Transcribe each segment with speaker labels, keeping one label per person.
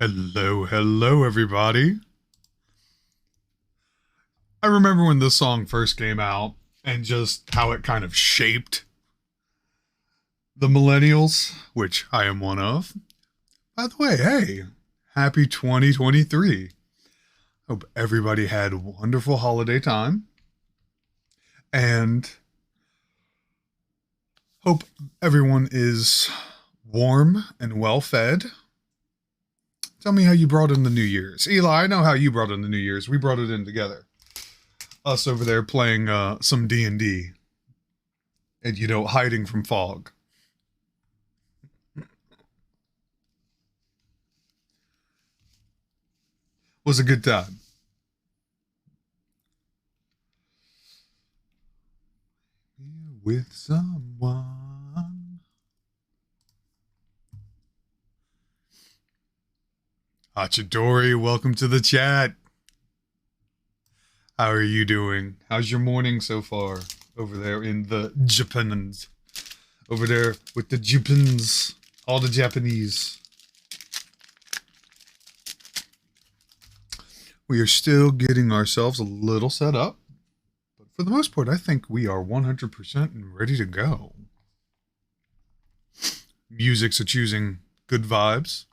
Speaker 1: Hello, hello, everybody. I remember when this song first came out and just how it kind of shaped the millennials, which I am one of. By the way, hey, happy 2023. Hope everybody had a wonderful holiday time and hope everyone is warm and well fed. Tell me how you brought in the New Year's. Eli, I know how you brought in the New Year's. We brought it in together. Us over there playing some D&D and, hiding from fog. Was a good time. With someone. Hachidori, welcome to the chat. How are you doing? How's your morning so far over there in the Japans? Over there with the Japans, all the Japanese. We are still getting ourselves a little set up. But for the most part, I think we are 100% and ready to go. Music's a choosing good vibes,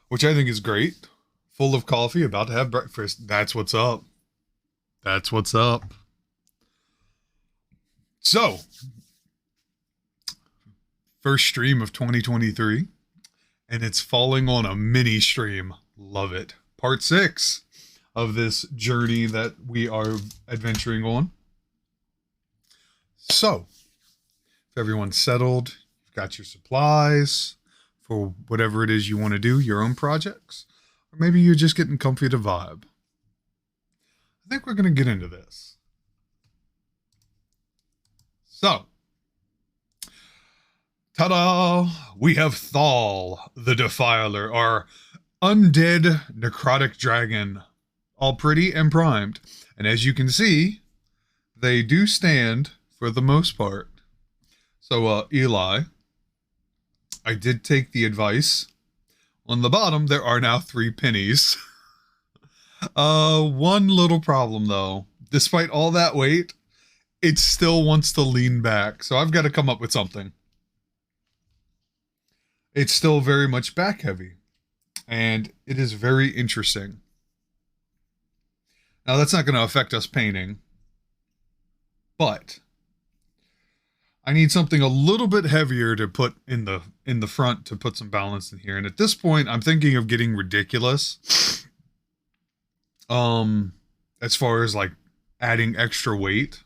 Speaker 1: which I think is great. Full of coffee, about to have breakfast. That's what's up. That's what's up. So, first stream of 2023, and it's falling on a mini stream. Love it. Part 6 of this journey that we are adventuring on. So, if everyone's settled, you've got your supplies for whatever it is you want to do, your own projects, or maybe you're just getting comfy to vibe. I think we're going to get into this. So, ta-da! We have Thal, the Defiler, our undead necrotic dragon, all pretty and primed. And as you can see, they do stand for the most part. So, Eli, I did take the advice. On the bottom, there are now 3 pennies. One little problem, though. Despite all that weight, it still wants to lean back. So I've got to come up with something. It's still very much back heavy. And it is very interesting. Now, that's not going to affect us painting. But I need something a little bit heavier to put in the front to put some balance in here. And at this point, I'm thinking of getting ridiculous. As far as like adding extra weight.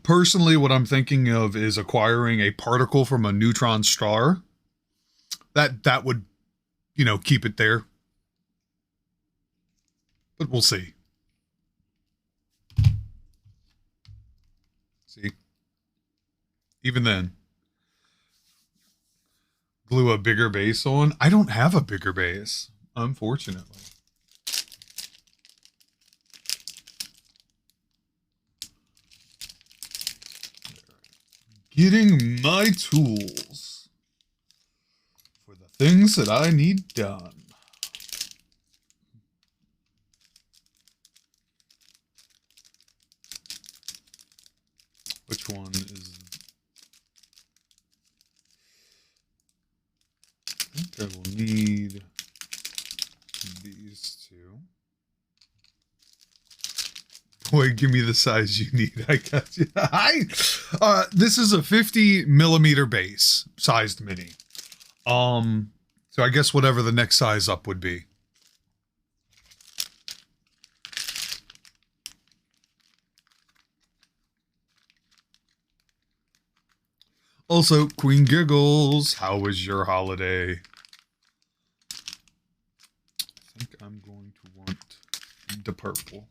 Speaker 1: Personally, what I'm thinking of is acquiring a particle from a neutron star. That would, keep it there. But we'll see. See? Even then. Glue a bigger base on. I don't have a bigger base, unfortunately. Getting my tools for the things that I need done. Which one is... I think I will need these 2. Boy, give me the size you need. I got you. This is a 50 millimeter base sized mini. So I guess whatever the next size up would be. Also, Queen Giggles, how was your holiday? I think I'm going to want the purple.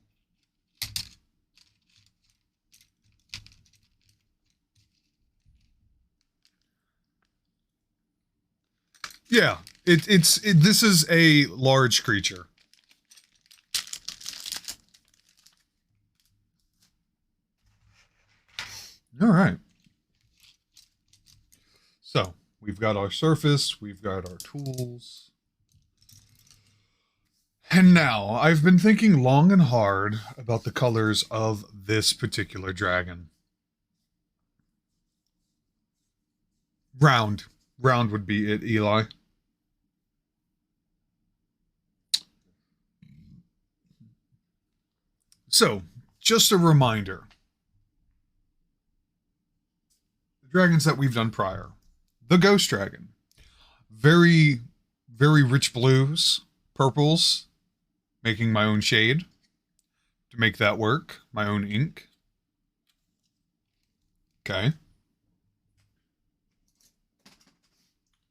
Speaker 1: Yeah, this is a large creature. All right. So We've got our surface. We've got our tools. And now, I've been thinking long and hard about the colors of this particular dragon. Round. Round would be it, Eli. So, just a reminder. The dragons that we've done prior. The Ghost Dragon. Very, very rich blues, purples, making my own shade to make that work. My own ink. Okay.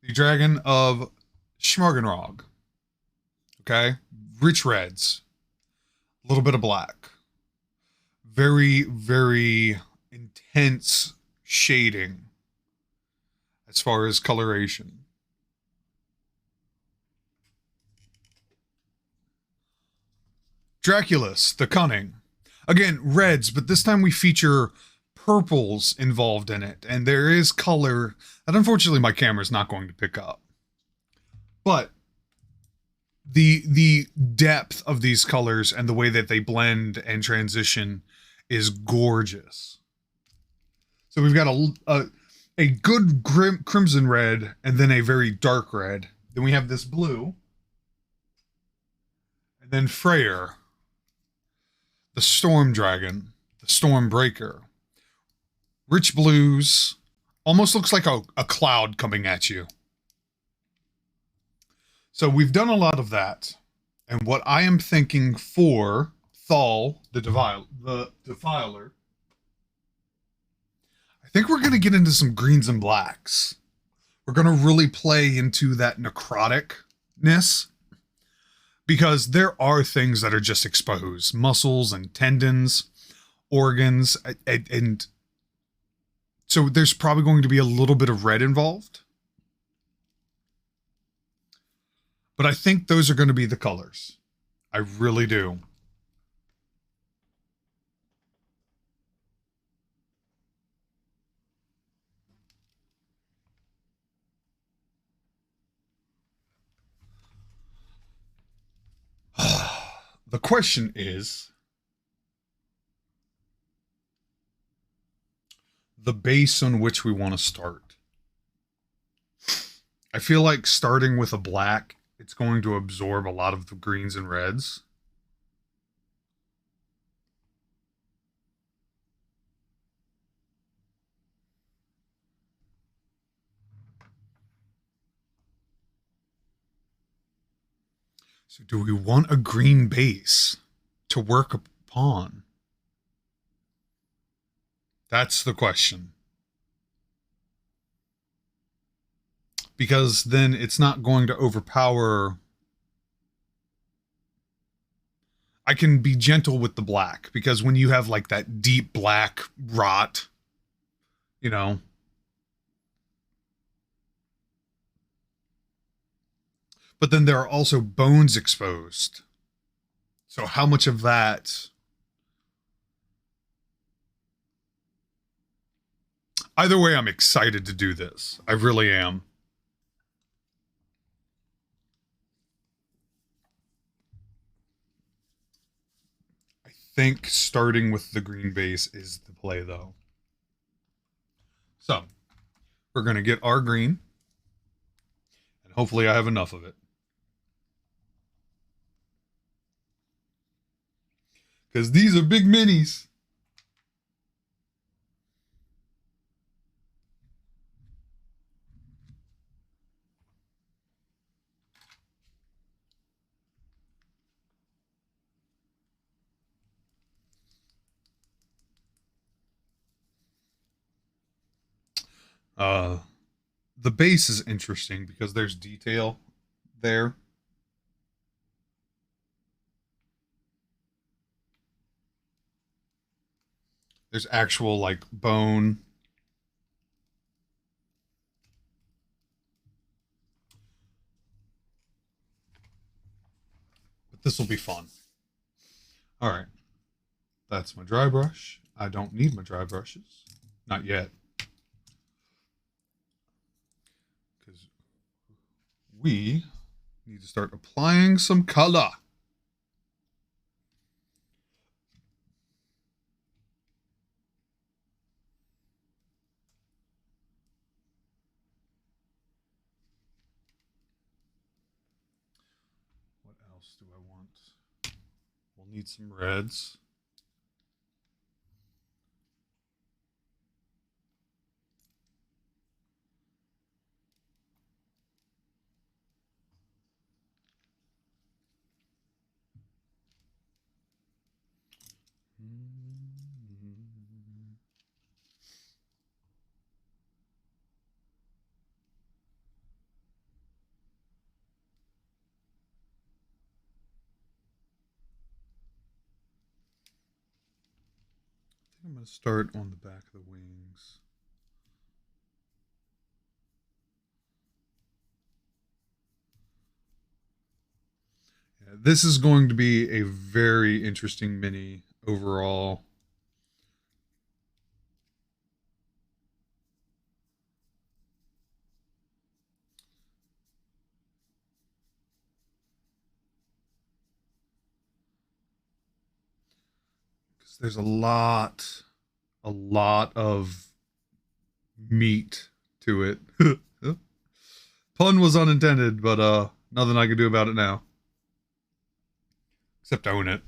Speaker 1: The Dragon of Schmargenrog. Okay. Rich reds. A little bit of black. Very, very intense shading as far as coloration. Draculus, the Cunning. Again, reds, but this time we feature purples involved in it, and there is color that unfortunately my camera's not going to pick up. But the depth of these colors and the way that they blend and transition is gorgeous. So we've got a good crimson red and then a very dark red. Then we have this blue. And then Freyr, the Storm Dragon, the Stormbreaker. Rich blues. Almost looks like a cloud coming at you. So we've done a lot of that. And what I am thinking for Thal, the Defiler, I think we're going to get into some greens and blacks. We're going to really play into that necroticness. Because there are things that are just exposed. Muscles and tendons, organs, and so there's probably going to be a little bit of red involved. But I think those are going to be the colors. I really do. The question is the base on which we want to start. I feel like starting with a black, it's going to absorb a lot of the greens and reds. So do we want a green base to work upon? That's the question. Because then it's not going to overpower. I can be gentle with the black, because when you have like that deep black rot, you know. But then there are also bones exposed. So how much of that? Either way, I'm excited to do this. I really am. I think starting with the green base is the play, though. So, we're going to get our green. And hopefully I have enough of it. Because these are big minis. The base is interesting because there's detail there. There's actual like bone. But this will be fun. All right. That's my dry brush. I don't need my dry brushes. Not yet. we need to start applying some color. What else do I want? We'll need some reds. I'm going to start on the back of the wings. Yeah, this is going to be a very interesting mini overall. Because there's a lot of meat to it. Pun was unintended, but nothing I can do about it now. Except own it.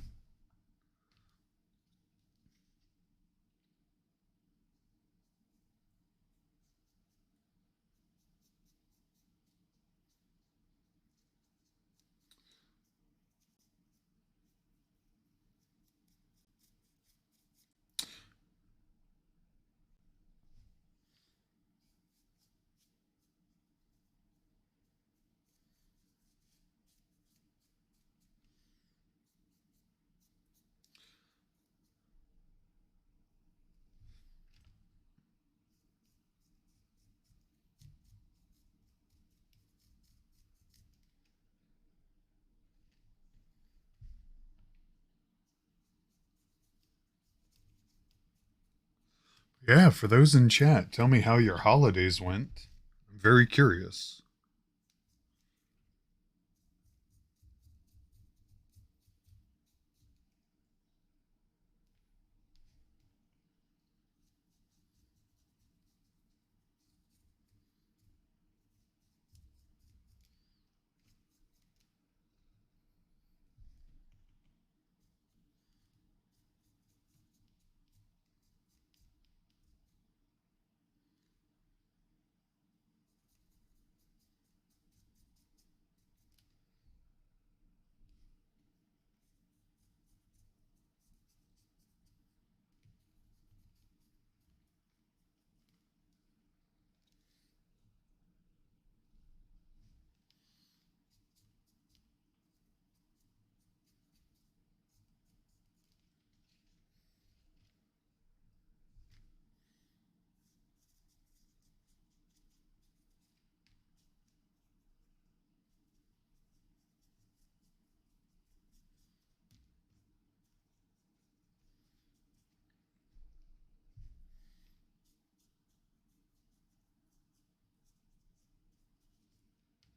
Speaker 1: Yeah, for those in chat, tell me how your holidays went. I'm very curious.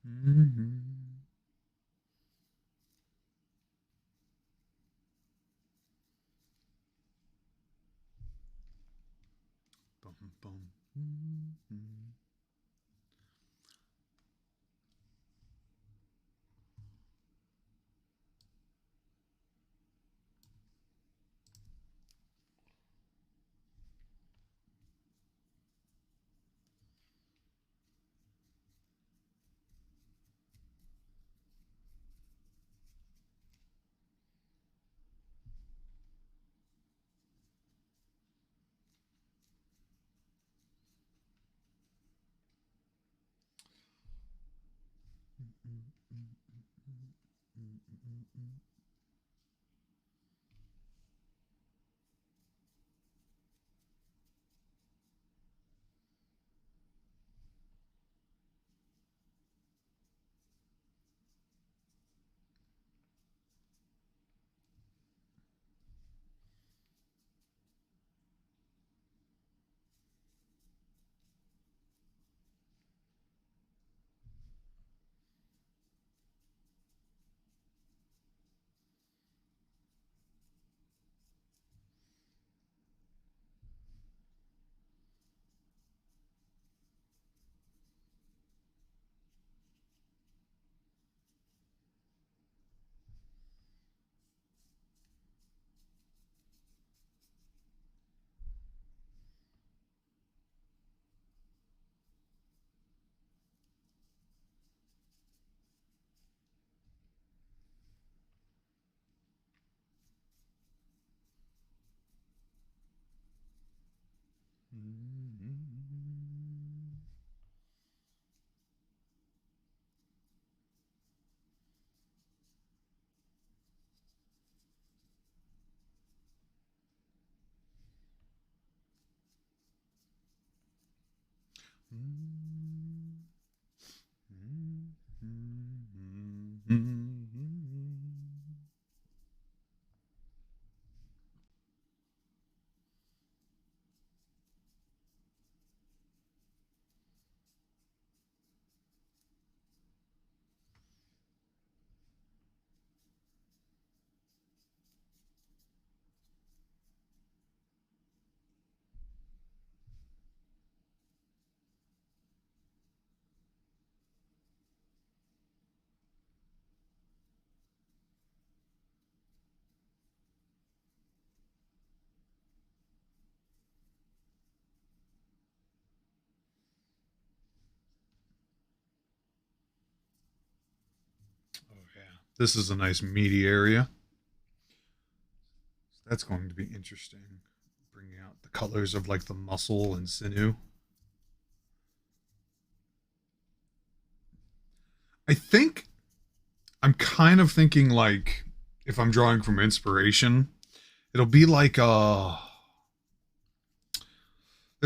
Speaker 1: Mm-hmm. Bum, bum. Mm-hmm. Oh yeah, this is a nice meaty area. That's going to be interesting. Bringing out the colors of like the muscle and sinew. I think I'm kind of thinking like if I'm drawing from inspiration, it'll be like there's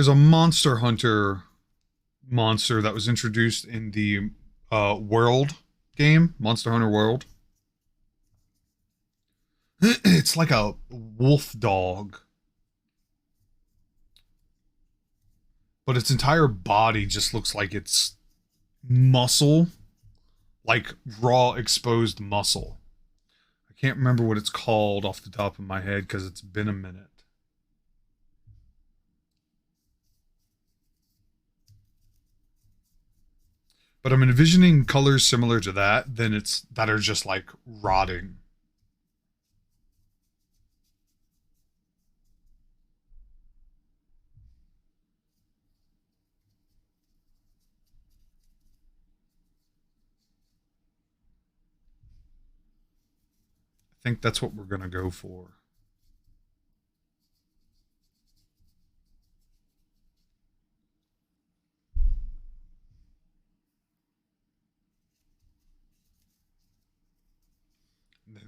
Speaker 1: a Monster Hunter monster that was introduced in the World game, Monster Hunter World. It's like a wolf dog, but its entire body just looks like it's muscle, like raw exposed muscle. I can't remember what it's called off the top of my head because it's been a minute. But I'm envisioning colors similar to that, then it's that are just like rotting. I think that's what we're gonna go for.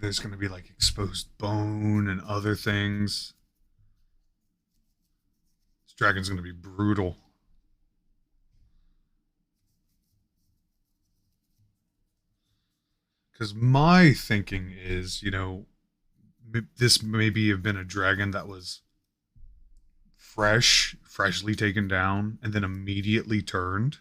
Speaker 1: There's gonna be like exposed bone and other things. This dragon's gonna be brutal. Because my thinking is, this maybe have been a dragon that was freshly taken down, and then immediately turned.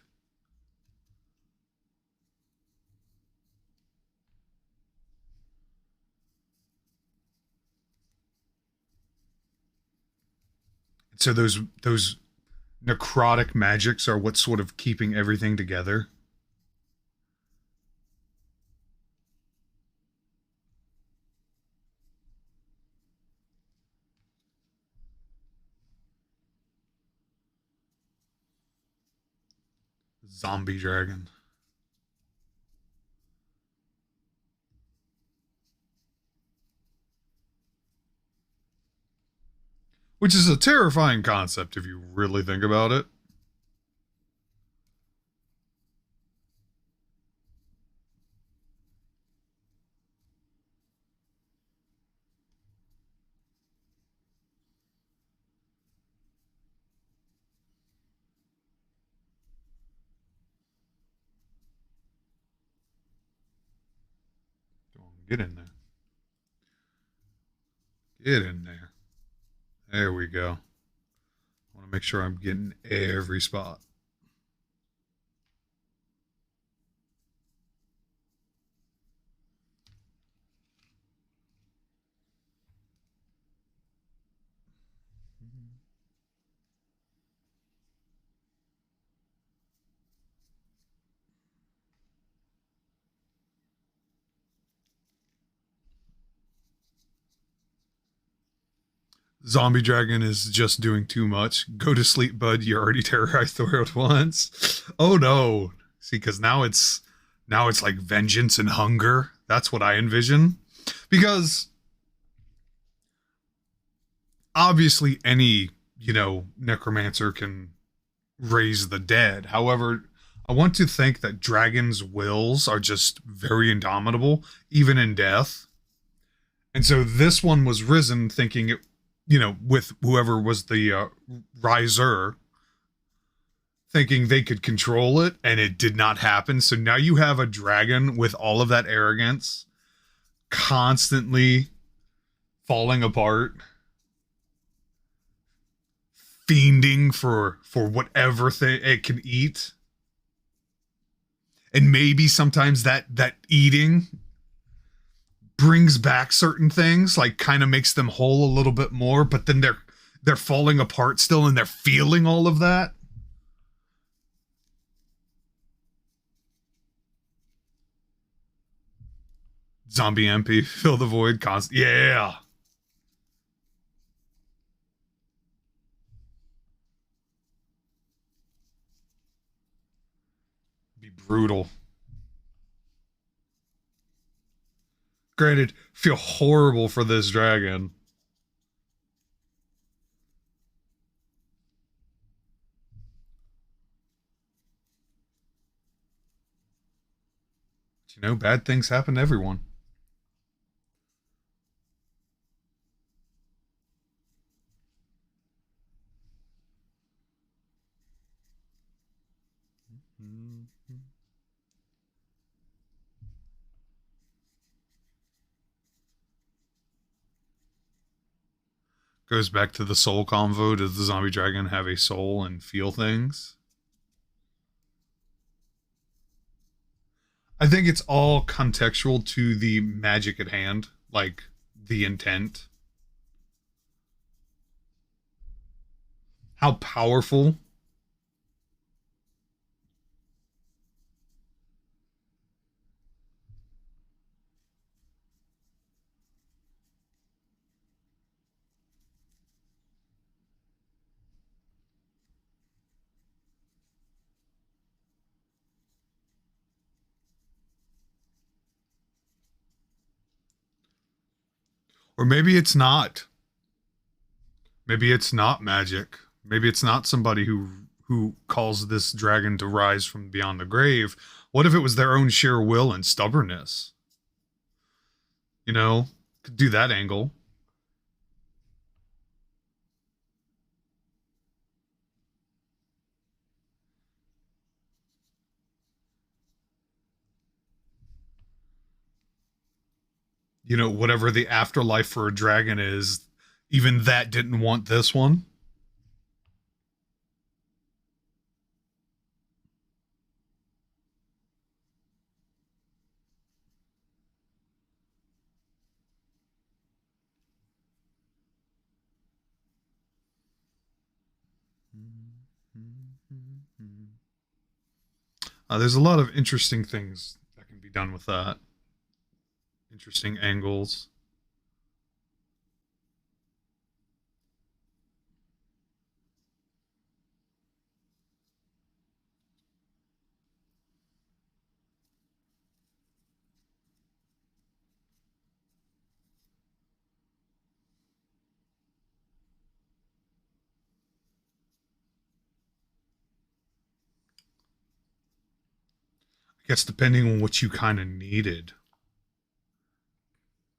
Speaker 1: So those necrotic magics are what's sort of keeping everything together. Zombie dragon. Which is a terrifying concept if you really think about it. Go on, get in there. Get in there. There we go. I want to make sure I'm getting every spot. Zombie Dragon is just doing too much. Go to sleep, bud. You already terrorized the world once. Oh no. See, because now it's like vengeance and hunger. That's what I envision. Because obviously any, necromancer can raise the dead. However, I want to think that dragons' wills are just very indomitable, even in death. And so this one was risen thinking with whoever was the riser, thinking they could control it, and it did not happen. So now you have a dragon with all of that arrogance, constantly falling apart, fiending for whatever thing it can eat. And maybe sometimes that eating brings back certain things, like kind of makes them whole a little bit more, but then they're falling apart still, and they're feeling all of that. Zombie MP, fill the void, yeah. Be brutal. Granted, feel horrible for this dragon. But you know, bad things happen to everyone. Goes back to the soul convo. Does the zombie dragon have a soul and feel things? I think it's all contextual to the magic at hand, like the intent. How powerful. Or maybe it's not. Maybe it's not magic. Maybe it's not somebody who calls this dragon to rise from beyond the grave. What if it was their own sheer will and stubbornness? You know, could do that angle. You know, whatever the afterlife for a dragon is, even that didn't want this one. There's a lot of interesting things that can be done with that. Interesting angles. I guess depending on what you kind of needed.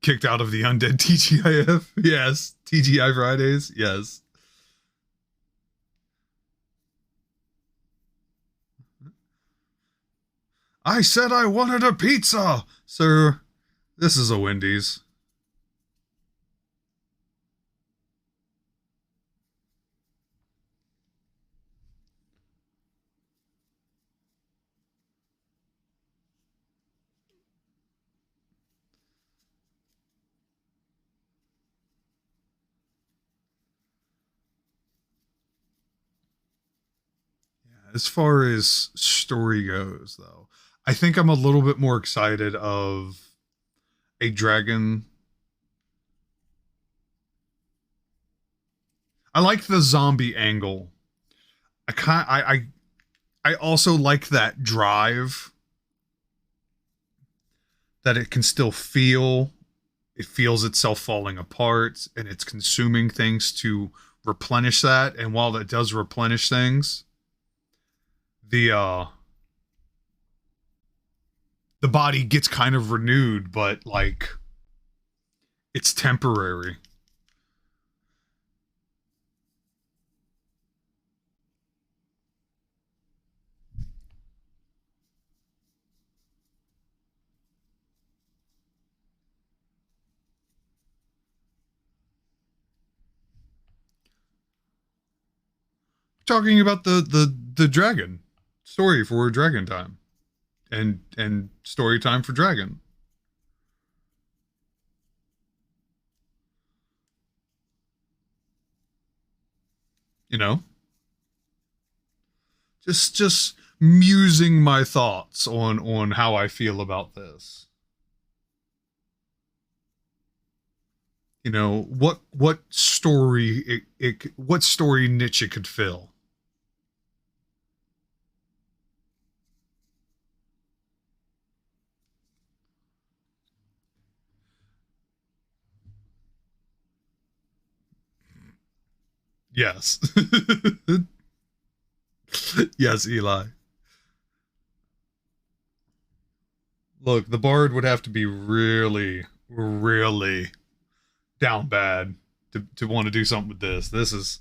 Speaker 1: Kicked out of the undead TGIF? Yes. TGI Fridays? Yes. I said I wanted a pizza! Sir, this is a Wendy's. As far as story goes, though, I think I'm a little bit more excited of a dragon. I like the zombie angle. I also like that drive that it can still feel. It feels itself falling apart, and it's consuming things to replenish that. And while that does replenish things, the the body gets kind of renewed, but like it's temporary. talking about the dragon story for Dragon Time, and story time for Dragon. You know, just musing my thoughts on how I feel about this. You know, what story what story niche it could fill. Yes. Yes, Eli. Look, the bard would have to be really, really down bad to want to do something with this. This is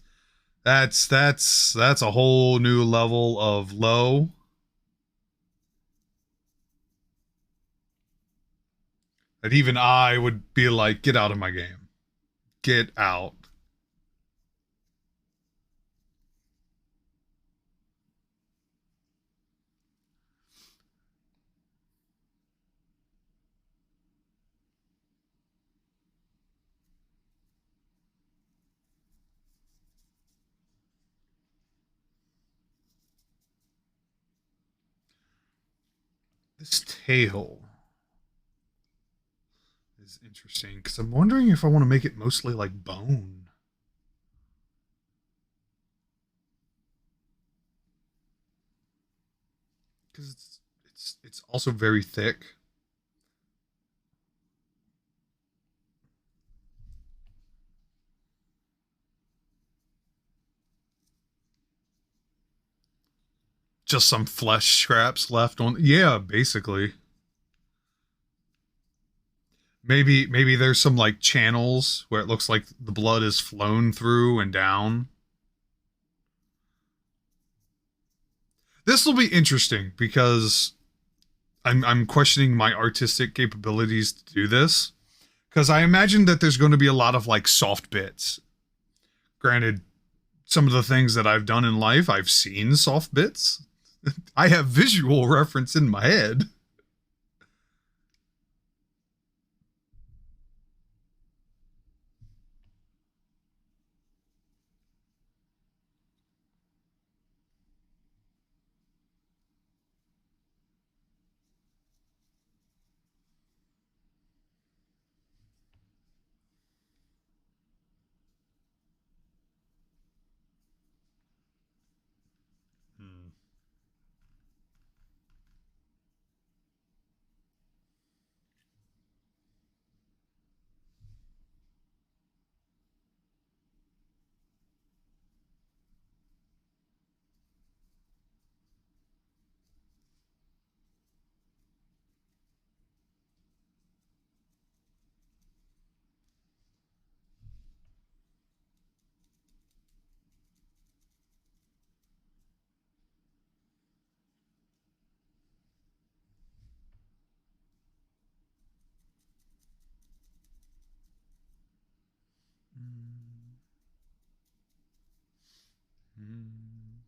Speaker 1: that's a whole new level of low that even I would be like, get out of my game. Get out. This tail is interesting because I'm wondering if I want to make it mostly like bone. Because it's also very thick. Just some flesh scraps left on. Yeah, basically. Maybe there's some like channels where it looks like the blood is flown through and down. This will be interesting because I'm questioning my artistic capabilities to do this because I imagine that there's going to be a lot of like soft bits. Granted, some of the things that I've done in life, I've seen soft bits. I have visual reference in my head.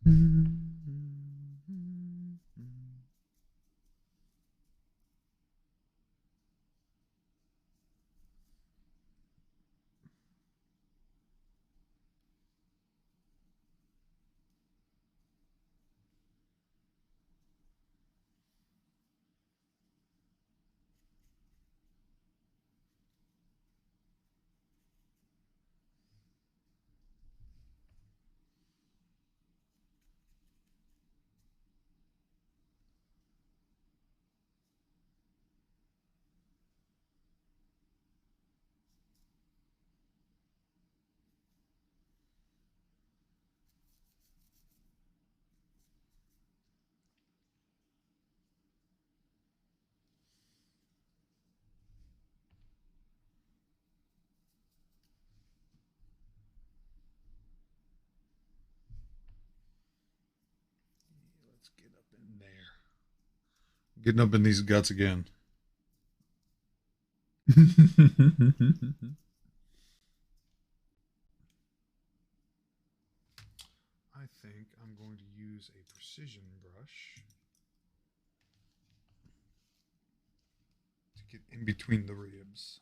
Speaker 1: Hmm. Let's get up in there. Getting up in these guts again. I think I'm going to use a precision brush to get in between the ribs.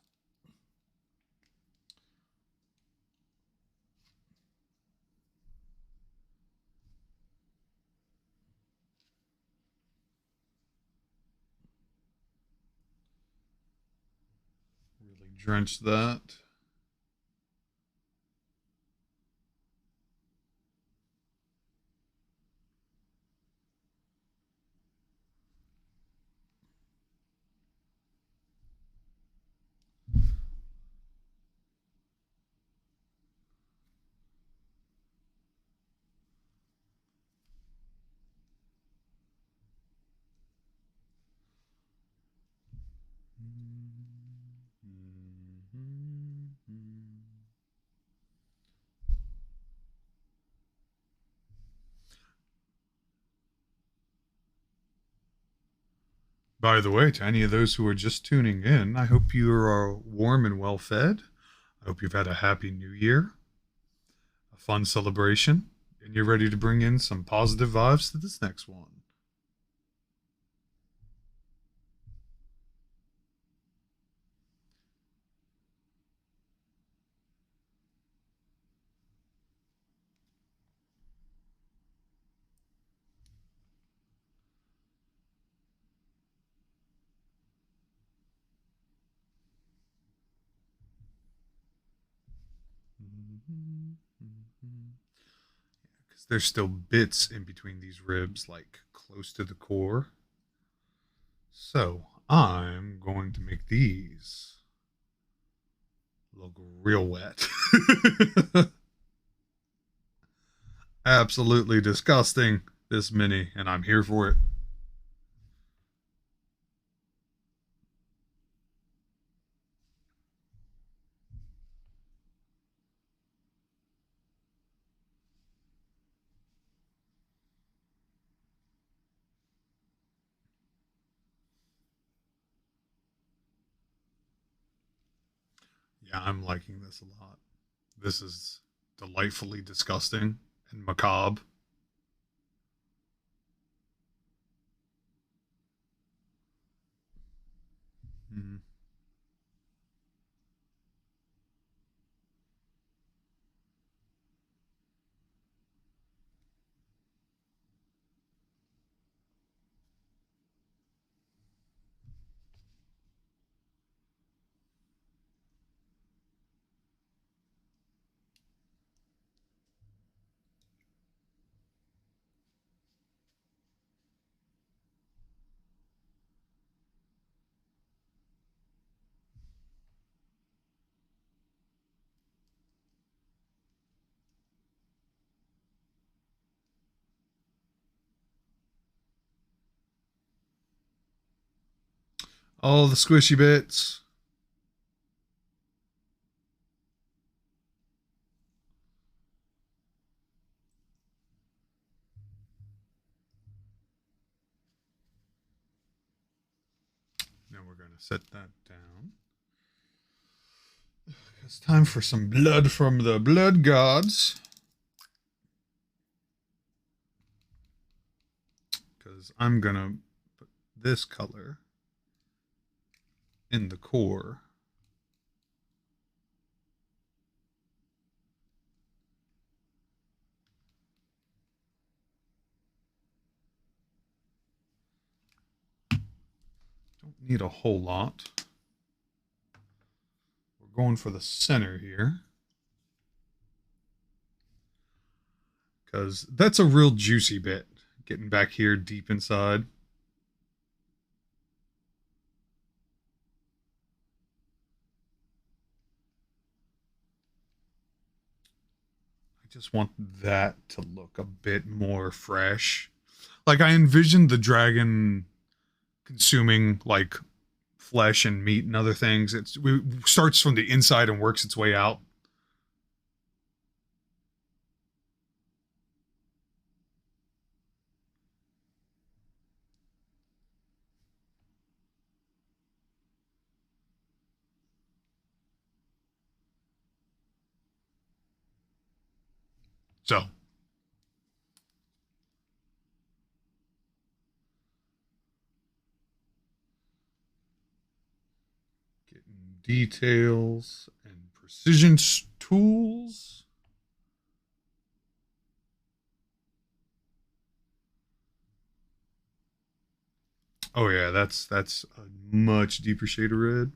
Speaker 1: Really drench that. By the way, to any of those who are just tuning in, I hope you are warm and well fed. I hope you've had a happy new year, a fun celebration, and you're ready to bring in some positive vibes to this next one. Because there's still bits in between these ribs, like close to the core. So I'm going to make these look real wet. Absolutely disgusting, this mini, and I'm here for it. Yeah, I'm liking this a lot. This is delightfully disgusting and macabre. Mm. All the squishy bits. Now we're going to set that down. It's time for some blood from the blood gods. Because I'm going to put this color in the core. Don't need a whole lot. We're going for the center here. Because that's a real juicy bit. Getting back here deep inside. I just want that to look a bit more fresh. Like I envisioned the dragon consuming like flesh and meat and other things. It starts from the inside and works its way out. So details and precision tools. Oh yeah, that's a much deeper shade of red.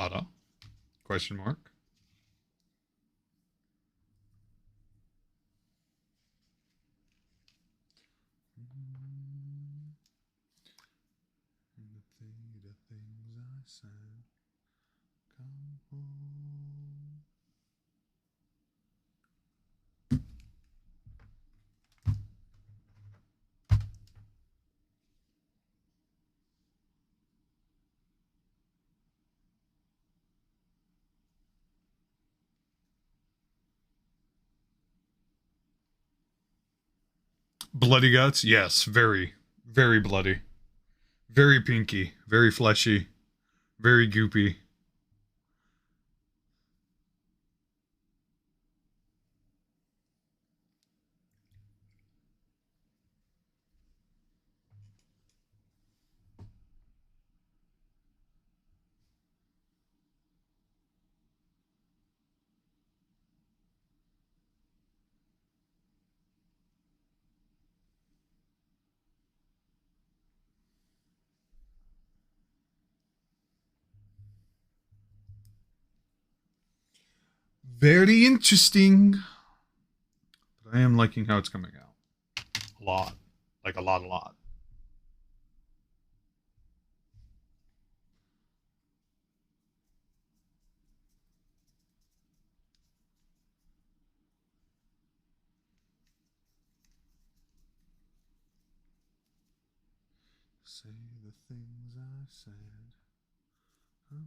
Speaker 1: Ada? Question mark. The things I said, come home. Bloody guts? Yes, very, very bloody. Very pinky, very fleshy, very goopy. Very interesting. But I am liking how it's coming out. A lot. Like a lot, a lot. Say the things I said. Hmm.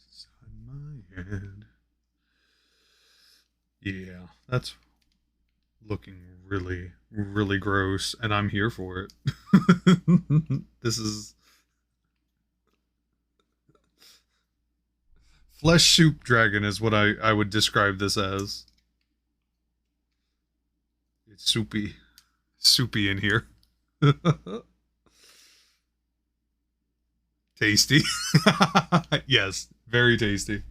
Speaker 1: Inside my head. Yeah, that's looking really, really gross, and I'm here for it. This is Flesh soup dragon is what I would describe this as. It's soupy. Soupy in here. Tasty. Yes, very tasty.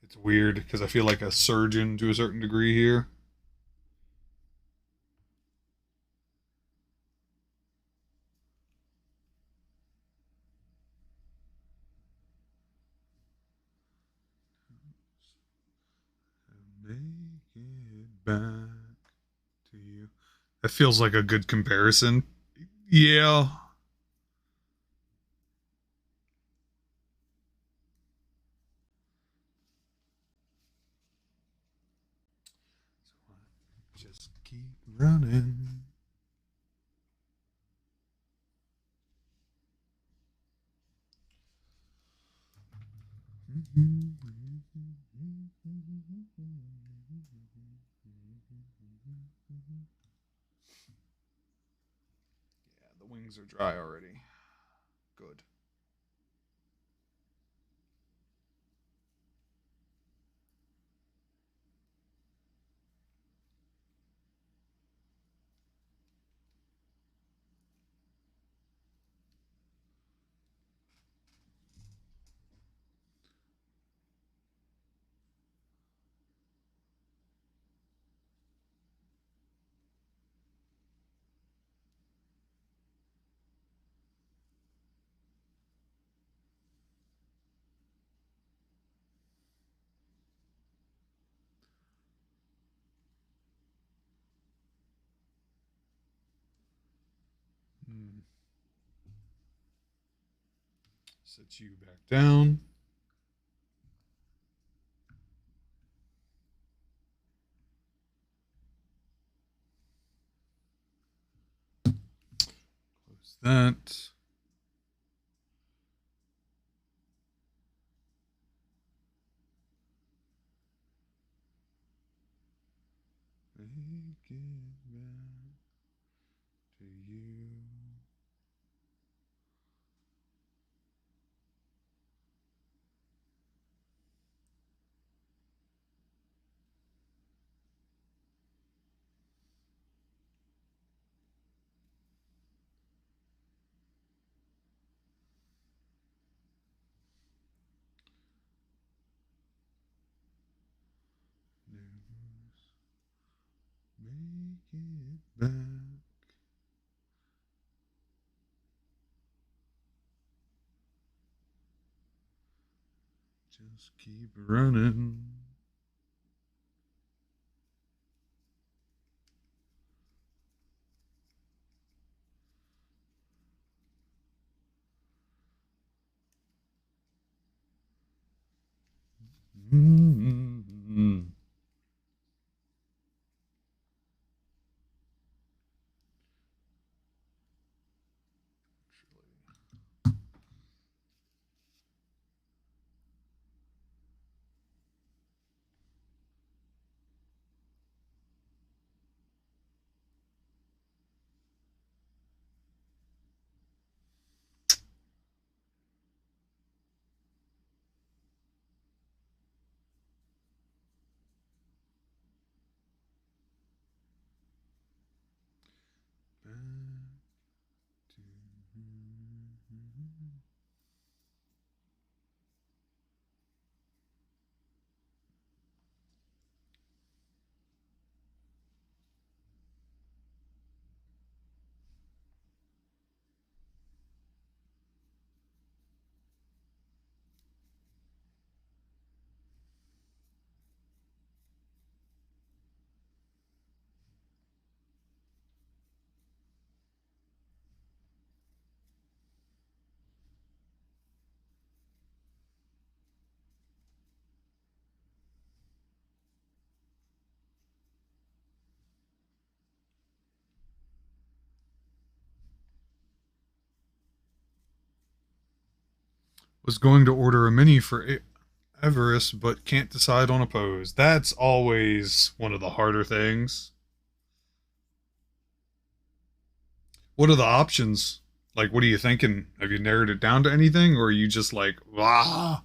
Speaker 1: It's weird because I feel like a surgeon to a certain degree here. Make it back to you. That feels like a good comparison. Yeah. Just keep running. Yeah, the wings are dry already. Good. Set you back down. Close that. Make it back to you. Make it back. Just keep running. Mm-hmm. Was going to order a mini for Everest, but can't decide on a pose. That's always one of the harder things. What are the options? Like, what are you thinking? Have you narrowed it down to anything, or are you just like, ah?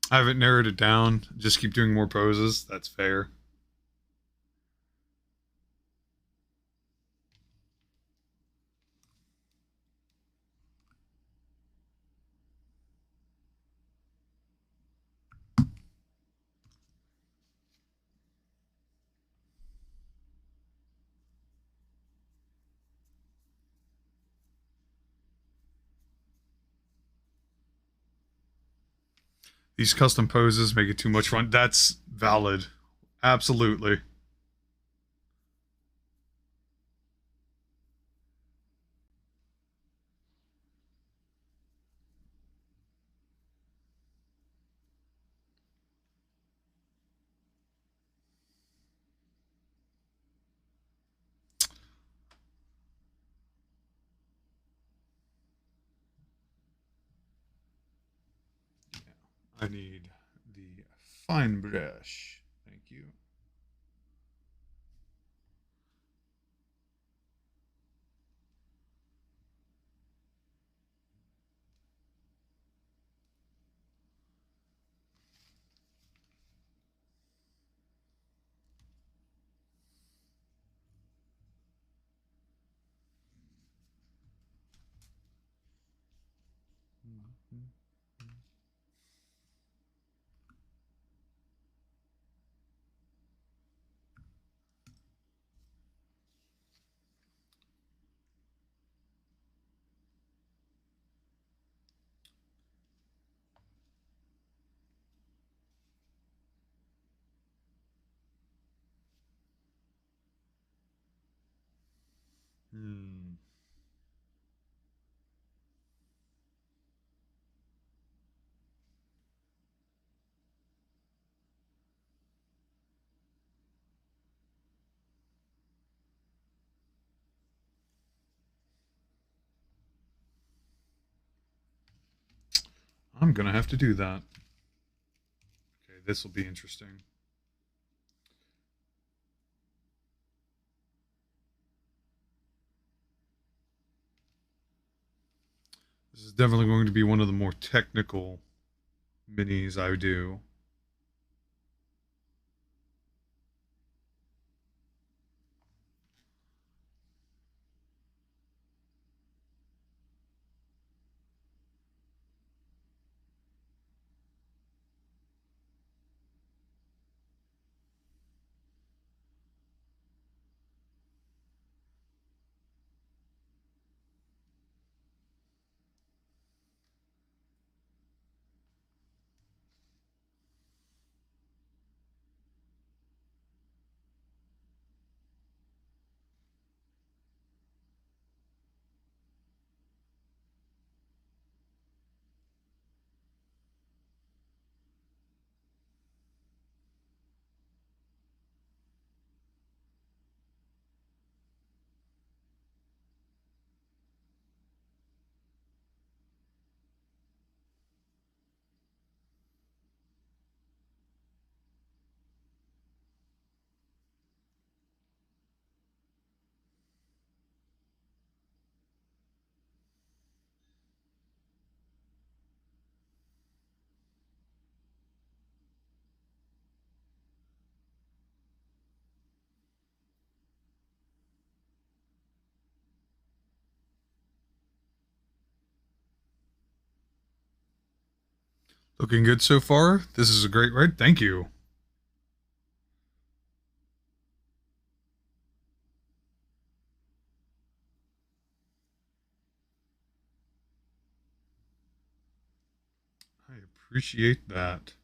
Speaker 1: I haven't narrowed it down. Just keep doing more poses. That's fair. These custom poses make it too much fun. That's valid. Absolutely. I need the fine brush. Thank you. Hmm. I'm gonna have to do that. Okay, this will be interesting. This is definitely going to be one of the more technical minis I do. Looking good so far. This is a great ride. Thank you. I appreciate that.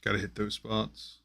Speaker 1: Gotta hit those spots.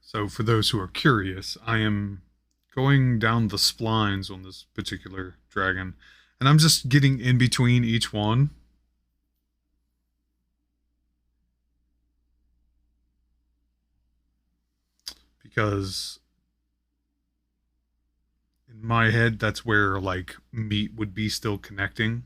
Speaker 1: So, for those who are curious, I am going down the splines on this particular dragon, and I'm just getting in between each one. Because in my head, that's where like meat would be still connecting.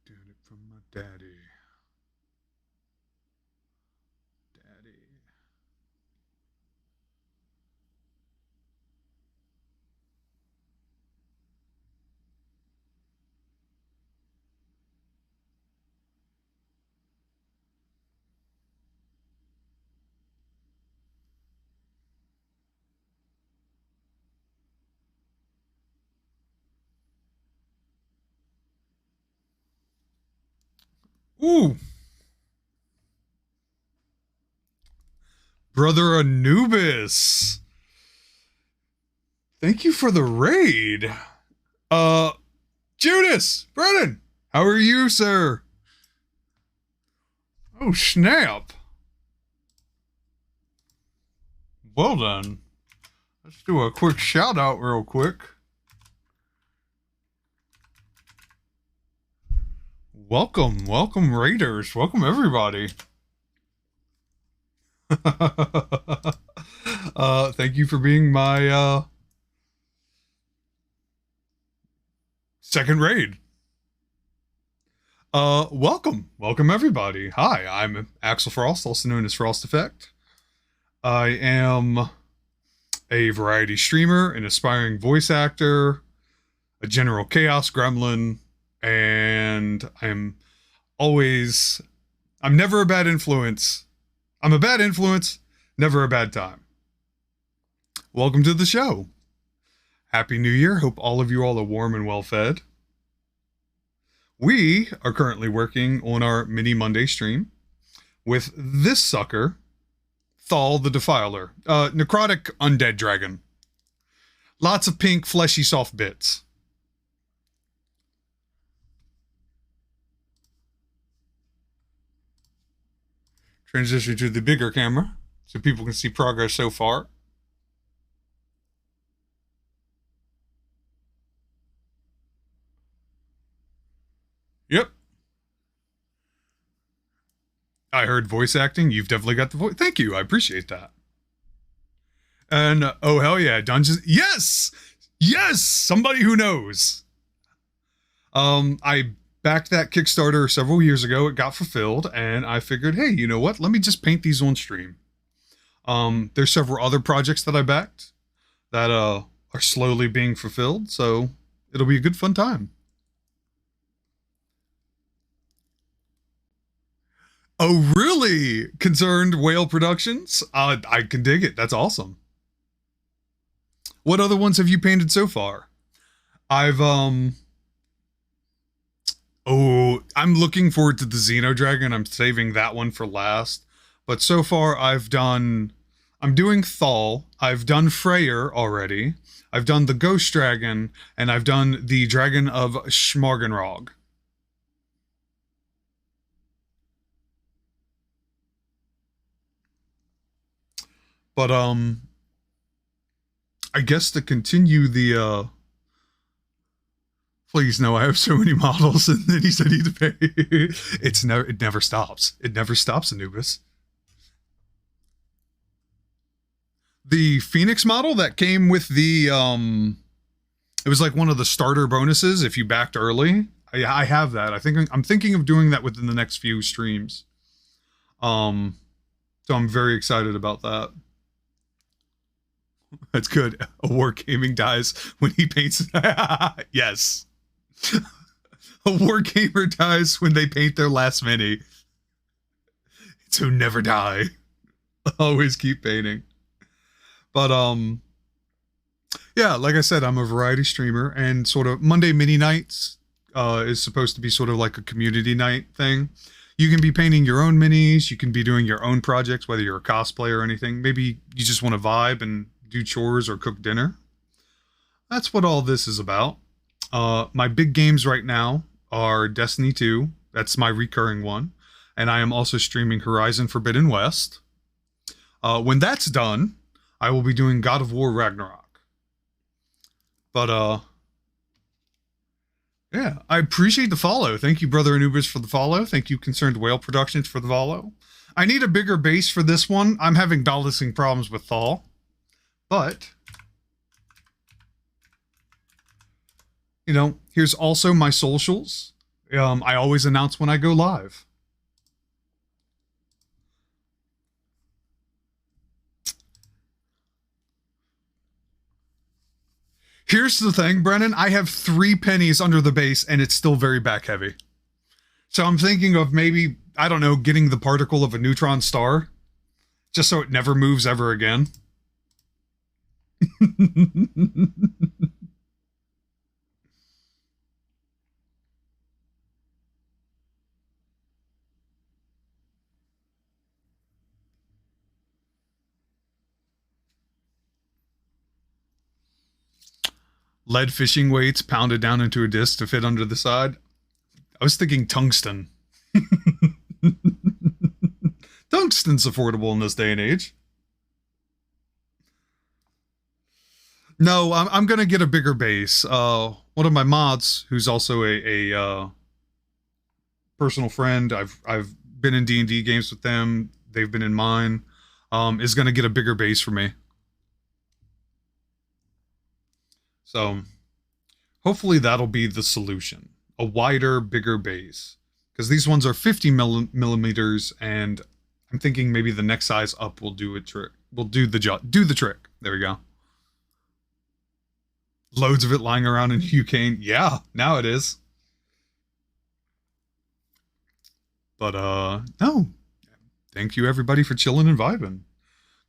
Speaker 1: Do it from my daddy. Daddy. Ooh, Brother Anubis. Thank you for the raid. Uh, Judas, Brennan, how are you, sir? Oh, snap. Well done. Let's do a quick shout out real quick. Welcome, welcome raiders. Welcome everybody. Thank you for being my second raid. Welcome everybody. Hi, I'm Axel Frost, also known as Frost Effect. I am a variety streamer, an aspiring voice actor, a general chaos gremlin, and I'm never a bad influence. I'm a bad influence, never a bad time. Welcome to the show. Happy New Year. Hope all of you all are warm and well fed. We are currently working on our mini Monday stream. with this sucker, Thal the Defiler. Necrotic undead dragon. Lots of pink, fleshy, soft bits. Transition to the bigger camera so people can see progress so far. Yep. I heard voice acting. You've definitely got the voice. Thank you. I appreciate that. And oh, hell yeah. Dungeons. Yes. Yes. Somebody who knows. I backed that Kickstarter several years ago. It got fulfilled. And I figured, hey, you know what? Let me just paint these on stream. There's several other projects that I backed that are slowly being fulfilled. So it'll be a good fun time. Oh, really? Concerned Whale Productions? I can dig it. That's awesome. What other ones have you painted so far? I've, oh, I'm looking forward to the Xenodragon. I'm saving that one for last. But so far, I'm doing Thal. I've done Freyr already. I've done the Ghost Dragon. And I've done the Dragon of Schmargenrog. But, I guess to continue the, please no, I have so many models, and then he said he'd pay. It never stops. It never stops, Anubis. The Phoenix model that came with the, it was like one of the starter bonuses if you backed early. I have that. I'm thinking of doing that within the next few streams. So I'm very excited about that. That's good. A Wargaming dies when he paints. Yes. A Wargamer dies when they paint their last mini. So never die. Always keep painting. But, yeah, like I said, I'm a variety streamer, and sort of Monday mini nights is supposed to be sort of like a community night thing. You can be painting your own minis. You can be doing your own projects, whether you're a cosplayer or anything. Maybe you just want to vibe and do chores or cook dinner. That's what all this is about. My big games right now are Destiny 2. That's my recurring one. And I am also streaming Horizon Forbidden West. When that's done, I will be doing God of War Ragnarok. But, yeah, I appreciate the follow. Thank you, Brother Anubis, for the follow. Thank you, Concerned Whale Productions, for the follow. I need a bigger base for this one. I'm having balancing problems with Thal. But, you know, here's also my socials. I always announce when I go live. Here's the thing, Brennan. I have 3 pennies under the base, and it's still very back heavy. So I'm thinking of maybe, I don't know, getting the particle of a neutron star, just so it never moves ever again. Lead fishing weights pounded down into a disc to fit under the side. I was thinking tungsten. Tungsten's affordable in this day and age. No, I'm gonna get a bigger base. One of my mods, who's also a personal friend, I've been in D&D games with them. They've been in mine. Is gonna get a bigger base for me. So hopefully that'll be the solution. A wider, bigger base. Because these ones are 50 millimeters, and I'm thinking maybe the next size up will do a trick. Will do the trick. There we go. Loads of it lying around in UK. Yeah, now it is. But, no. Thank you, everybody, for chilling and vibing.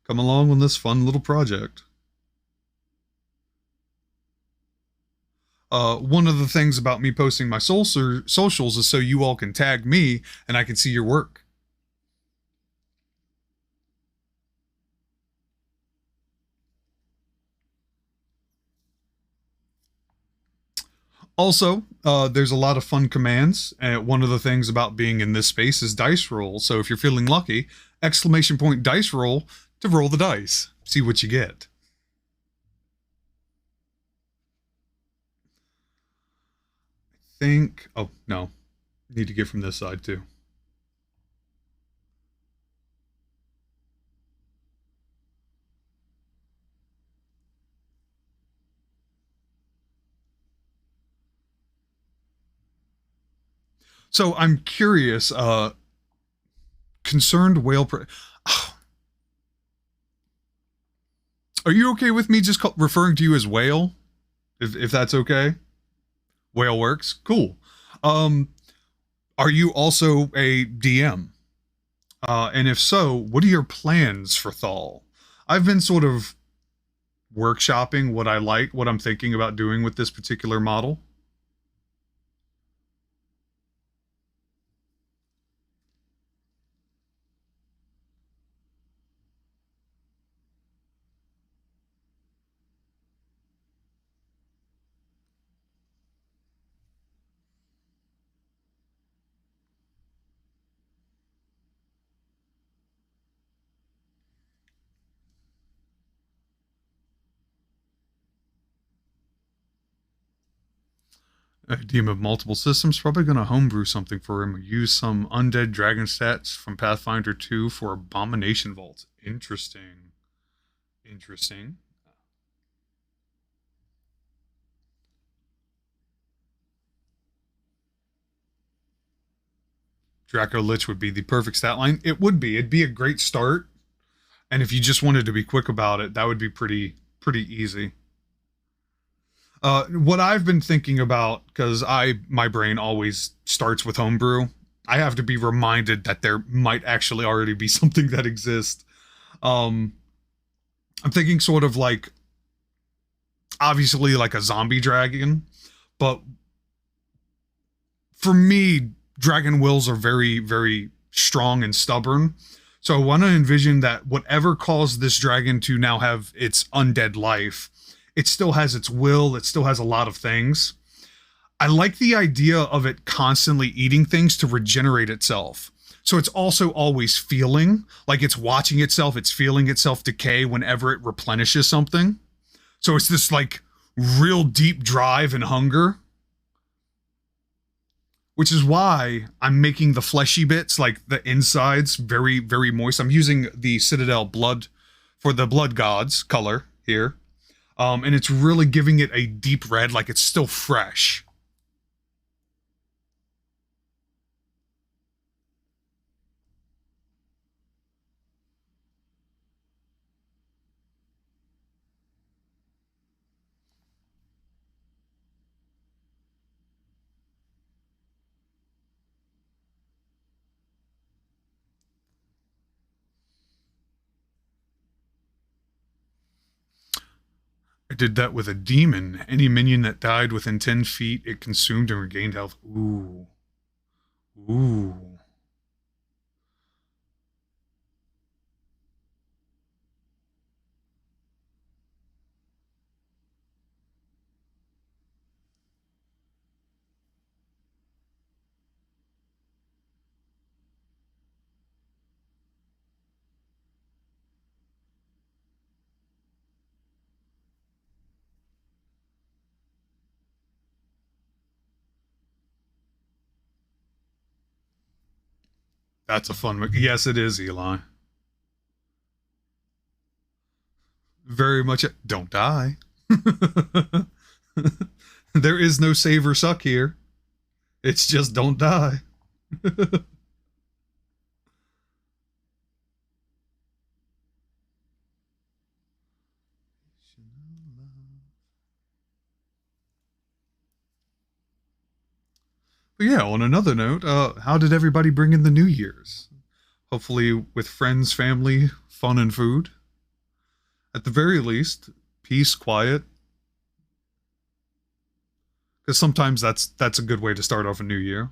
Speaker 1: Come along on this fun little project. One of the things about me posting my socials is so you all can tag me and I can see your work. Also, there's a lot of fun commands, and one of the things about being in this space is dice roll. So if you're feeling lucky, exclamation point dice roll to roll the dice, see what you get. I think. Oh no, need to get from this side too. So I'm curious. Concerned whale. Are you okay with me just referring to you as whale? If that's okay, whale works. Cool. Um, are you also a DM? And if so, what are your plans for Thal? I've been sort of workshopping what I like, what I'm thinking about doing with this particular model. A DM of multiple systems, probably going to homebrew something for him. Use some undead dragon stats from Pathfinder 2 for Abomination Vault. Interesting. Interesting. Draco Lich would be the perfect stat line. It would be. It'd be a great start. And if you just wanted to be quick about it, that would be pretty easy. What I've been thinking about, because my brain always starts with homebrew, I have to be reminded that there might actually already be something that exists. Um, I'm thinking sort of like, obviously like a zombie dragon, but for me, dragon wills are very strong and stubborn. So I want to envision that whatever caused this dragon to now have its undead life, it still has its will, it still has a lot of things. I like the idea of it constantly eating things to regenerate itself. So it's also always feeling like it's watching itself, it's feeling itself decay whenever it replenishes something. So it's this like real deep drive and hunger, which is why I'm making the fleshy bits, like the insides, very moist. I'm using the Citadel blood for the blood gods color here. And it's really giving it a deep red, like it's still fresh. I did that with a demon. Any minion that died within 10 feet, it consumed and regained health. Ooh. Ooh. That's a fun. Yes, it is, Eli. Very much. Don't die. There is no save or suck here. It's just don't die. But yeah, on another note, how did everybody bring in the New Year's? Hopefully with friends, family, fun, and food. At the very least, peace, quiet. Because sometimes that's a good way to start off a new year.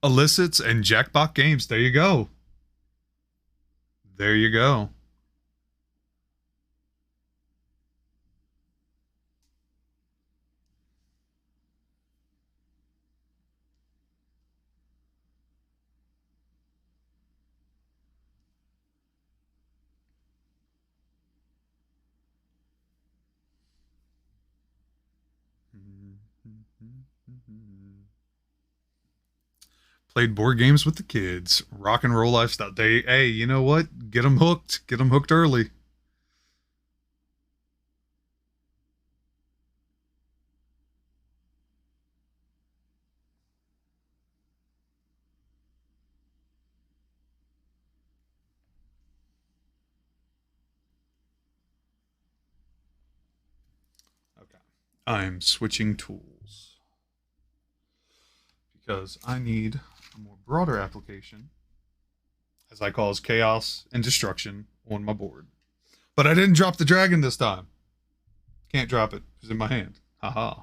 Speaker 1: Illicits and jackpot games. There you go. There you go. Played board games with the kids. Rock and roll lifestyle. Hey, you know what? Get them hooked. Get them hooked early. Okay. I'm switching tools because I need a more broader application, as I cause chaos and destruction on my board. But I didn't drop the dragon this time. Can't drop it. It's in my hand. Haha.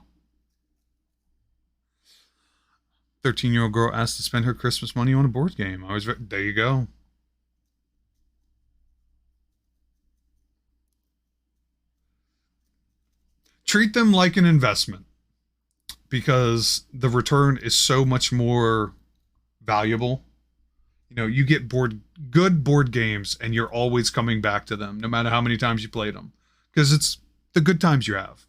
Speaker 1: 13-year-old girl asked to spend her Christmas money on a board game. There you go. Treat them like an investment because the return is so much more valuable. You know, you get good board games and you're always coming back to them no matter how many times you played them because it's the good times you have.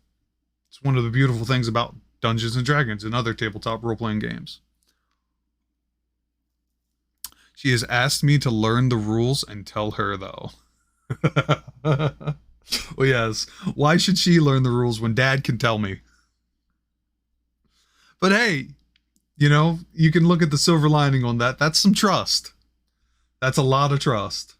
Speaker 1: It's one of the beautiful things about Dungeons and Dragons and other tabletop role-playing games. She has asked me to learn the rules and tell her, though. Well, yes. Why should she learn the rules when Dad can tell me? But hey, you know, you can look at the silver lining on that. That's some trust. That's a lot of trust.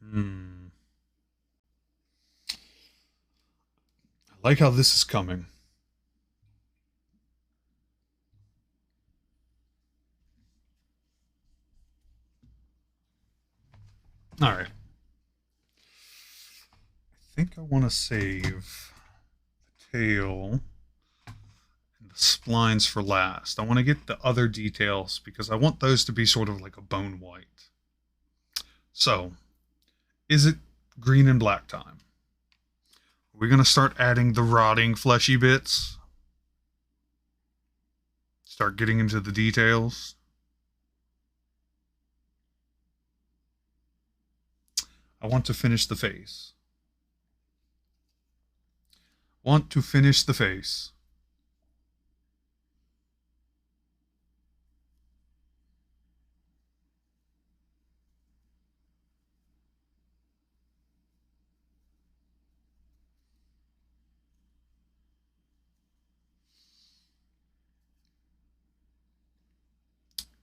Speaker 1: Hmm. I like how this is coming. All right. I think I want to save the tail and the splines for last. I want to get the other details because I want those to be sort of like a bone white. So, is it green and black time? We're going to start adding the rotting fleshy bits. Start getting into the details. I want to finish the face. Want to finish the face.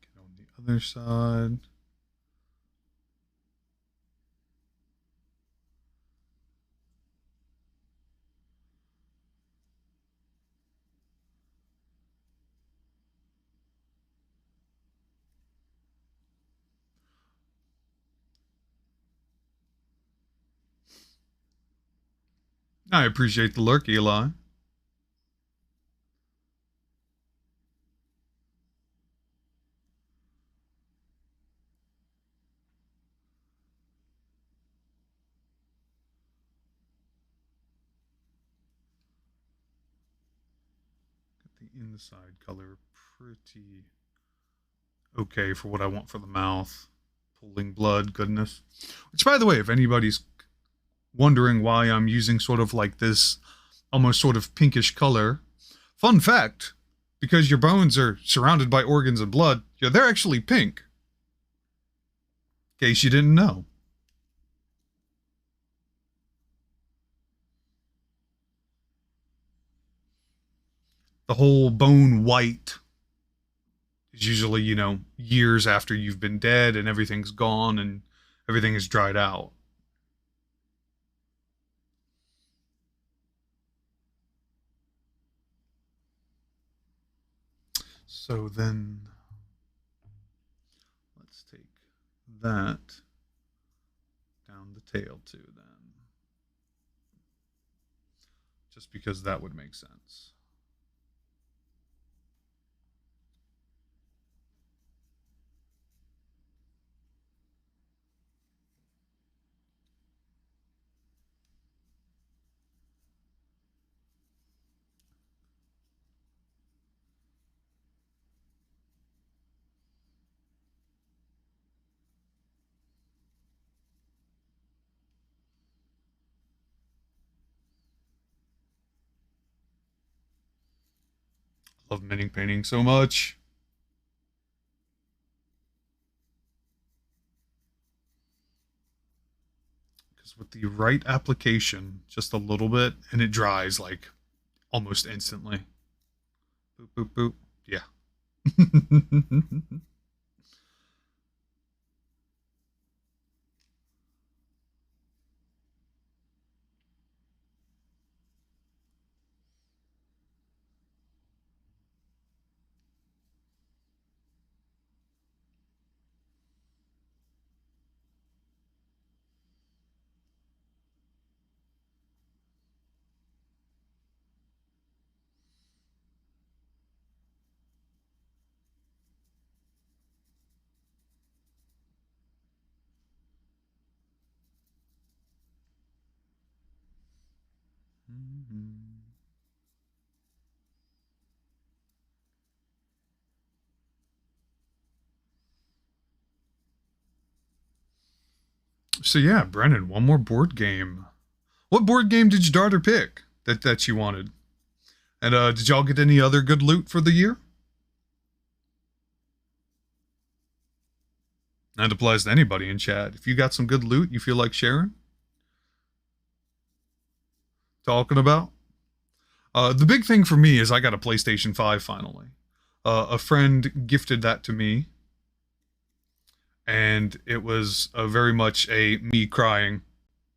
Speaker 1: Get on the other side. I appreciate the lurk, Eli. Get the inside color pretty okay for what I want for the mouth. Pulling blood, goodness. Which, by the way, if anybody's wondering why I'm using sort of like this almost sort of pinkish color, fun fact, because your bones are surrounded by organs and blood, yeah, they're actually pink. In case you didn't know. The whole bone white is usually, you know, years after you've been dead and everything's gone and everything is dried out. So then let's take that down the tail too then. just because that would make sense. Love mini painting so much. Because with the right application, just a little bit, and it dries like almost instantly. Boop, boop, boop. Yeah. So yeah, Brennan, one more board game. What board game did your daughter pick that she wanted? And did y'all get any other good loot for the year? That applies to anybody in chat. If you got some good loot you feel like sharing, talking about. The big thing for me is I got a PlayStation 5 finally. A friend gifted that to me, and it was a very much a me crying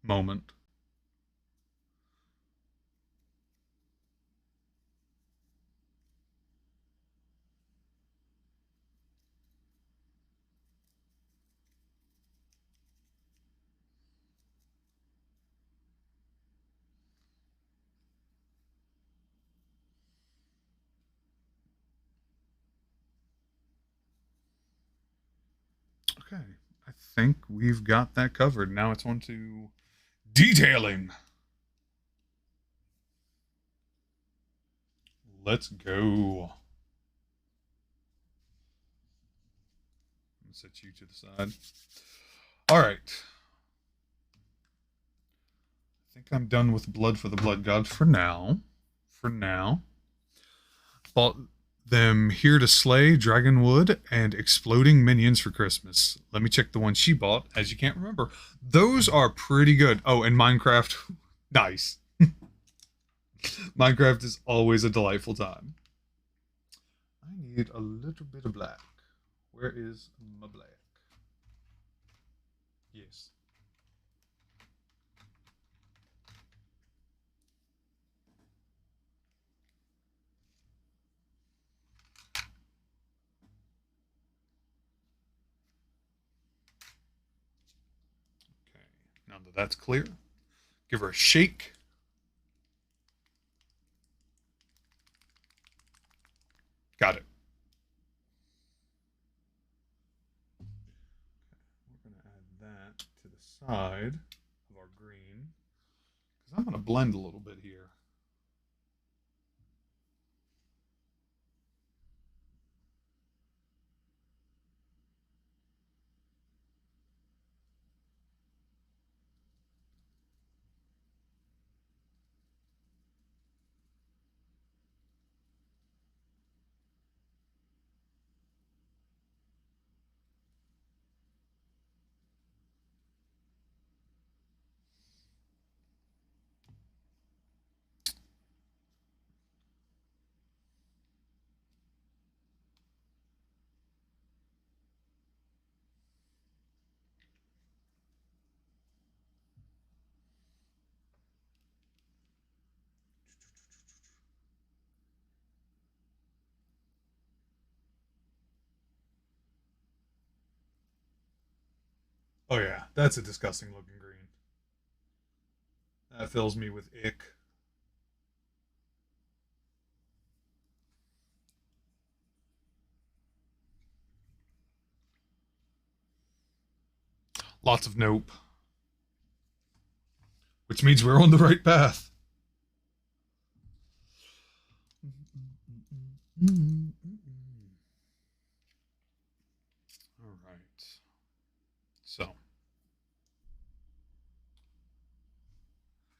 Speaker 1: moment. Okay, I think we've got that covered. Now it's on to detailing. Let's go. Set you to the side. All right. I think I'm done with Blood for the Blood Gods for now. For now. Bought them Here to Slay, Dragonwood, and Exploding Minions for Christmas. Let me check the one she bought, as you can't remember. Those are pretty good. Oh, and Minecraft. Nice. Minecraft is always a delightful time. I need a little bit of black. Where is my black? Yes. Okay. Now that that's clear, give her a shake. Got it. We're going to add that to the side of our green because I'm going to blend a little bit here. Oh yeah, that's a disgusting looking green. That fills me with ick. Lots of nope. Which means we're on the right path. All right. So.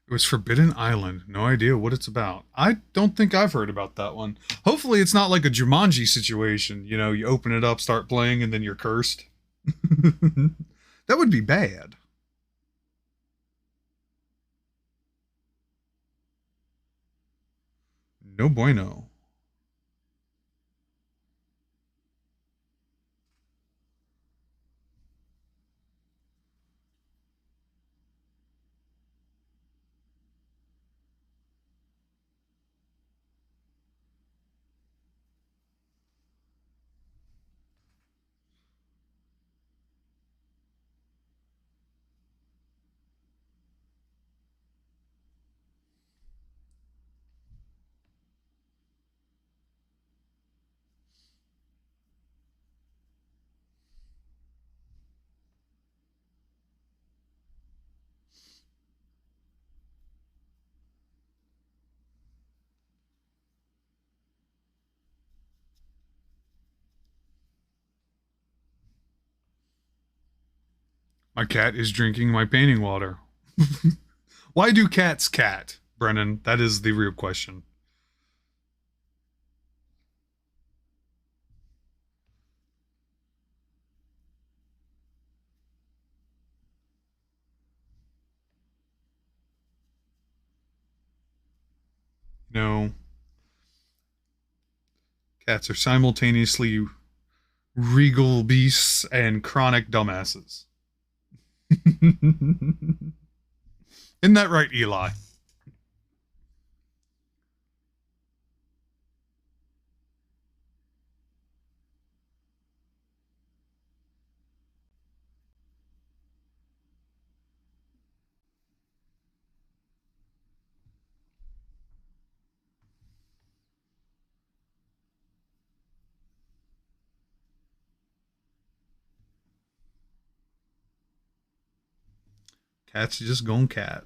Speaker 1: It was Forbidden Island. No idea what it's about. I don't think I've heard about that one. Hopefully it's not like a Jumanji situation. You know, you open it up, start playing, and then you're cursed. That would be bad. No bueno. My cat is drinking my painting water. Why do cats cat, Brennan? That is the real question. No. Cats are simultaneously regal beasts and chronic dumbasses. Isn't that right, Eli? Cat's just going cat.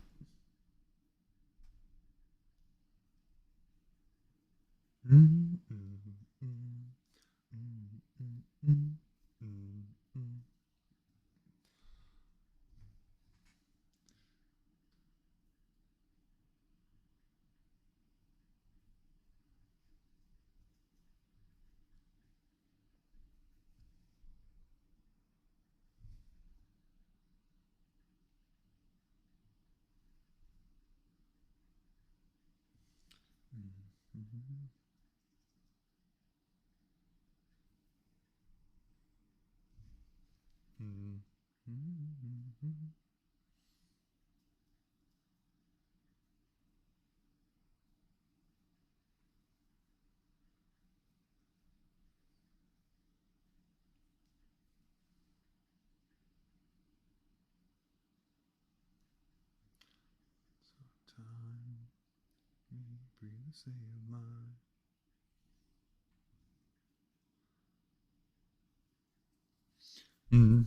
Speaker 1: Mm.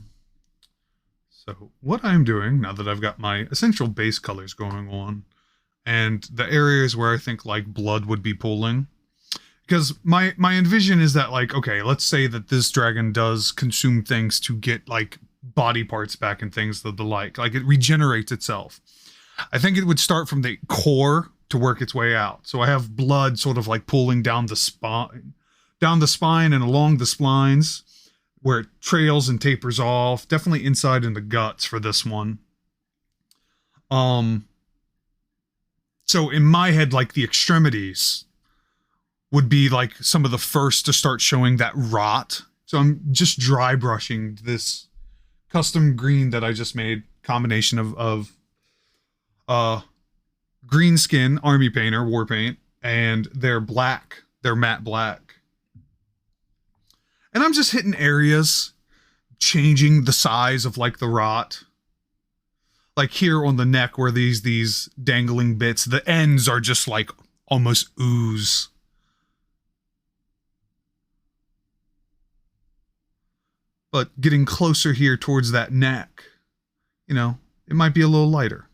Speaker 1: So what I'm doing now that I've got my essential base colors going on, and the areas where I think like blood would be pooling, because my envision is that like, okay, let's say that this dragon does consume things to get like body parts back and things of the like it regenerates itself. I think it would start from the core to work its way out. So I have blood sort of like pooling down the spine and along the splines where it trails and tapers off, definitely inside in the guts for this one. So in my head, like the extremities would be like some of the first to start showing that rot. So I'm just dry brushing this custom green that I just made, combination of green skin army painter war paint and their matte black. And I'm just hitting areas, changing the size of like the rot. Like here on the neck where these dangling bits, the ends are just like almost ooze. But getting closer here towards that neck, it might be a little lighter.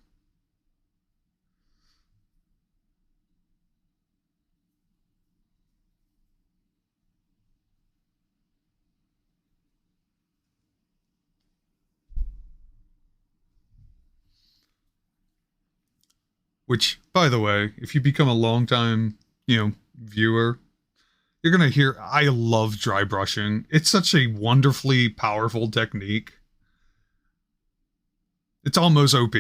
Speaker 1: Which, by the way, if you become a long time, viewer, you're gonna hear I love dry brushing. It's such a wonderfully powerful technique. It's almost OP.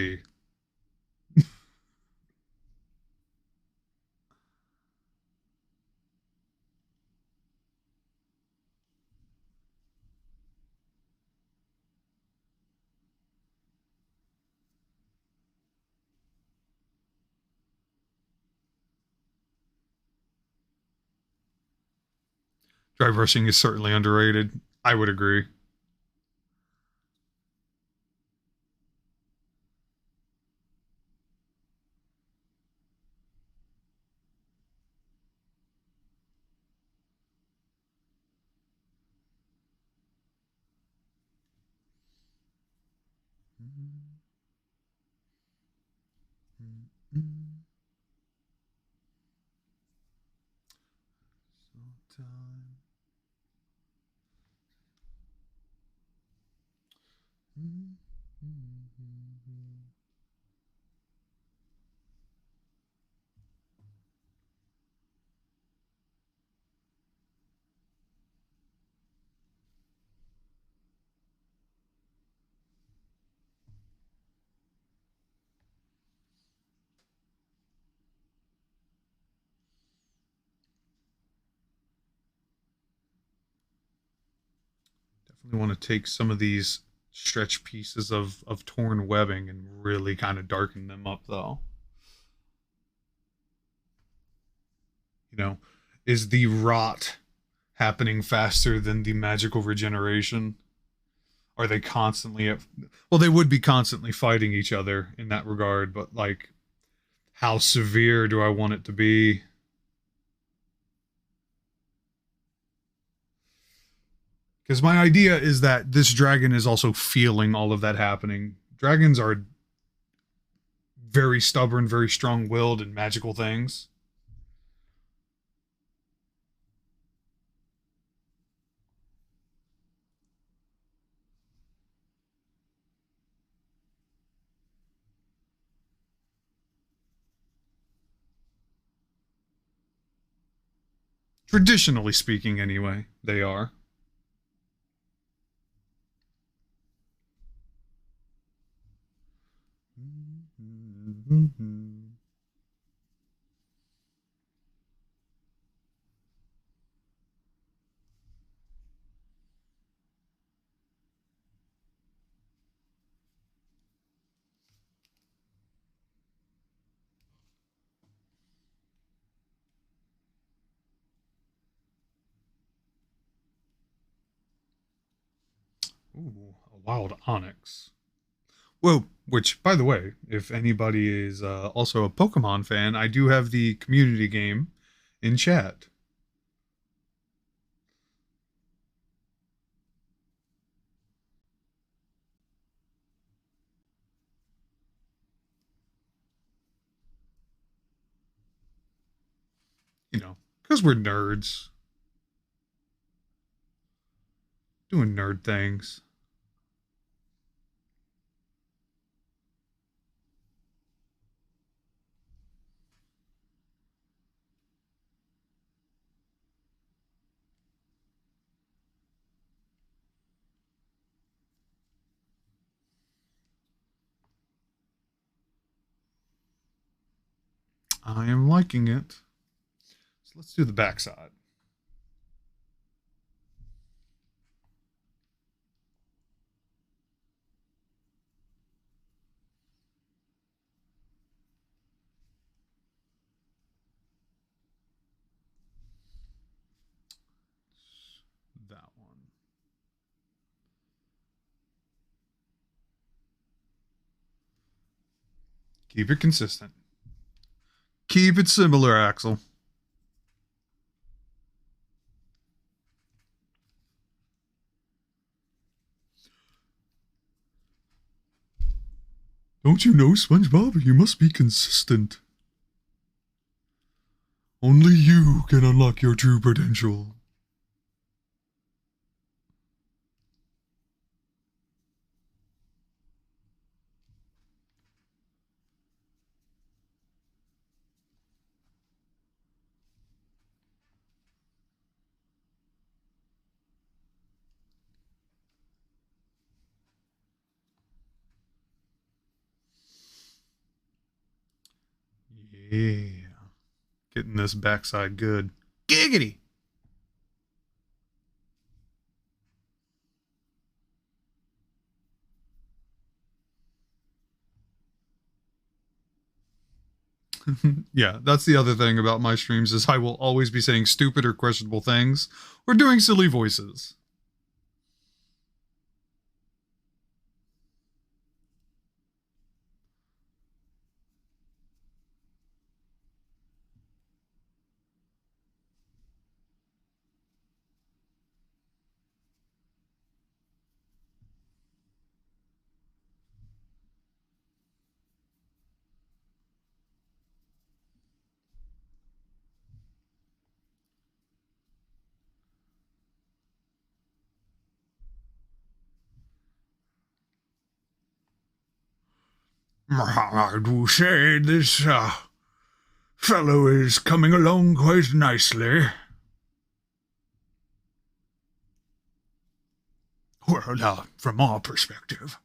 Speaker 1: Dry brushing is certainly underrated. I would agree. Definitely want to take some of these stretch pieces of torn webbing and really kind of darken them up, though. You know, is the rot happening faster than the magical regeneration? Are they constantly at, well, they would be constantly fighting each other in that regard, but like, how severe do I want it to be? Because my idea is that this dragon is also feeling all of that happening. Dragons are very stubborn, very strong willed, and magical things. Traditionally speaking, anyway, they are. Ooh, a wild onyx. Well, which, by the way, if anybody is also a Pokemon fan, I do have the community game in chat. Because we're nerds doing nerd things. I am liking it. So let's do the backside. That one. Keep it consistent. Keep it similar, Axel. Don't you know, SpongeBob? You must be consistent. Only you can unlock your true potential. Yeah. Getting this backside good. Giggity! Yeah, that's the other thing about my streams is I will always be saying stupid or questionable things or doing silly voices. I do say this fellow is coming along quite nicely. Well, from our perspective.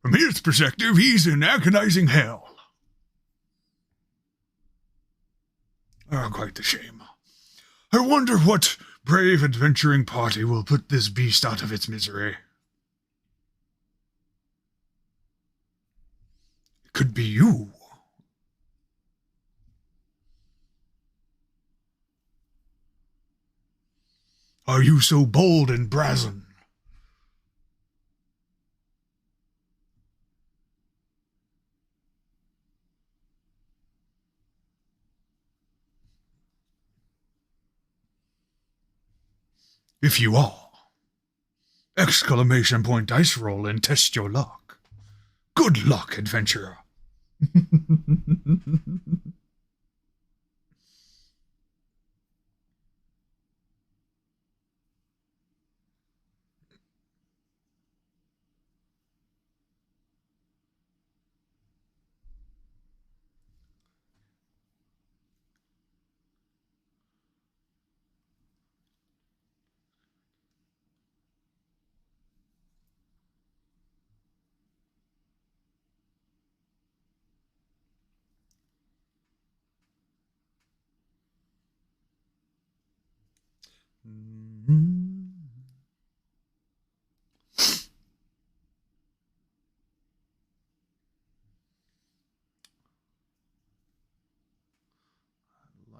Speaker 1: From his perspective, he's in agonizing hell. Quite the shame. I wonder what brave adventuring party will put this beast out of its misery. It could be you. Are you so bold and brazen? If you are, exclamation point dice roll and test your luck. Good luck, adventurer.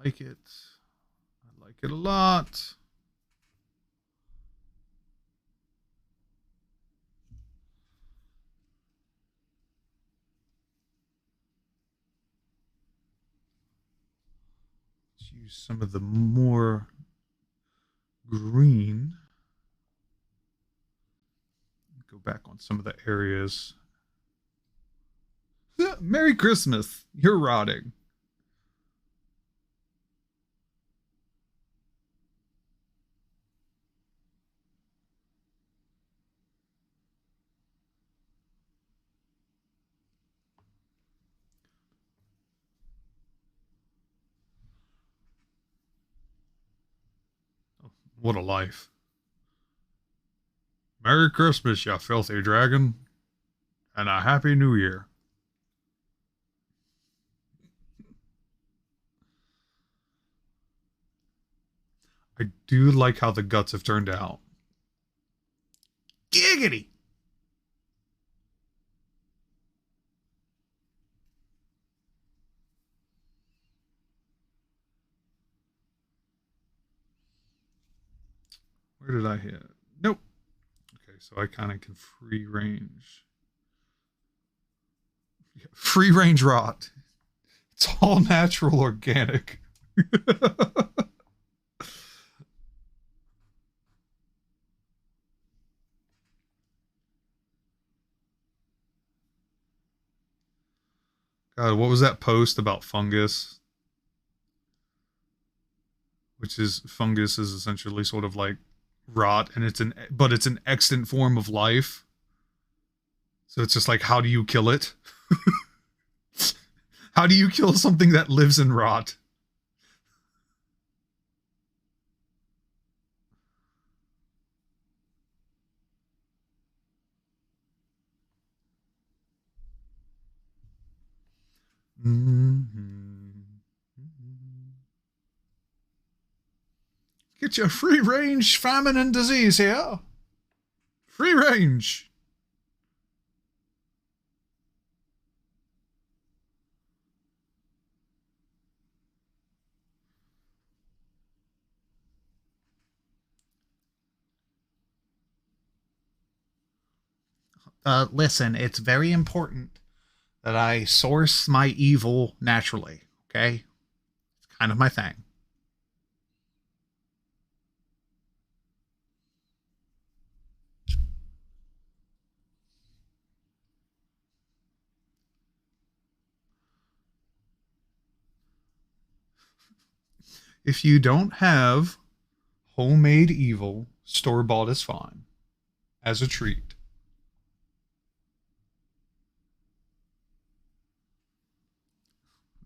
Speaker 1: Like it. I like it a lot. Let's use some of the more green. Go back on some of the areas. Merry Christmas. You're rotting. What a life. Merry Christmas, you filthy dragon. And a Happy New Year. I do like how the guts have turned out. Giggity! Where did I hit? Nope. Okay, so I kind of can free range. Free range rot. It's all natural organic. God, what was that post about fungus? Which is fungus is essentially sort of like rot, and it's an extant form of life. So it's just like, how do you kill it? How do you kill something that lives in rot? Mm-hmm. Get your free range famine and disease here. Free range. Listen, it's very important that I source my evil naturally, okay? It's kind of my thing. If you don't have homemade evil, store bought is fine. As a treat.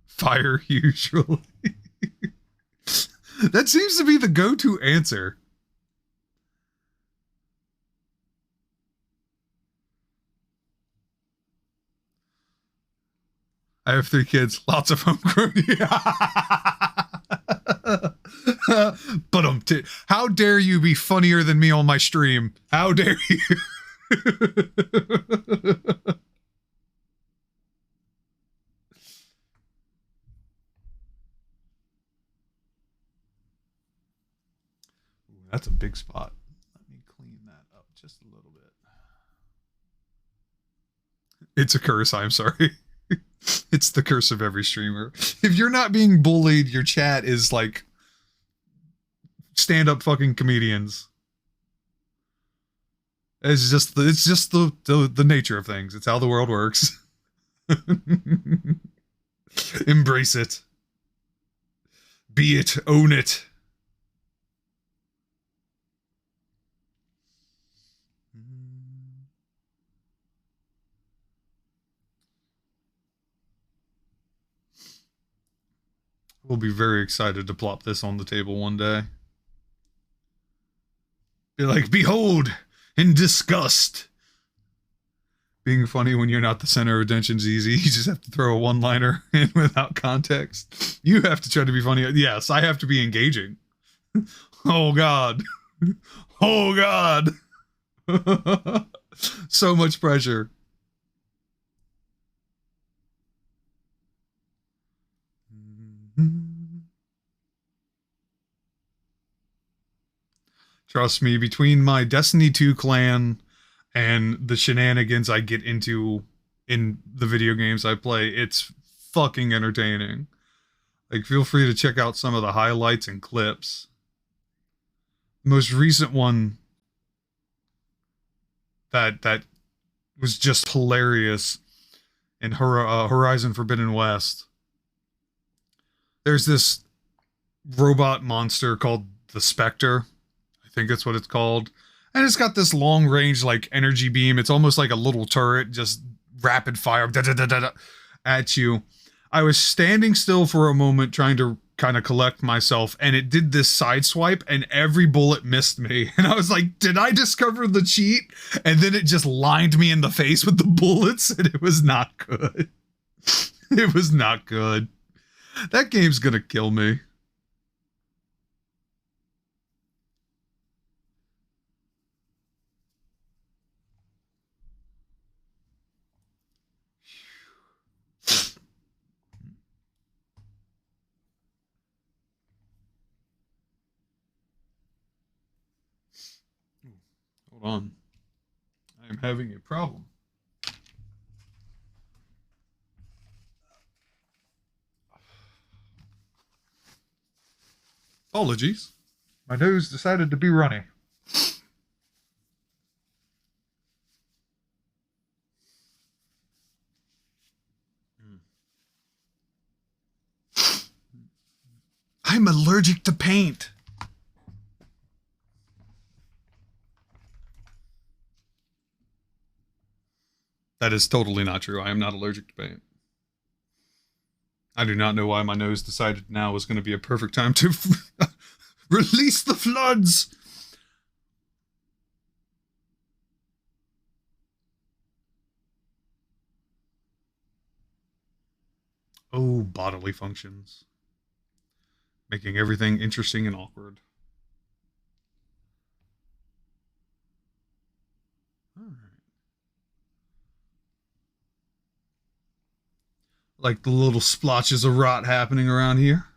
Speaker 1: Fire, usually. That seems to be the go to answer. I have 3 kids, lots of homegrown. But how dare you be funnier than me on my stream? How dare you? That's a big spot. Let me clean that up just a little bit. It's a curse, I'm sorry. It's the curse of every streamer. If you're not being bullied, your chat is like stand-up fucking comedians. It's just the nature of things. It's how the world works. Embrace it. Be it, own it. We'll be very excited to plop this on the table one day. Be like, behold, in disgust. Being funny when you're not the center of attention's easy. You just have to throw a one-liner in without context. You have to try to be funny. Yes, I have to be engaging. Oh, God. Oh, God. So much pressure. Trust me, between my Destiny 2 clan and the shenanigans I get into in the video games I play, it's fucking entertaining. Like, feel free to check out some of the highlights and clips. The most recent one that was just hilarious in Horizon Forbidden West. There's this robot monster called the Spectre. I think that's what it's called. And it's got this long range like energy beam. It's almost like a little turret, just rapid fire at you. I was standing still for a moment trying to kind of collect myself, and it did this side swipe, and every bullet missed me. And I was like, did I discover the cheat? And then it just lined me in the face with the bullets, and it was not good. It was not good. That game's gonna kill me. Hold on. I am having a problem. Apologies. My nose decided to be runny. I'm allergic to paint. That is totally not true. I am not allergic to paint. I do not know why my nose decided now was going to be a perfect time to release the floods. Oh, bodily functions. Making everything interesting and awkward. All right. Like the little splotches of rot happening around here.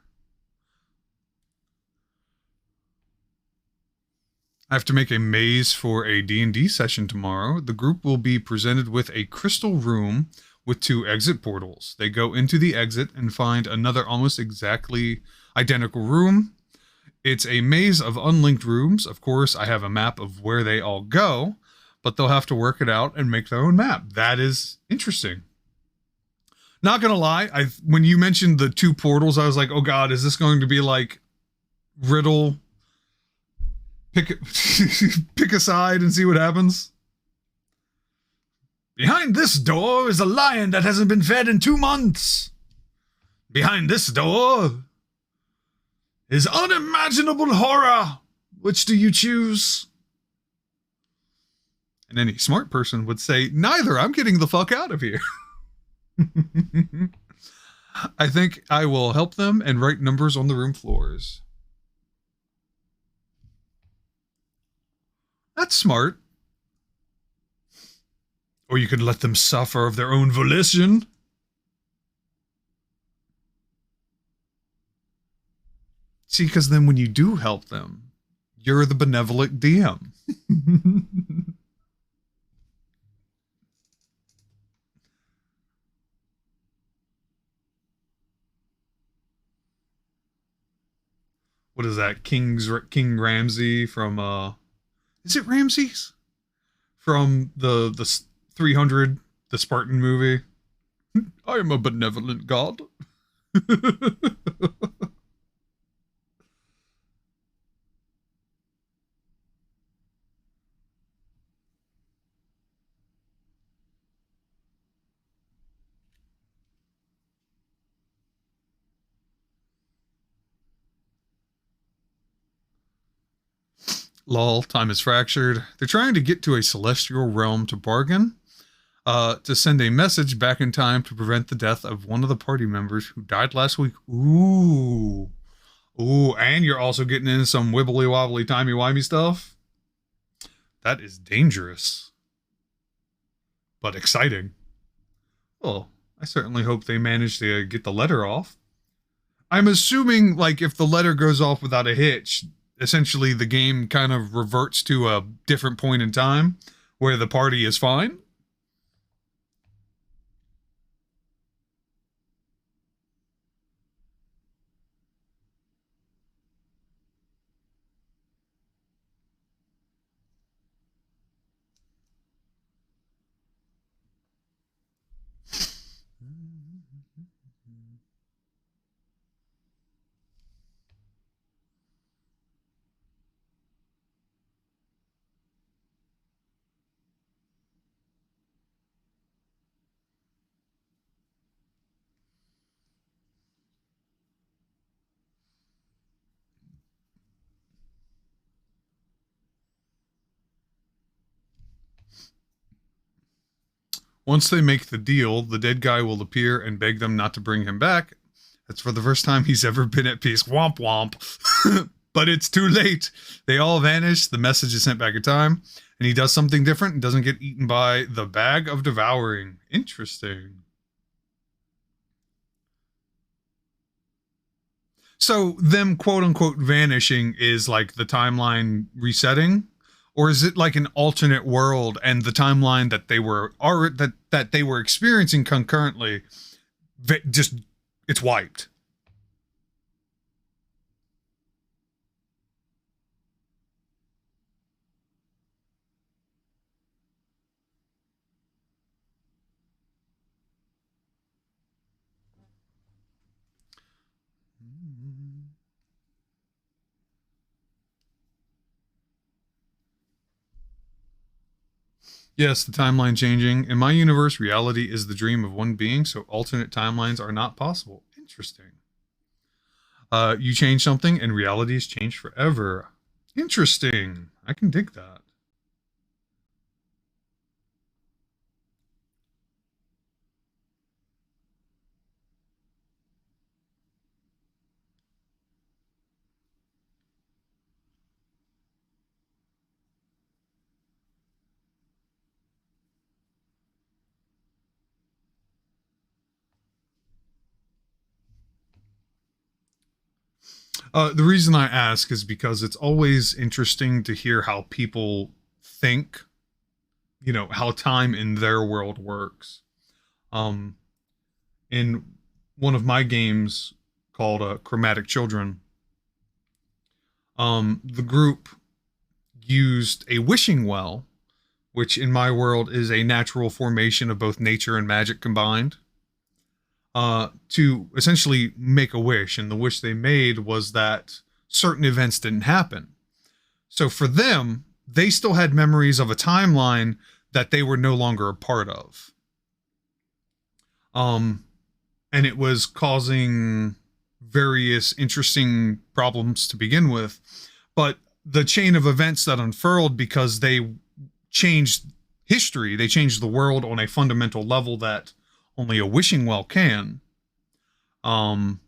Speaker 1: I have to make a maze for a D&D session tomorrow. The group will be presented with a crystal room with 2 exit portals. They go into the exit and find another almost exactly identical room. It's a maze of unlinked rooms. Of course, I have a map of where they all go, but they'll have to work it out and make their own map. That is interesting. Not gonna lie, when you mentioned the 2 portals, I was like, oh god, is this going to be like Riddle? Pick a side and see what happens. Behind this door is a lion that hasn't been fed in 2 months. Behind this door is unimaginable horror. Which do you choose? And any smart person would say, neither. I'm getting the fuck out of here. I think I will help them and write numbers on the room floors. That's smart. Or you could let them suffer of their own volition. See, because then when you do help them, you're the benevolent DM. What is that? King Ramsay from is it Ramses? From the 300, the Spartan movie. I am a benevolent god. Lol, time is fractured. They're trying to get to a celestial realm to bargain, to send a message back in time to prevent the death of one of the party members who died last week. Ooh. Ooh, and you're also getting into some wibbly wobbly timey-wimey stuff. That is dangerous. But exciting. Well, I certainly hope they manage to get the letter off. I'm assuming, like, if the letter goes off without a hitch, essentially the game kind of reverts to a different point in time where the party is fine. Once they make the deal, the dead guy will appear and beg them not to bring him back. That's for the first time he's ever been at peace. Womp womp. But it's too late. They all vanish. The message is sent back in time. And he does something different and doesn't get eaten by the bag of devouring. Interesting. So them quote unquote vanishing is like the timeline resetting? Or is it like an alternate world and the timeline that they were that they were experiencing concurrently just it's wiped? Yes, the timeline changing. In my universe, reality is the dream of one being, so alternate timelines are not possible. Interesting. You change something and reality is changed forever. Interesting. I can dig that. The reason I ask is because it's always interesting to hear how people think, how time in their world works. Um, in one of my games called Chromatic Children, the group used a wishing well, which in my world is a natural formation of both nature and magic combined, to essentially make a wish. And the wish they made was that certain events didn't happen. So for them, they still had memories of a timeline that they were no longer a part of. Um, and it was causing various interesting problems to begin with. But the chain of events that unfurled because they changed history, they changed the world on a fundamental level that only a wishing well can. Um,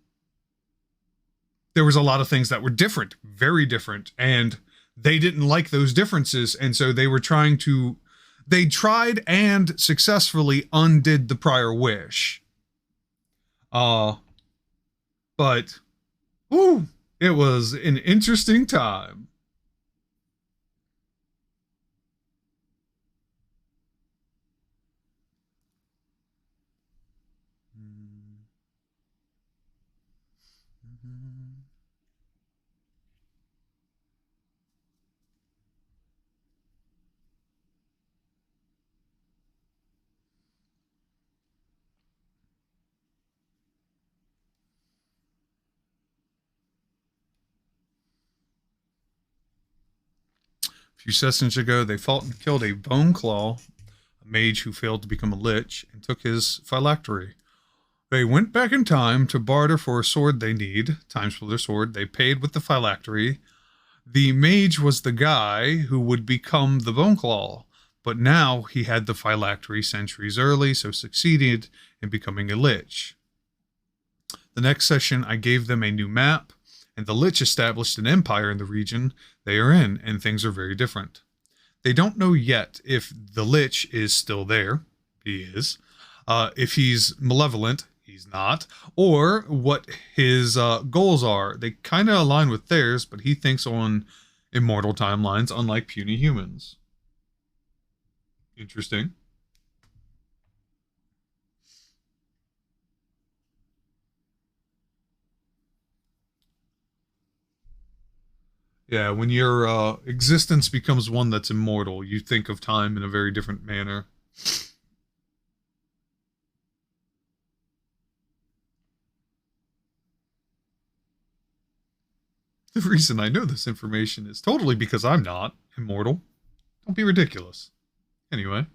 Speaker 1: there was a lot of things that were different, very different, and they didn't like those differences, and so they tried and successfully undid the prior wish. Uh, but, whew, it was an interesting time. A few sessions ago, they fought and killed a Bone Claw, a mage who failed to become a lich, and took his phylactery. They went back in time to barter for a sword they need, Time Splitter Sword. They paid with the phylactery. The mage was the guy who would become the Boneclaw, but now he had the phylactery centuries early, so succeeded in becoming a lich. The next session, I gave them a new map, and the lich established an empire in the region they are in, and things are very different. They don't know yet if the lich is still there. He is. If he's malevolent, he's not. Or what his goals are. They kind of align with theirs, but he thinks on immortal timelines, unlike puny humans. Interesting. Yeah, when your existence becomes one that's immortal, you think of time in a very different manner. The reason I know this information is totally because I'm not immortal. Don't be ridiculous. Anyway.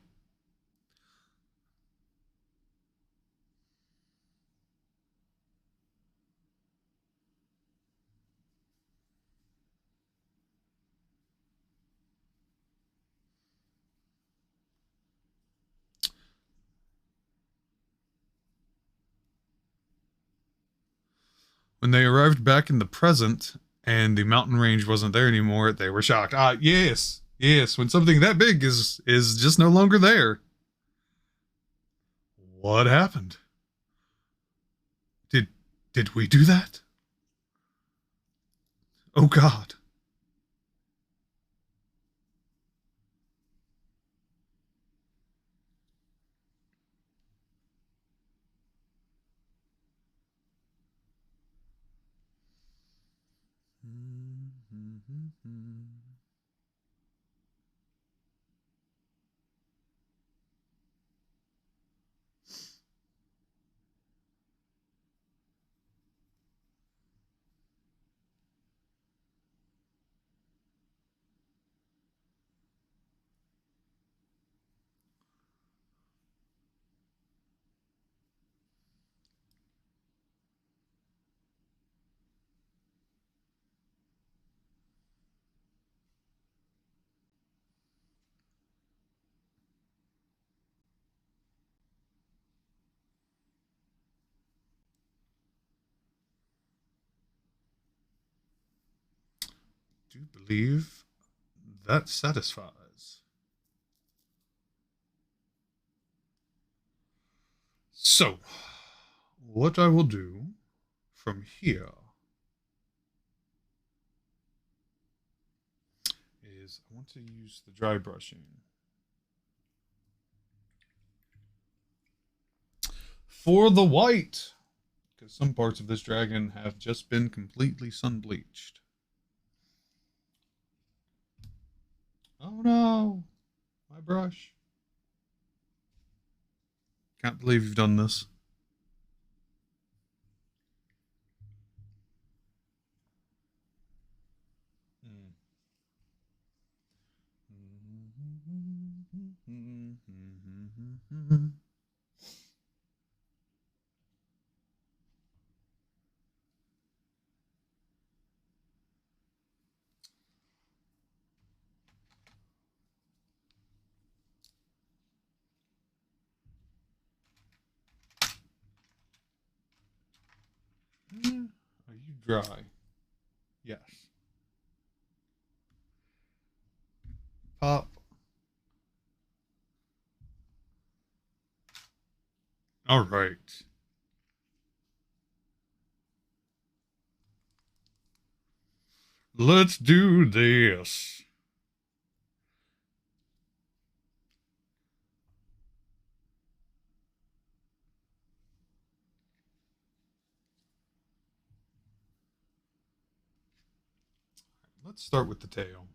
Speaker 1: When they arrived back in the present and the mountain range wasn't there anymore, they were shocked. Ah, yes, yes. When something that big is just no longer there. What happened? Did did we do that? Oh God. do believe that satisfies. So, what I will do from here is I want to use the dry brushing for the white, because some parts of this dragon have just been completely sun bleached. Oh no, my brush. Can't believe you've done this. Are you dry? Yes. Pop. All right. Let's do this. Let's start with the tail.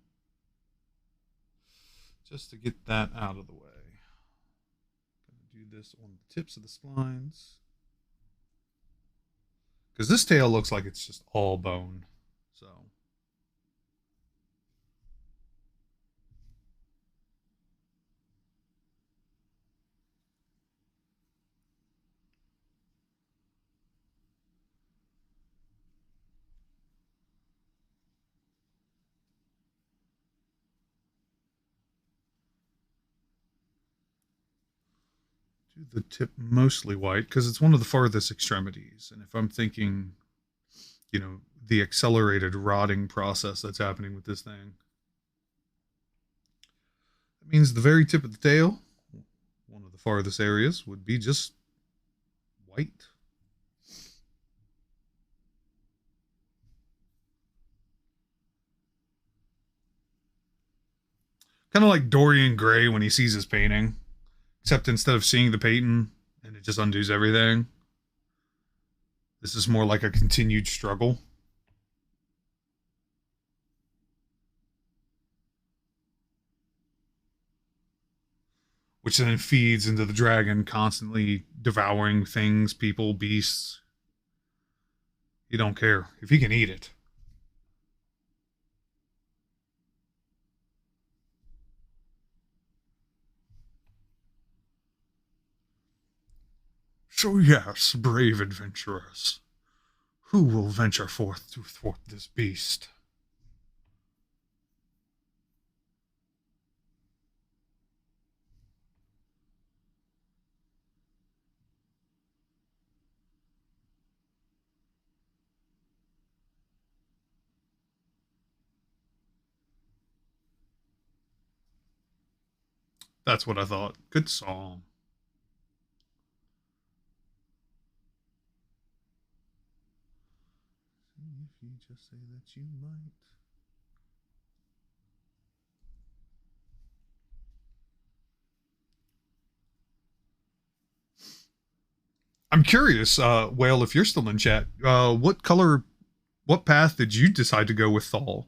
Speaker 1: Just to get that out of the way. Gonna do this on the tips of the splines. Because this tail looks like it's just all bone. So. Do the tip mostly white because it's one of the farthest extremities. And if I'm thinking, the accelerated rotting process that's happening with this thing, that means the very tip of the tail, one of the farthest areas, would be just white. Kind of like Dorian Gray when he sees his painting, except instead of seeing the painting and it just undoes everything, this is more like a continued struggle. Which then feeds into the dragon constantly devouring things, people, beasts. You don't care if he can eat it. So yes, brave adventurers, who will venture forth to thwart this beast? That's what I thought. Good song. If you just say that you might. I'm curious, Whale, if you're still in chat, what path did you decide to go with Thal?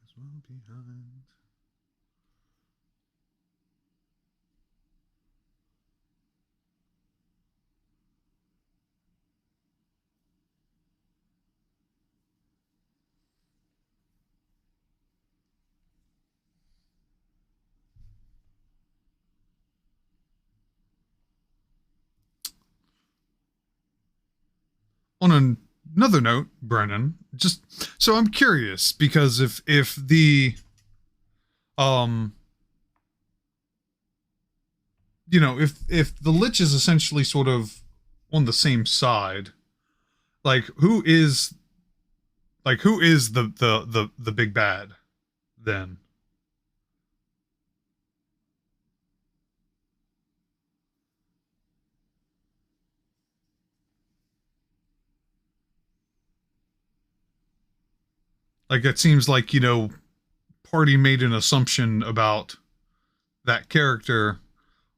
Speaker 1: As well behind. another note, Brennan, just so I'm curious because if the um if the Lich is essentially sort of on the same side, like who is the big bad then? Like it seems like, party made an assumption about that character,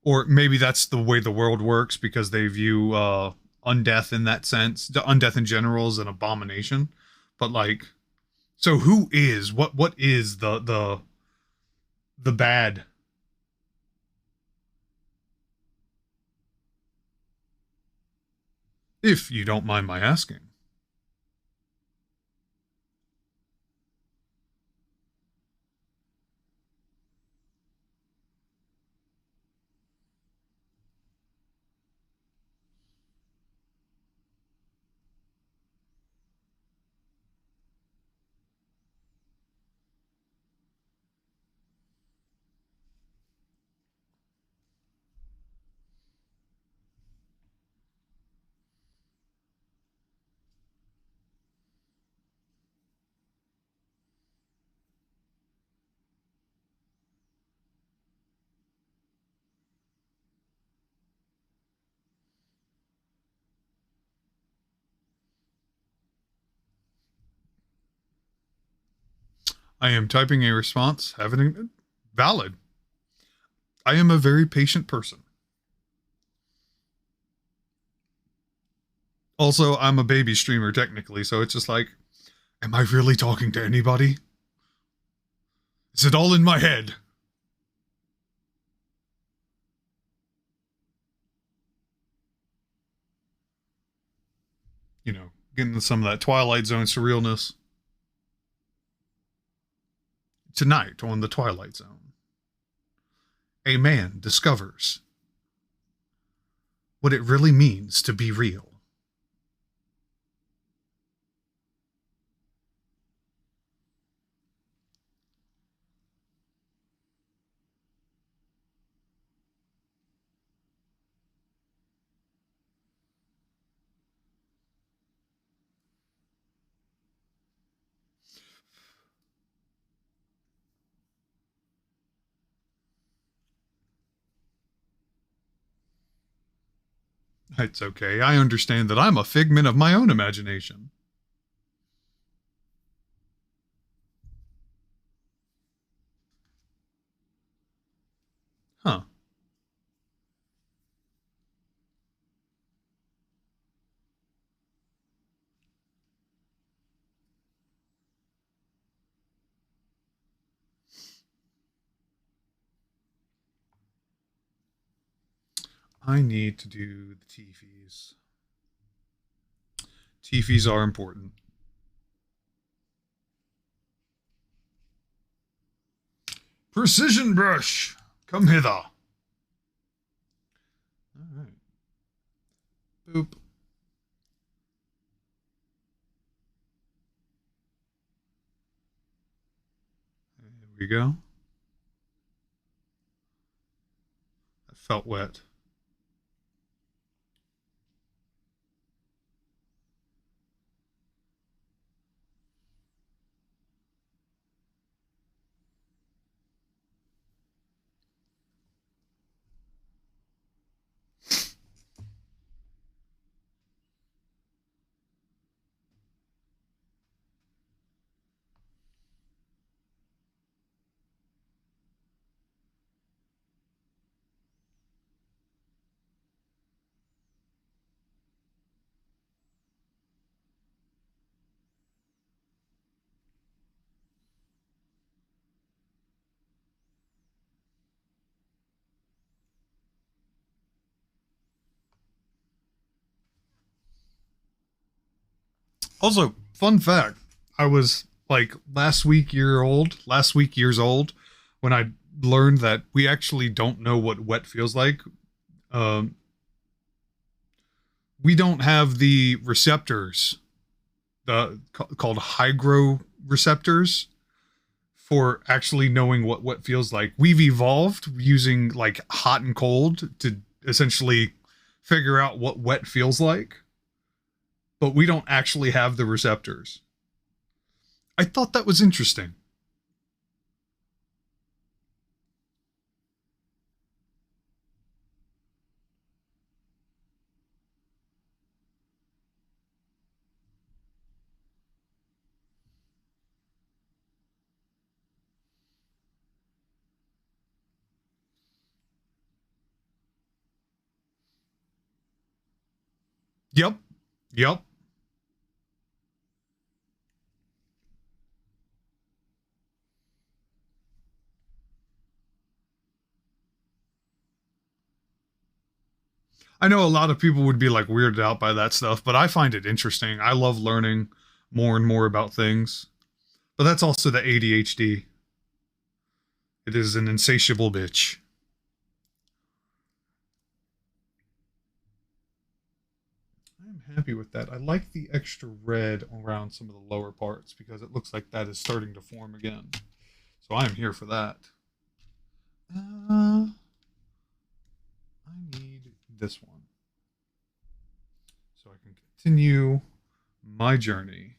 Speaker 1: or maybe that's the way the world works because they view undeath in that sense, the undeath in general is an abomination. But like, so who is what is the bad? If you don't mind my asking. I am typing a response. Having valid. I am a very patient person. Also, I'm a baby streamer technically, so it's just like, am I really talking to anybody? Is it all in my head? Getting some of that Twilight Zone surrealness. Tonight on the Twilight Zone, a man discovers what it really means to be real. It's okay. I understand that I'm a figment of my own imagination. Huh. I need to do the TVs. TVs are important. Precision brush, come hither. All right. Boop. There we go. That felt wet. Also, fun fact, I was like last week years old, when I learned that we actually don't know what wet feels like. Um, we don't have the receptors, called hygroreceptors, for actually knowing what wet feels like. We've evolved using like hot and cold to essentially figure out what wet feels like, but we don't actually have the receptors. I thought that was interesting. Yep. Yep. I know a lot of people would be like weirded out by that stuff, but I find it interesting. I love learning more and more about things. But that's also the ADHD. It is an insatiable bitch. I'm happy with that. I like the extra red around some of the lower parts because it looks like that is starting to form again. So I'm here for that. I need this one so I can continue my journey.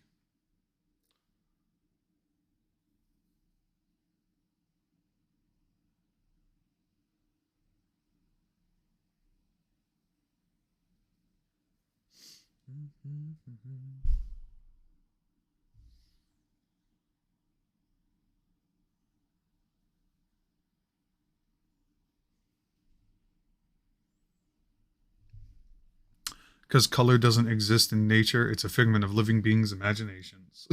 Speaker 1: Because color doesn't exist in nature, it's a figment of living beings' imaginations.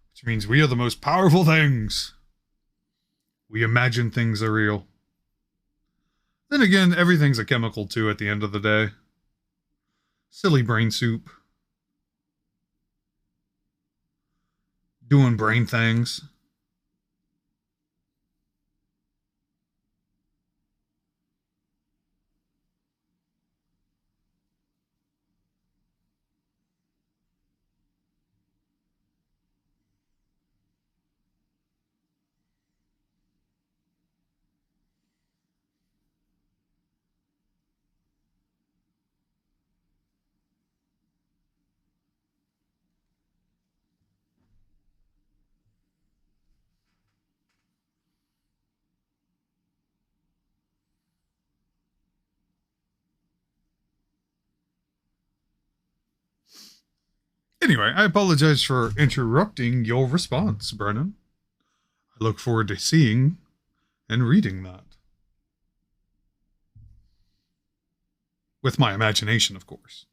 Speaker 1: Which means we are the most powerful things. We imagine things are real. Then again, everything's a chemical too at the end of the day. Silly brain soup. Doing brain things. Anyway, I apologize for interrupting your response, Brennan. I look forward to seeing and reading that. With my imagination, of course.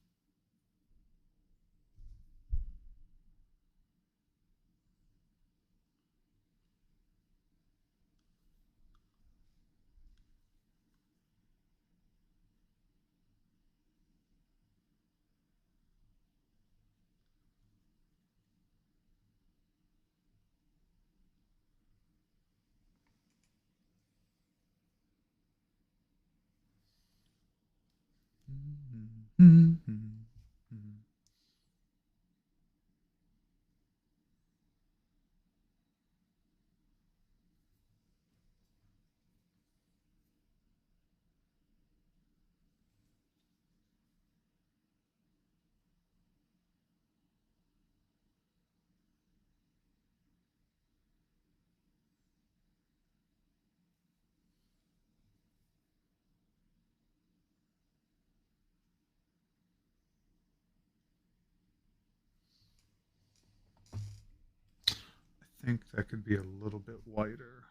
Speaker 1: I think that could be a little bit whiter.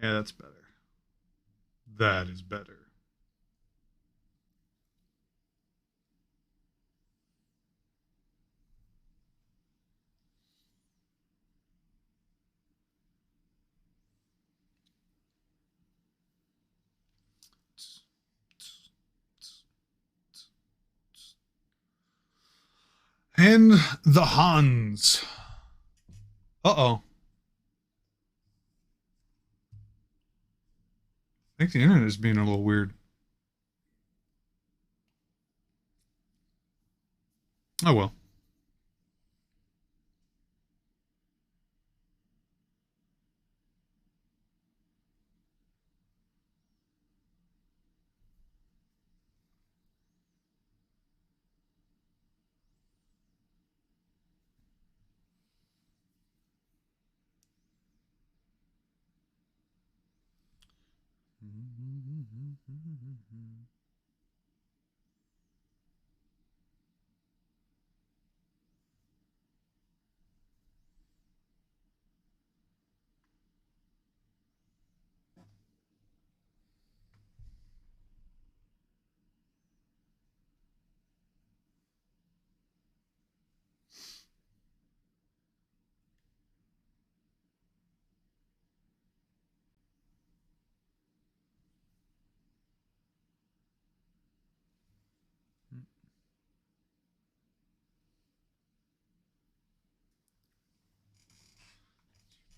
Speaker 1: Yeah, that's better. That is better. And the Huns. Uh-oh. I think the internet is being a little weird. Oh well.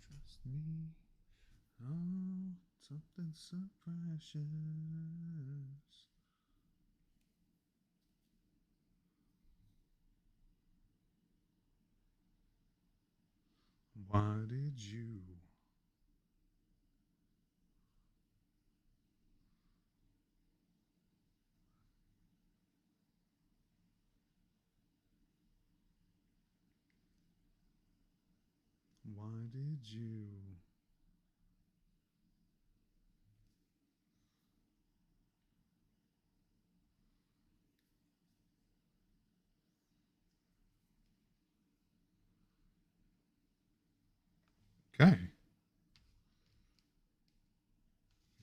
Speaker 1: Trust me. Oh, something so precious. Why did you? Why did you? Okay.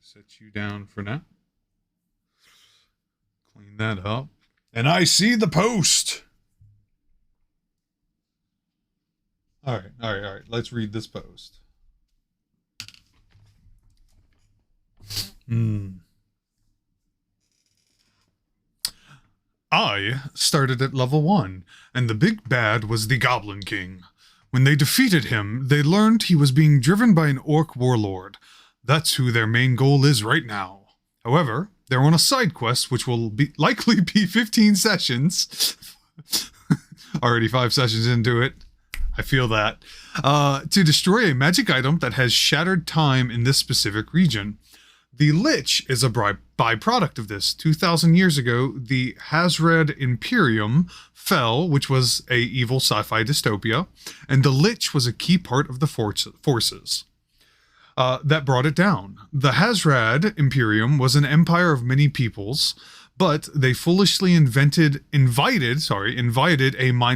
Speaker 1: Set you down for now. Clean that up. And I see the post. All right. Let's read this post. I started at level 1, and the big bad was the Goblin King. When they defeated him, they learned he was being driven by an orc warlord. That's who their main goal is right now. However, they're on a side quest which will likely be 15 sessions. Already 5 sessions into it. I feel that. To destroy a magic item that has shattered time in this specific region. The Lich is a byproduct of this. 2,000 years ago, the Hazred Imperium fell, which was a evil sci-fi dystopia, and the Lich was a key part of the forces that brought it down. The Hazred Imperium was an empire of many peoples, but they foolishly invited a Mind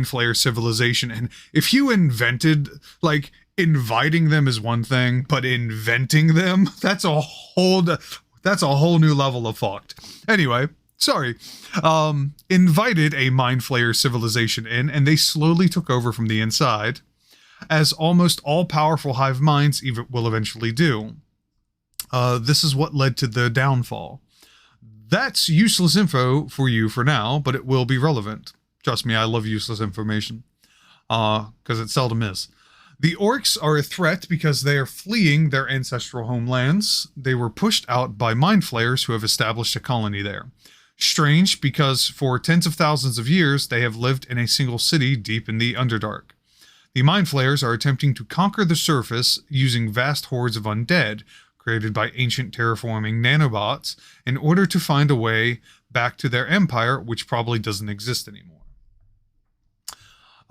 Speaker 1: Flayer civilization. And if you invented, like, inviting them is one thing, but inventing them, that's a whole new level of fucked. Anyway, sorry. Invited a Mind Flayer civilization in, and they slowly took over from the inside, as almost all powerful hive minds will eventually do. This is what led to the downfall. That's useless info for you for now, but it will be relevant. Trust me, I love useless information, because it seldom is. The orcs are a threat because they are fleeing their ancestral homelands. They were pushed out by Mind Flayers who have established a colony there. Strange, because for tens of thousands of years, they have lived in a single city deep in the Underdark. The Mind Flayers are attempting to conquer the surface using vast hordes of undead, created by ancient terraforming nanobots, in order to find a way back to their empire, which probably doesn't exist anymore.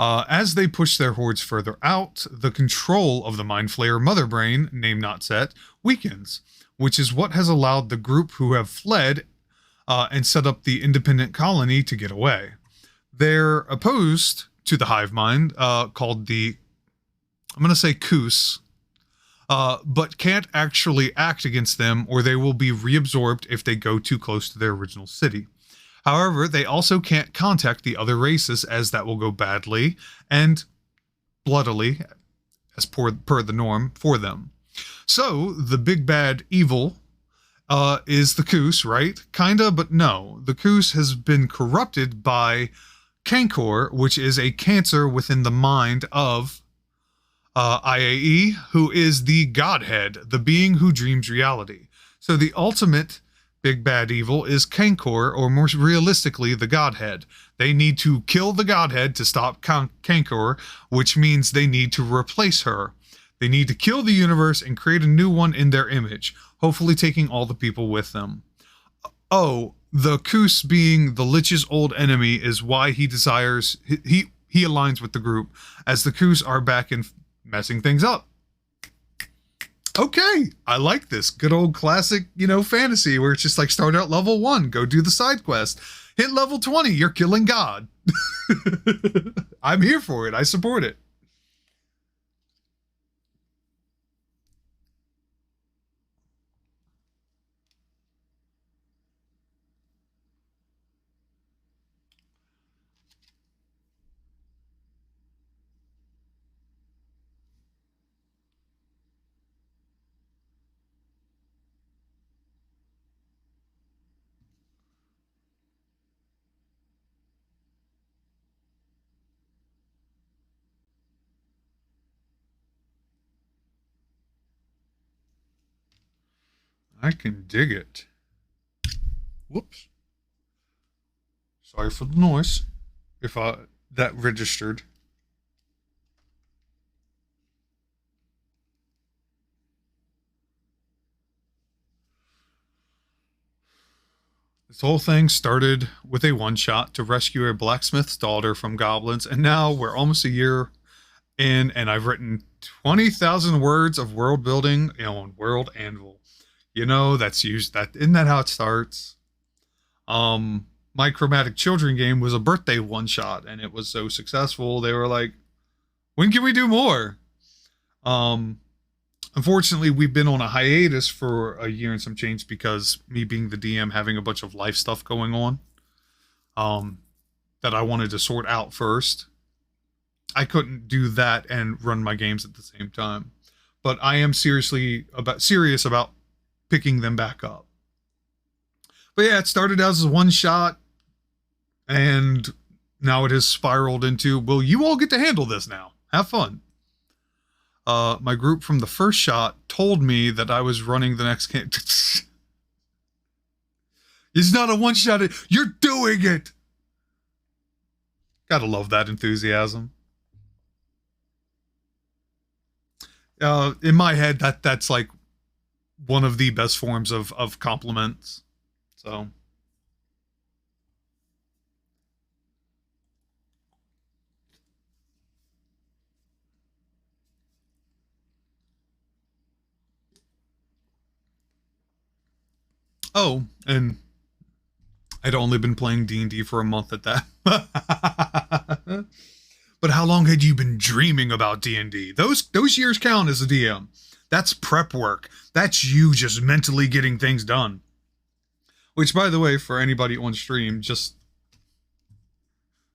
Speaker 1: As they push their hordes further out, the control of the Mind Flayer Mother Brain, name not set, weakens, which is what has allowed the group who have fled and set up the independent colony to get away. They're opposed to the hive mind, called the, I'm going to say Koos, but can't actually act against them, or they will be reabsorbed if they go too close to their original city. However, they also can't contact the other races, as that will go badly and bloodily, as per the norm, for them. So, the big bad evil is the Koos, right? Kinda, but no. The Koos has been corrupted by Kankor, which is a cancer within the mind of IAE, who is the Godhead, the being who dreams reality. So the ultimate big bad evil is Kankor, or more realistically, the Godhead. They need to kill the Godhead to stop Kankor, which means they need to replace her. They need to kill the universe and create a new one in their image, hopefully taking all the people with them. Oh, the Kus being the Lich's old enemy is why he desires, he aligns with the group, as the Kus are back in messing things up. Okay, I like this. Good old classic, fantasy where it's just like start out level 1, go do the side quest. Hit level 20, you're killing God. I'm here for it. I support it. I can dig it. Whoops. Sorry for the noise. If that registered. This whole thing started with a one-shot to rescue a blacksmith's daughter from goblins, and now we're almost a year in, and I've written 20,000 words of world building on World Anvil. That's used. Isn't that how it starts? My Chromatic Children game was a birthday one-shot, and it was so successful, they were like, when can we do more? Unfortunately, we've been on a hiatus for a year and some change because me being the DM, having a bunch of life stuff going on that I wanted to sort out first. I couldn't do that and run my games at the same time. But I am serious about picking them back up. But yeah, it started out as a one shot, and now it has spiraled into, well, you all get to handle this now. Have fun. My group from the first shot told me that I was running the next game. It's not a one shot. You're doing it. Gotta love that enthusiasm. In my head, that's like one of the best forms of compliments. So. Oh, and I'd only been playing D&D for a month at that. But how long had you been dreaming about D&D? Those years count as a DM. That's prep work. That's you just mentally getting things done. Which, by the way, for anybody on stream, just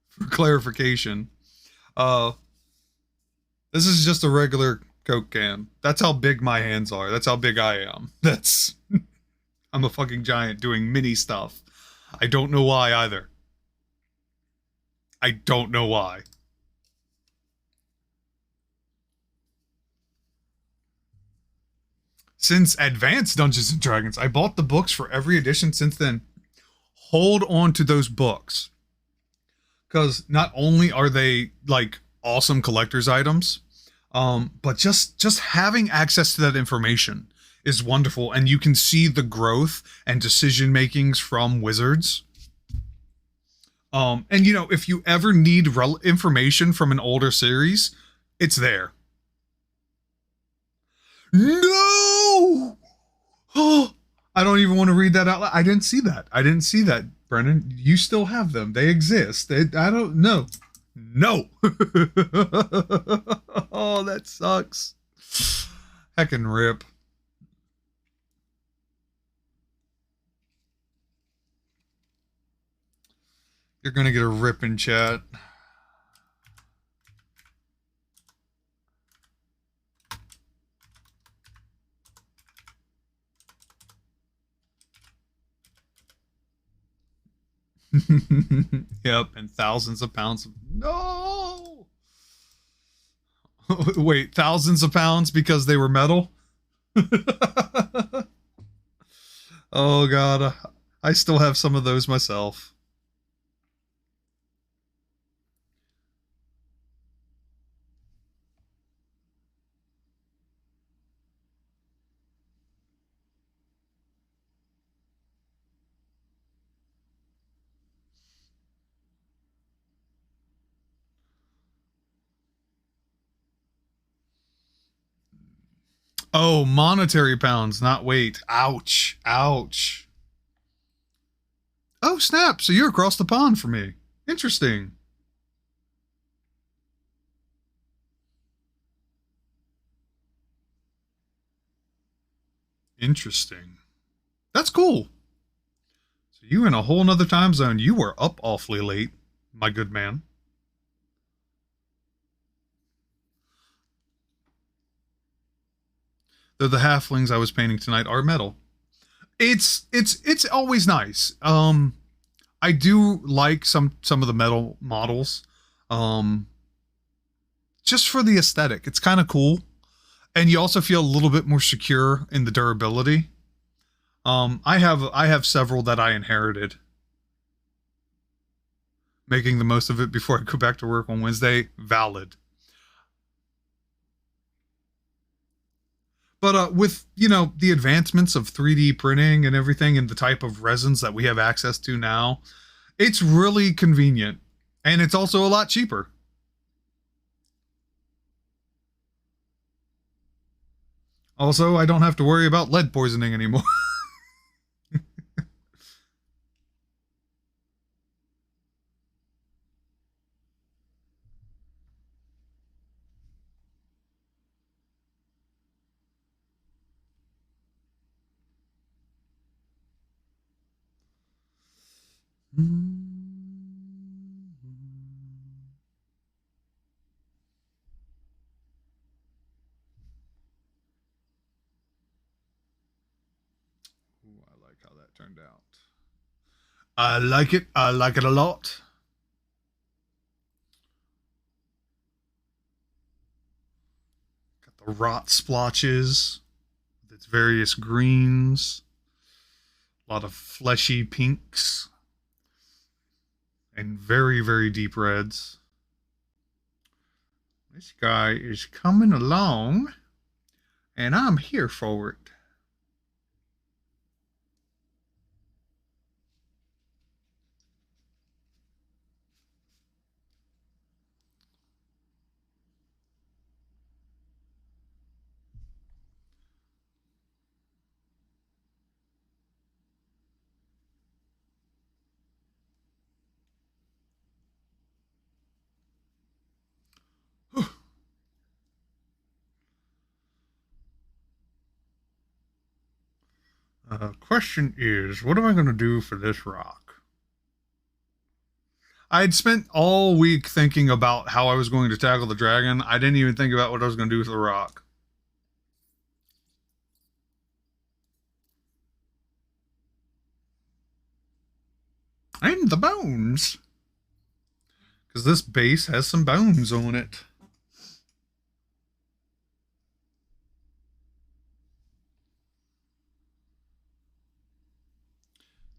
Speaker 1: for clarification, this is just a regular Coke can. That's how big my hands are. That's how big I am. I'm a fucking giant doing mini stuff. I don't know why either. I don't know why. Since Advanced Dungeons and Dragons, I bought the books for every edition since then. Hold on to those books. Because not only are they like awesome collector's items, but just having access to that information is wonderful, and you can see the growth and decision makings from wizards. And if you ever need information from an older series, it's there. No! Oh, I don't even want to read that out loud. I didn't see that, Brennan. You still have them. They exist. I don't know. No. Oh, that sucks. Heckin' rip. You're going to get a rip in chat. Yep, and thousands of pounds of no. Wait, thousands of pounds because they were metal? Oh god, I still have some of those myself. Oh, monetary pounds, not weight. Ouch. Ouch. Oh, snap. So you're across the pond for me. Interesting. Interesting. That's cool. So you in a whole nother time zone. You were up awfully late, my good man. Though the halflings I was painting tonight are metal. It's always nice. I do like some of the metal models. Um just for the aesthetic. It's kind of cool. And you also feel a little bit more secure in the durability. I have several that I inherited, making the most of it before I go back to work on Wednesday. Valid. But with the advancements of 3D printing and everything, and the type of resins that we have access to now, it's really convenient, and it's also a lot cheaper. Also, I don't have to worry about lead poisoning anymore. Ooh, I like how that turned out. I like it. I like it a lot. Got the rot splotches with its various greens, a lot of fleshy pinks, and very, very deep reds. This guy is coming along, and I'm here for it. Question is, what am I going to do for this rock? I had spent all week thinking about how I was going to tackle the dragon. I didn't even think about what I was going to do with the rock. And the bones. Because this base has some bones on it.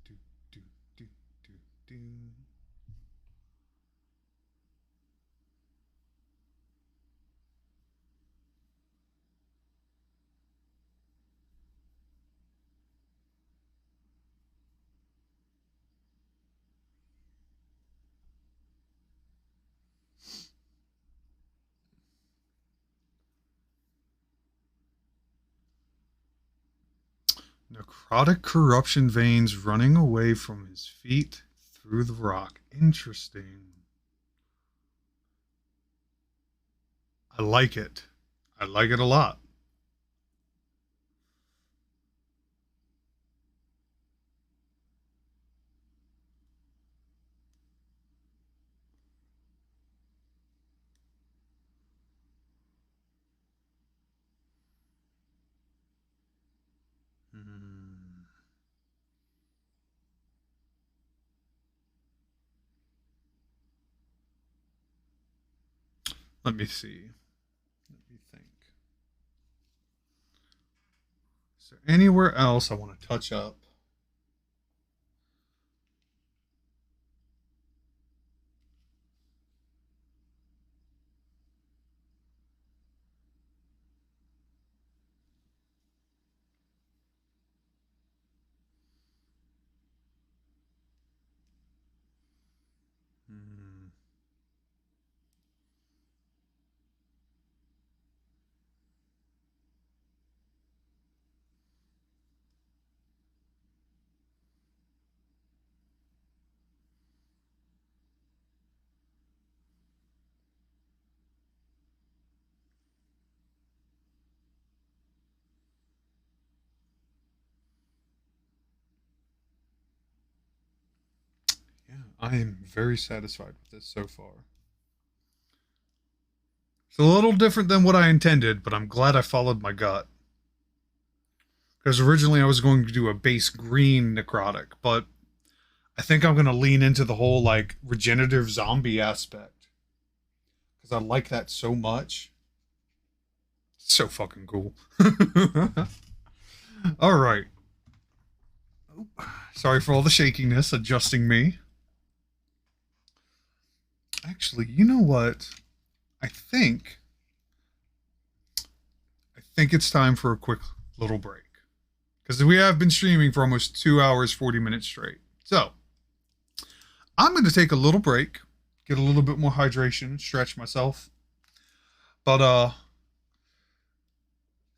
Speaker 1: Do, do, do, do, do. Necrotic corruption veins running away from his feet through the rock. Interesting. I like it. I like it a lot. Hmm. Let me see. Let me think. Is there anywhere else I want to touch up? Hmm. Yeah, I am very satisfied with this so far. It's a little different than what I intended, but I'm glad I followed my gut. Because originally I was going to do a base green necrotic, but I think I'm going to lean into the whole like regenerative zombie aspect. Because I like that so much. So fucking cool. All right. Sorry for all the shakiness, adjusting me. Actually, you know what? I think I think it's time for a quick little break. Because we have been streaming for almost 2 hours, 40 minutes straight. So I'm going to take a little break, get a little bit more hydration, stretch myself. But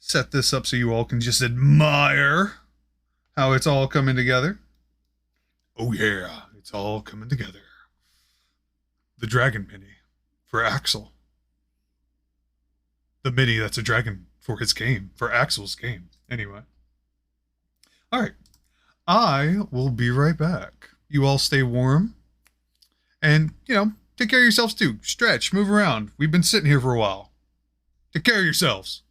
Speaker 1: set this up so you all can just admire how it's all coming together. Oh yeah, it's all coming together. The dragon mini for Axel. The mini that's a dragon for his game, for Axel's game. Anyway. All right. I will be right back. You all stay warm. And, take care of yourselves too. Stretch, move around. We've been sitting here for a while. Take care of yourselves.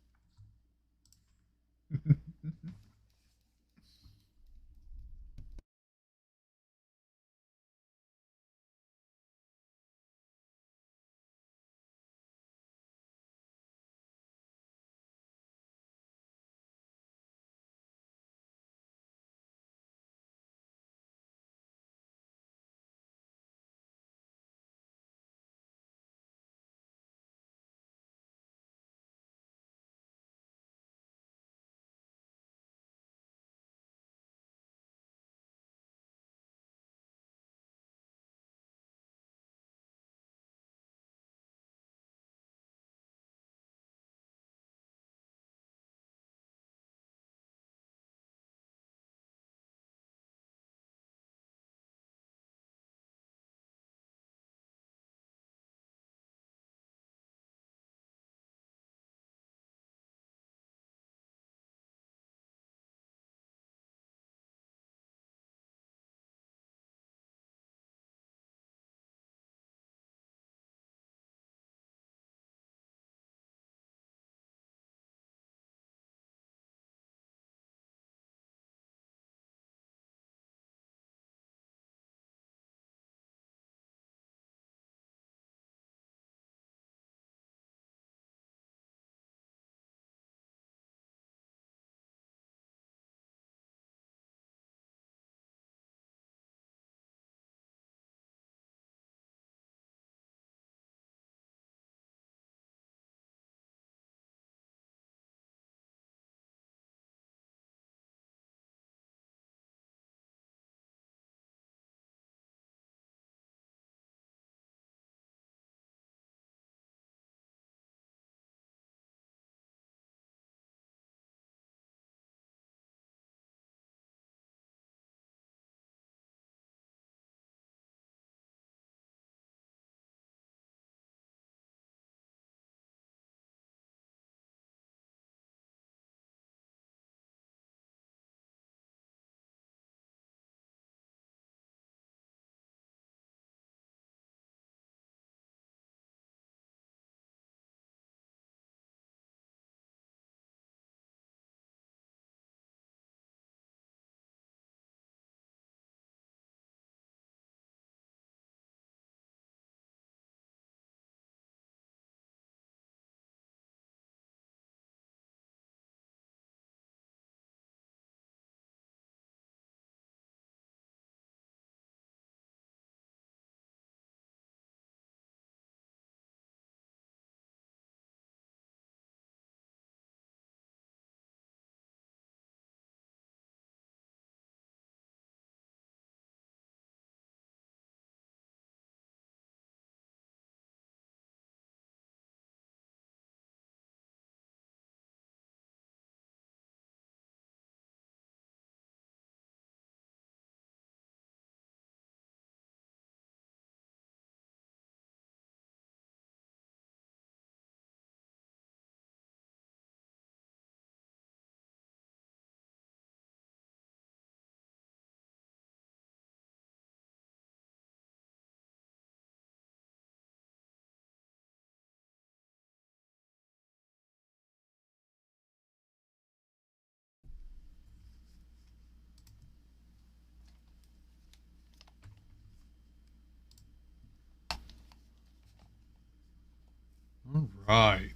Speaker 1: Right.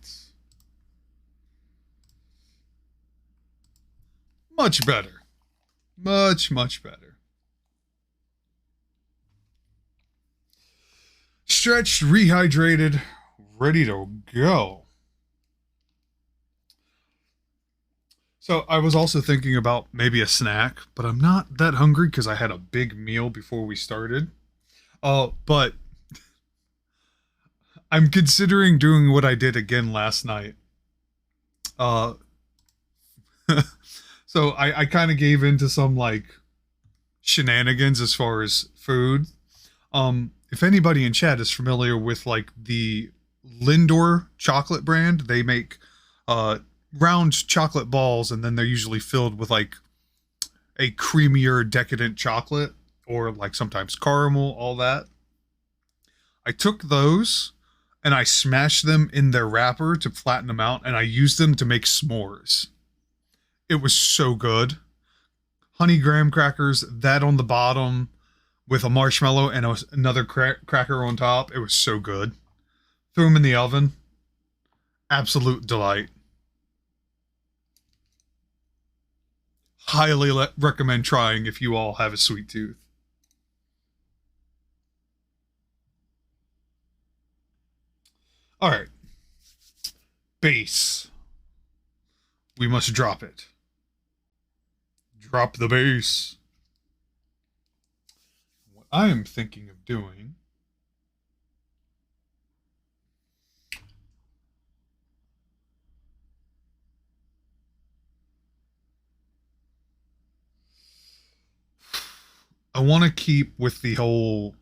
Speaker 1: Much better. Much, much better. Stretched, rehydrated, ready to go. So I was also thinking about maybe a snack, but I'm not that hungry because I had a big meal before we started. But I'm considering doing what I did again last night. Uh, so I kind of gave into some like shenanigans as far as food. If anybody in chat is familiar with like the Lindor chocolate brand, they make uh round chocolate balls, and then they're usually filled with like a creamier, decadent chocolate, or like sometimes caramel, all that. I took those and I smashed them in their wrapper to flatten them out, and I used them to make s'mores. It was so good. Honey graham crackers, that on the bottom with a marshmallow and another cracker on top. It was so good. Threw them in the oven. Absolute delight. Highly recommend trying if you all have a sweet tooth. All right. Bass. We must drop it. Drop the bass. What I am thinking of doing. I want to keep with the whole,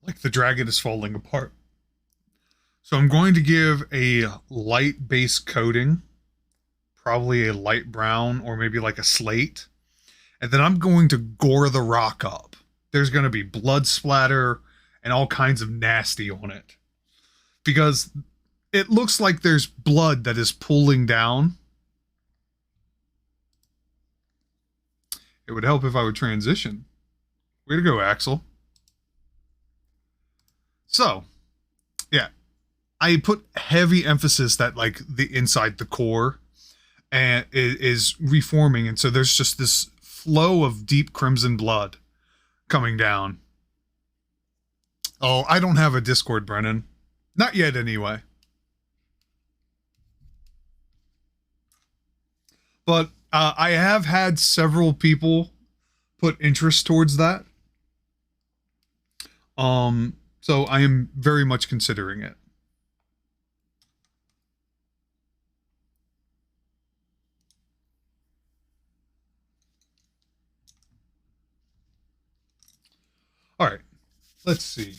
Speaker 1: like the dragon is falling apart. So I'm going to give a light base coating, probably a light brown or maybe like a slate. And then I'm going to gore the rock up. There's going to be blood splatter and all kinds of nasty on it. Because it looks like there's blood that is pooling down. It would help if I would transition. Way to go, Axel. So, yeah. I put heavy emphasis that like the inside the core and is reforming, and so there's just this flow of deep crimson blood coming down. Oh, I don't have a Discord, Brennan. Not yet, anyway. But I have had several people put interest towards that. So I am very much considering it. All right, let's see.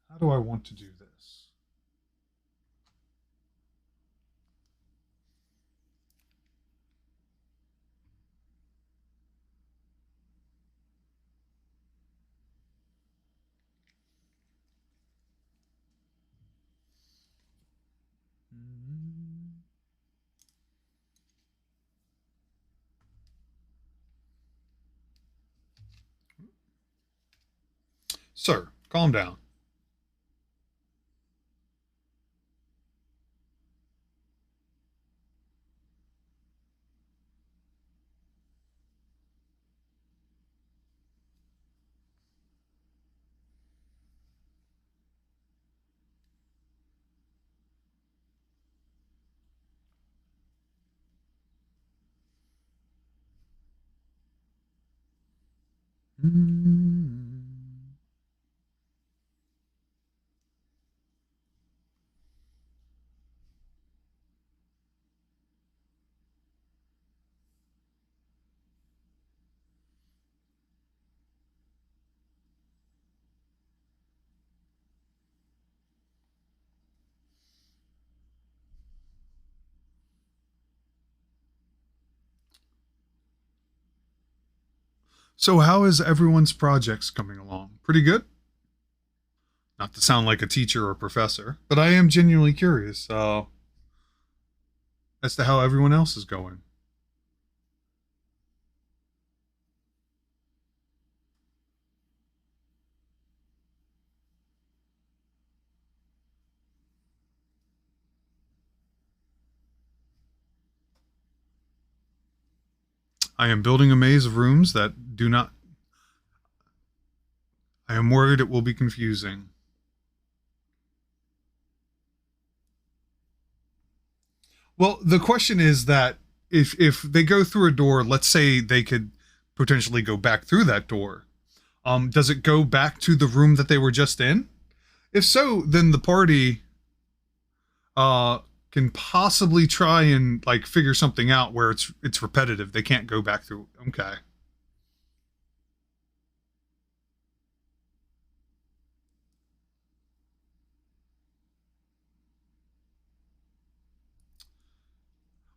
Speaker 1: How do I want to do this? Sir, calm down. So, how is everyone's projects coming along? Pretty good? Not to sound like a teacher or professor, but I am genuinely curious as to how everyone else is going. I am building a maze of rooms that do not... I am worried it will be confusing. Well, the question is that if they go through a door, let's say they could potentially go back through that door. Does it go back to the room that they were just in? If so, then the party can possibly try and like figure something out where it's repetitive. They can't go back through. Okay.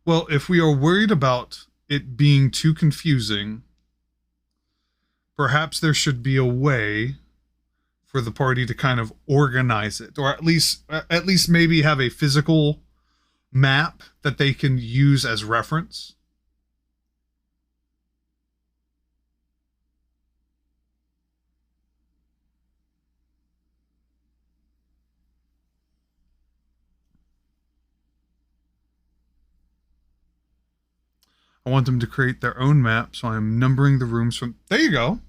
Speaker 1: Well, if we are worried about it being too confusing, perhaps there should be a way for the party to kind of organize it, or at least maybe have a physical map that they can use as reference. I want them to create their own map, so I'm numbering the rooms from... There you go.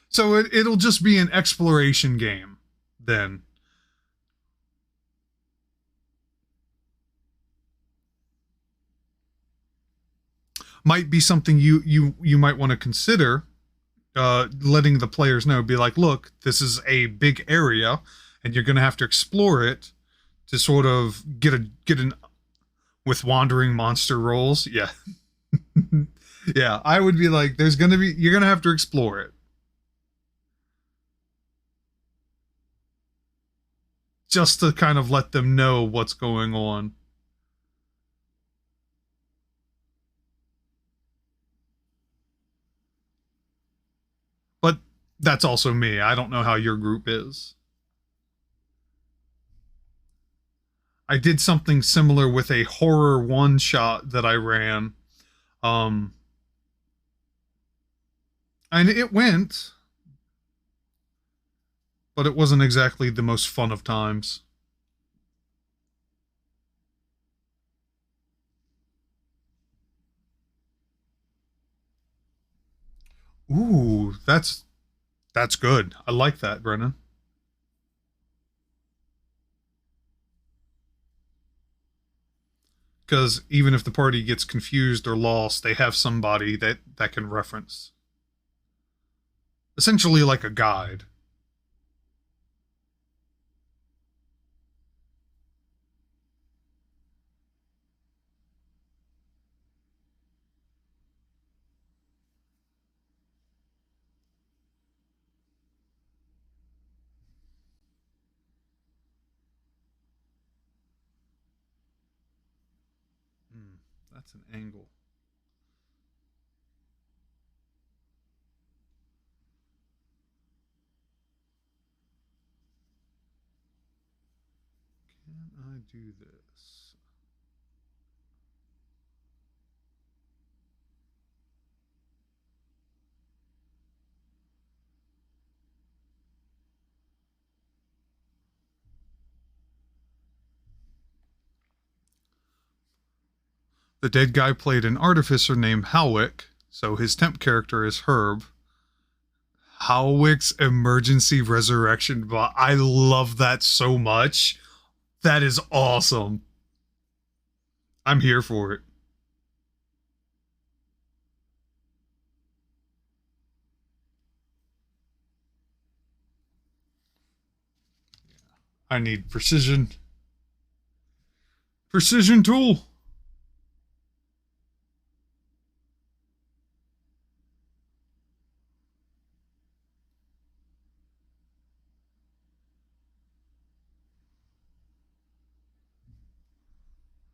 Speaker 1: So it'll just be an exploration game then. Might be something you might want to consider, letting the players know. Be like, look, this is a big area, and you're going to have to explore it to sort of get an with wandering monster rolls. Yeah. Yeah, I would be like, you're gonna have to explore it. Just to kind of let them know what's going on. But that's also me. I don't know how your group is. I did something similar with a horror one shot that I ran. Um and it went, but it wasn't exactly the most fun of times. Ooh, that's good. I like that, Brennan. Because even if the party gets confused or lost, they have somebody that can reference. Essentially like a guide. Hmm, that's an angle. Can I do this? The dead guy played an artificer named Halwick, so his temp character is Herb. Halwick's emergency resurrection bot. I love that so much. That is awesome. I'm here for it. I need precision. Precision tool.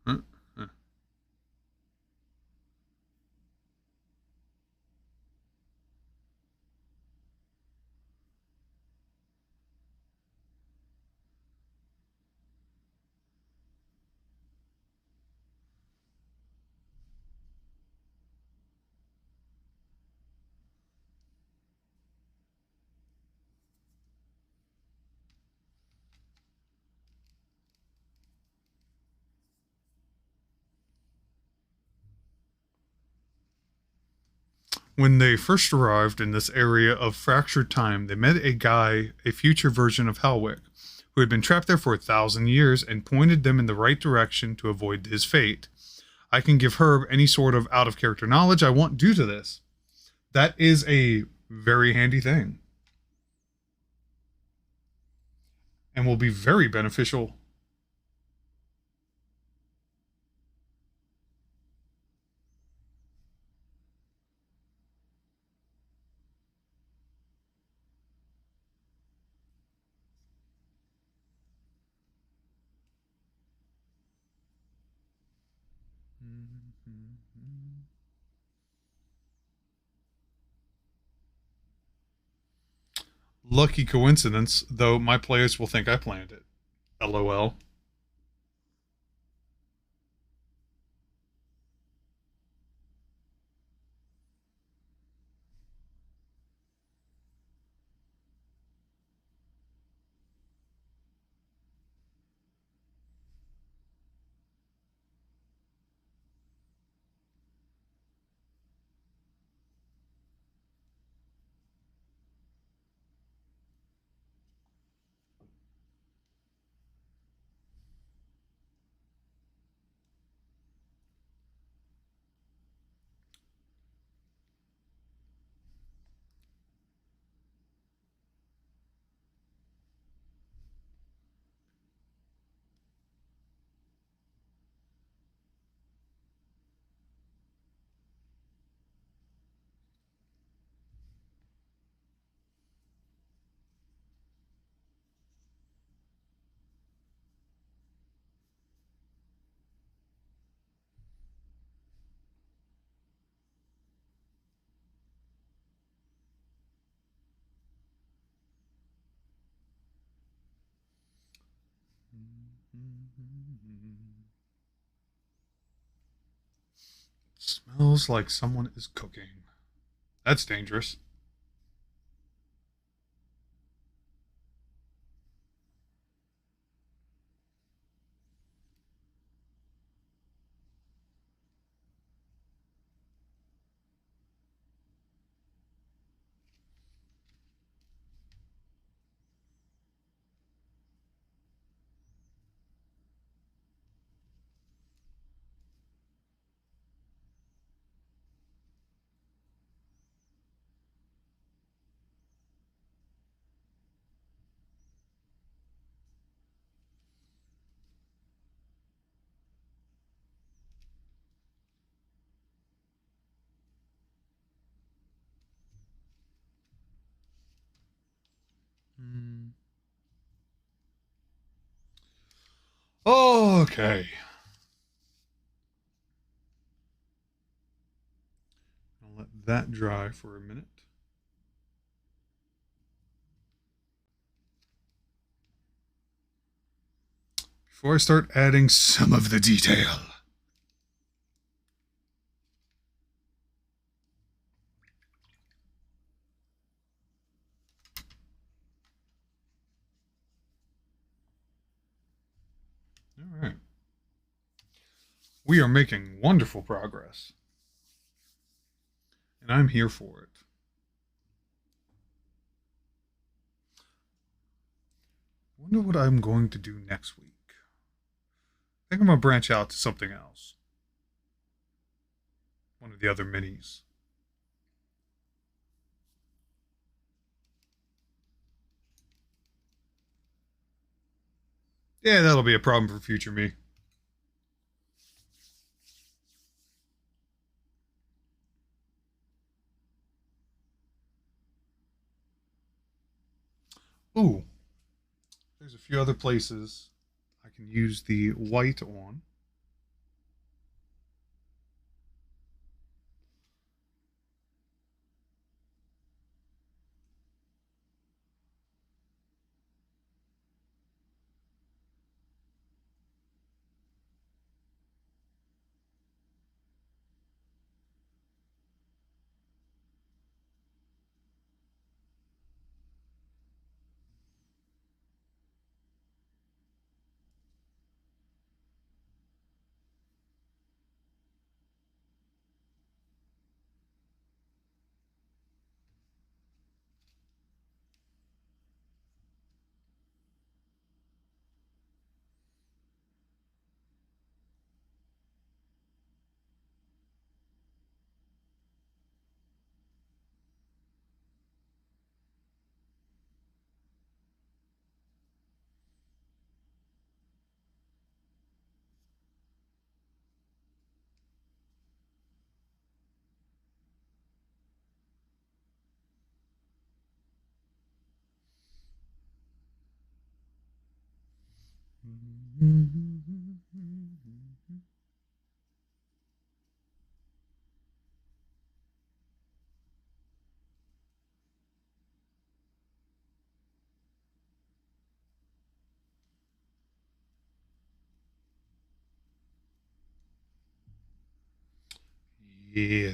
Speaker 1: Huh? Huh. When they first arrived in this area of fractured time, they met a guy, a future version of Helwick, who had been trapped there for 1,000 years and pointed them in the right direction to avoid his fate. I can give Herb any sort of out of character knowledge I want due to this. That is a very handy thing. And will be very beneficial. Lucky coincidence, though my players will think I planned it. LOL. Smells like someone is cooking. That's dangerous. Okay. I'll let that dry for a minute. Before I start adding some of the detail. All right. We are making wonderful progress. And I'm here for it. Wonder what I'm going to do next week. I think I'm going to branch out to something else. One of the other minis. Yeah, that'll be a problem for future me. Ooh. There's a few other places I can use the white on. Yeah,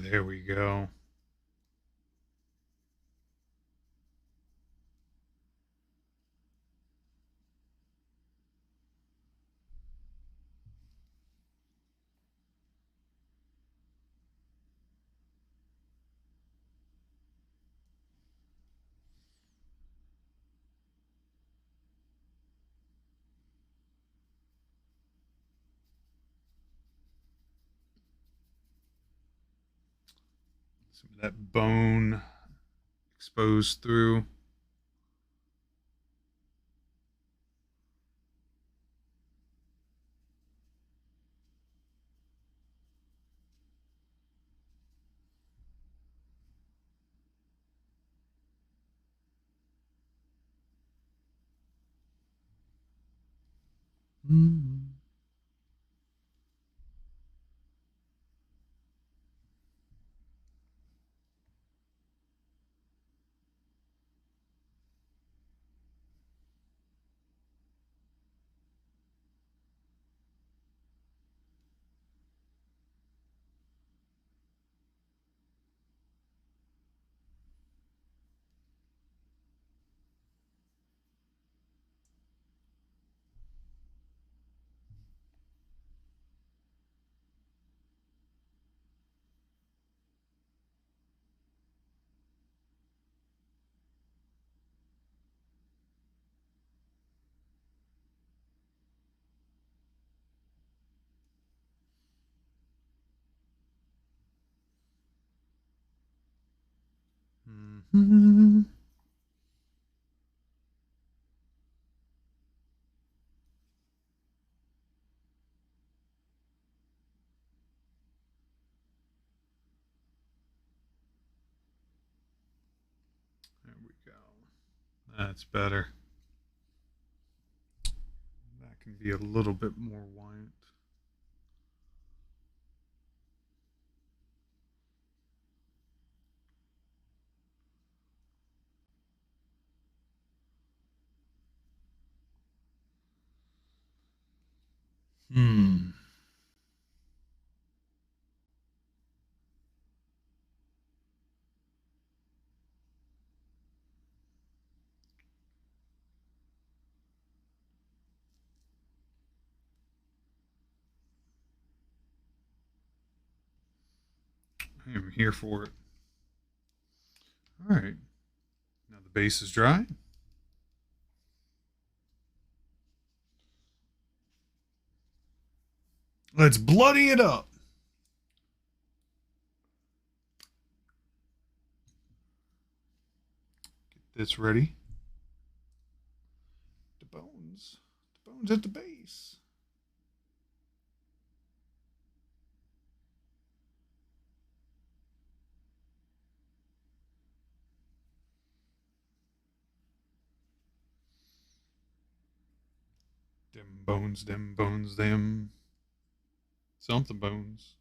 Speaker 1: there we go. Some of that bone exposed through. Mhm. There we go. That's better. That can be a little bit more white. Hmm. I'm here for it. All right. Now the base is dry. Let's bloody it up. Get this ready. The bones. The bones at the base. Them bones, them. Something bones.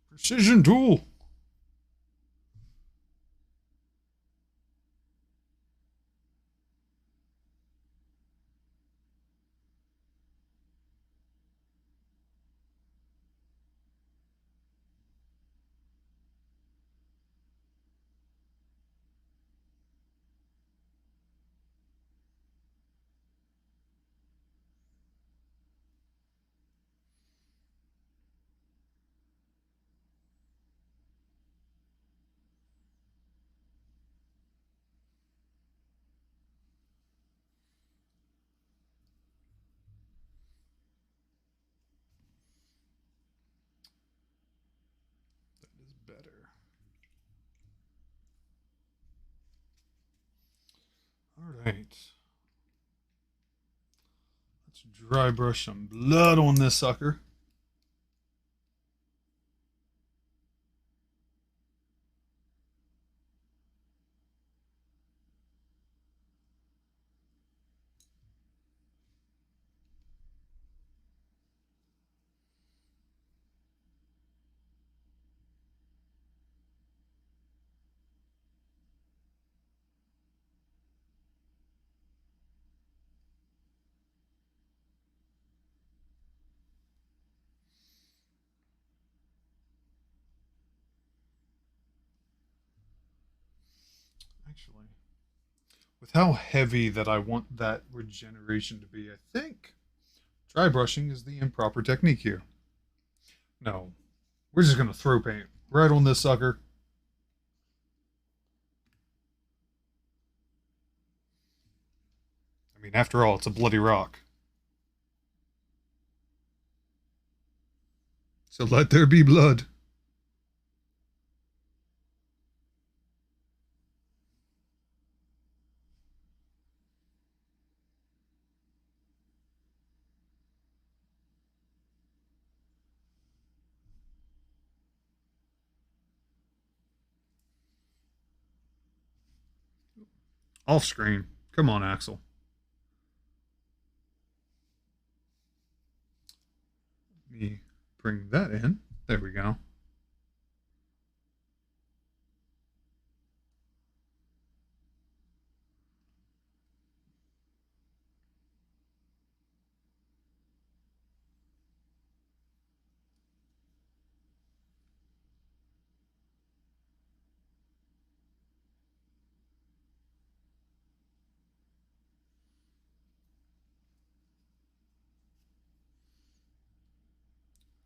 Speaker 1: Precision tool. right. Let's dry brush some blood on this sucker. Actually, with how heavy that I want that regeneration to be, I think dry brushing is the improper technique here. No, we're just gonna throw paint right on this sucker. I mean, after all, it's a bloody rock. So let there be blood. Off screen. Come on, Axel. Let me bring that in. There we go.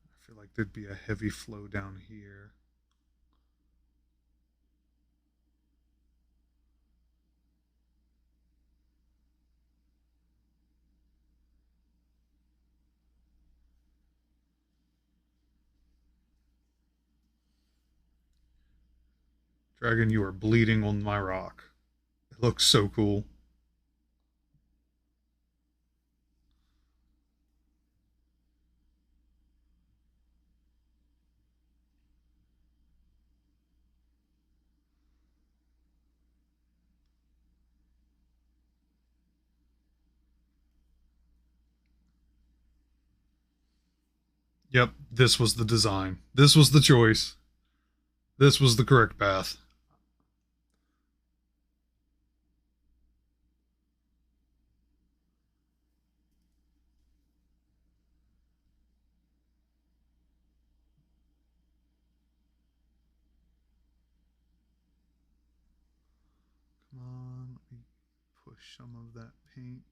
Speaker 1: I feel like there'd be a heavy flow down here. Dragon, you are bleeding on my rock. It looks so cool. Yep, this was the design. This was the choice. This was the correct path. Come on, let me push some of that paint.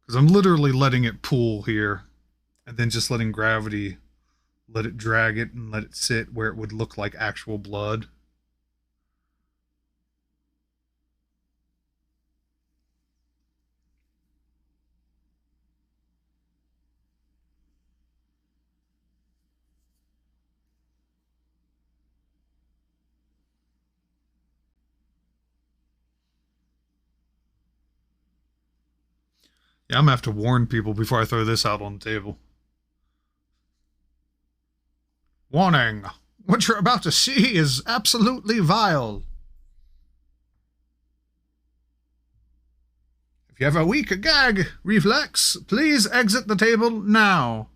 Speaker 1: Because I'm literally letting it pool here, and then just letting gravity let it drag it and let it sit where it would look like actual blood. Yeah, I'm gonna have to warn people before I throw this out on the table. Warning! What you're about to see is absolutely vile. If you have a weak gag reflex, please exit the table now.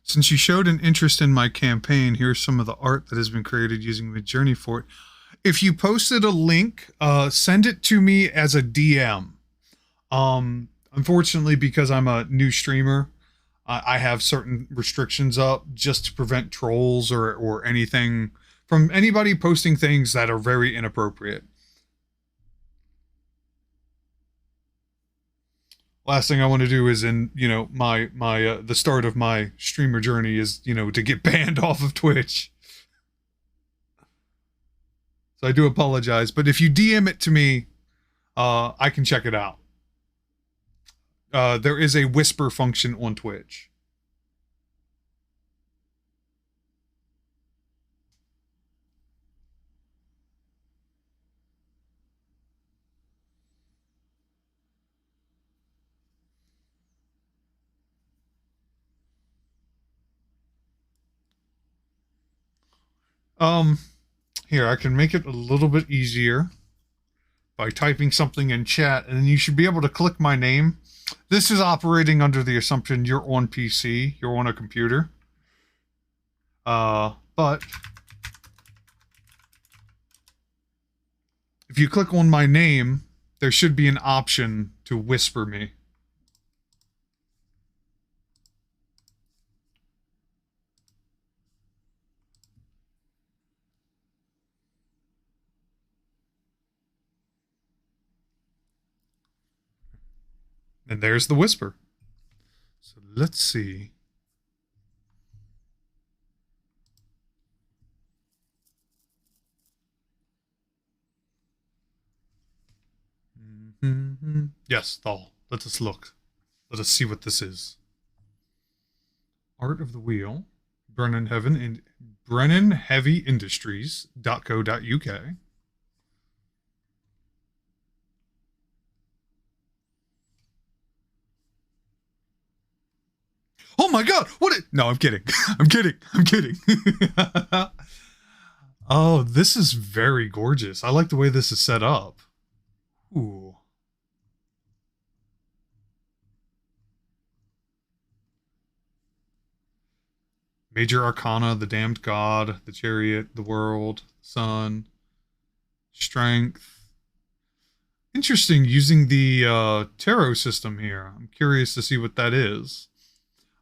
Speaker 1: Since you showed an interest in my campaign, here's some of the art that has been created using Midjourney for it. If you posted a link, send it to me as a DM. Unfortunately, because I'm a new streamer, I have certain restrictions up just to prevent trolls or anything from anybody posting things that are very inappropriate. Last thing I want to do is in, my the start of my streamer journey is, to get banned off of Twitch. So I do apologize, but if you DM it to me, I can check it out. There is a whisper function on Twitch. Here, I can make it a little bit easier by typing something in chat, and then you should be able to click my name. This is operating under the assumption you're on PC, you're on a computer. But if you click on my name, there should be an option to whisper me. And there's the whisper. So let's see. Yes, Thal. Let us look. Let us see what this is. Art of the Wheel. Brennan Heavy Industries.co.uk. Oh my god, no, I'm kidding. I'm kidding. Oh, this is very gorgeous. I like the way this is set up. Ooh. Major Arcana, the Damned God, the Chariot, the World, Sun, Strength. Interesting using the tarot system here. I'm curious to see what that is.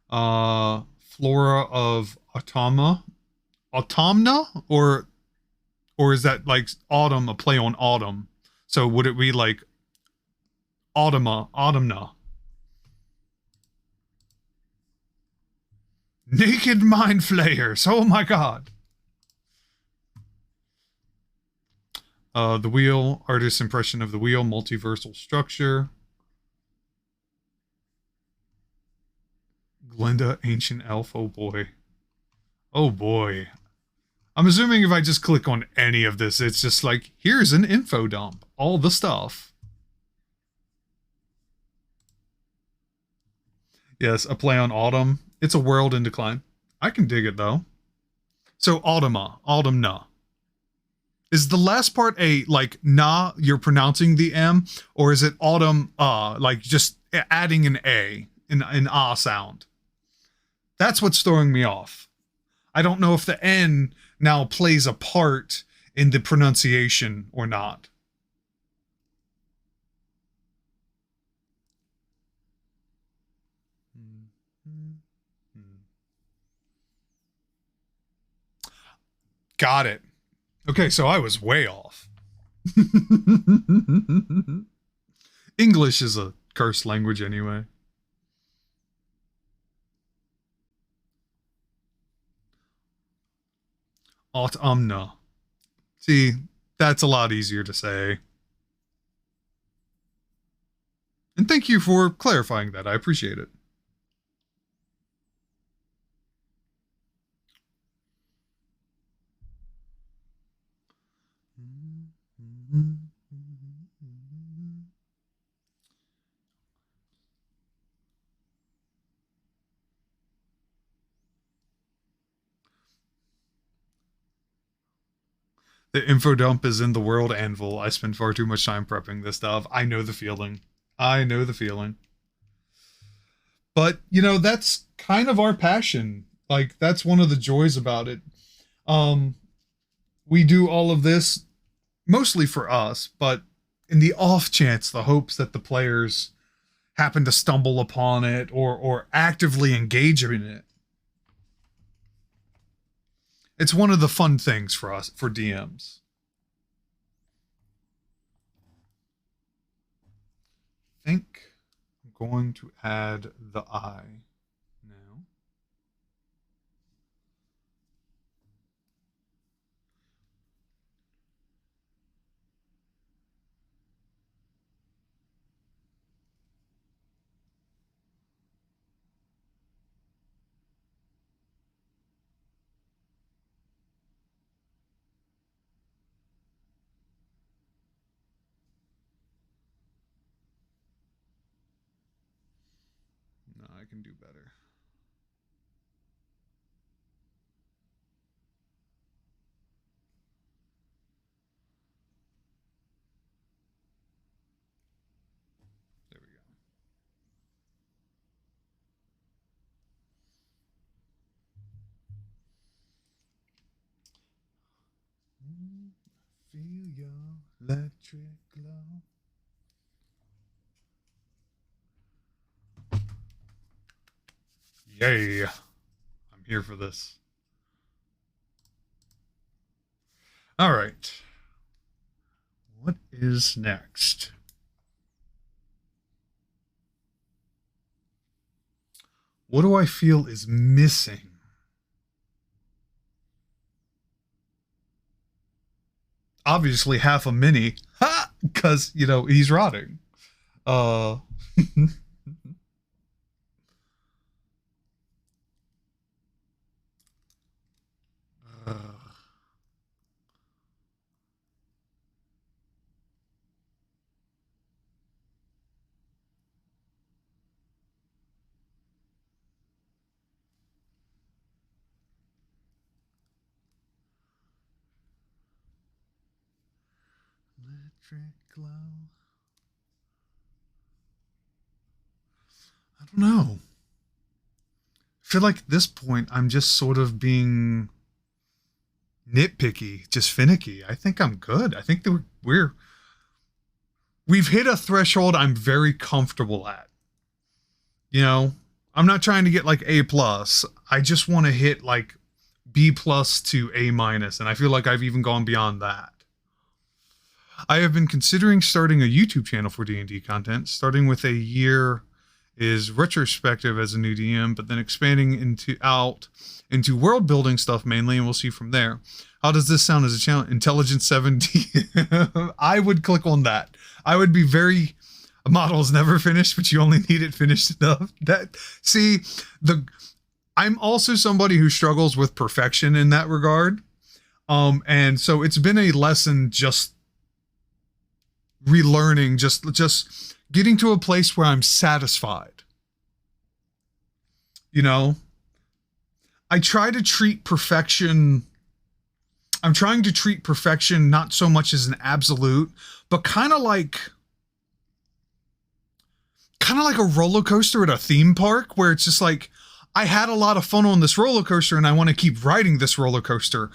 Speaker 1: Flora of Autumna, or is that like autumn, a play on autumn? So would it be like Autumna? Naked Mind Flayers. Oh my god. The Wheel, artist's impression of the Wheel, multiversal structure. Glenda, Ancient Elf. Oh boy. Oh boy. I'm assuming if I just click on any of this, it's just like, here's an info dump. All the stuff. Yes, a play on autumn. It's a world in decline. I can dig it though. So Autumna. Is the last part a, like, na, you're pronouncing the M? Or is it autumn, like just adding an A, an ah sound? That's what's throwing me off. I don't know if the N now plays a part in the pronunciation or not. Got it. Okay, so I was way off. English is a cursed language anyway. Autumna. See, that's a lot easier to say. And thank you for clarifying that. I appreciate it. The info dump is in the world anvil. I spend far too much time prepping this stuff. I know the feeling. But, that's kind of our passion. Like, that's one of the joys about it. We do all of this mostly for us, but in the off chance, the hopes that the players happen to stumble upon it or actively engage in it. It's one of the fun things for us, for DMs. I think I'm going to add the eye now. No, I can do better. There we go. Feel your electric glow. Yay. I'm here for this. All right. What is next? What do I feel is missing? Obviously half a mini. Ha! Because, you know, he's rotting. Electric glow. I don't know. I feel like at this point I'm just sort of being nitpicky, just finicky. I think I'm good. I think that we've hit a threshold I'm very comfortable at. You know, I'm not trying to get like A plus. I just want to hit like B plus to A minus, and I feel like I've even gone beyond that. I have been considering starting a YouTube channel for D&D content, starting with a year is retrospective as a new DM, but then expanding into world building stuff mainly, and we'll see from there. How does this sound as a channel? Intelligence 70. I would click on that. I would be very. A model is never finished, but you only need it finished enough. I'm also somebody who struggles with perfection in that regard. And so it's been a lesson just relearning, just getting to a place where I'm satisfied. You know, I'm trying to treat perfection not so much as an absolute, but kind of like a roller coaster at a theme park, where it's just like, I had a lot of fun on this roller coaster and I want to keep riding this roller coaster.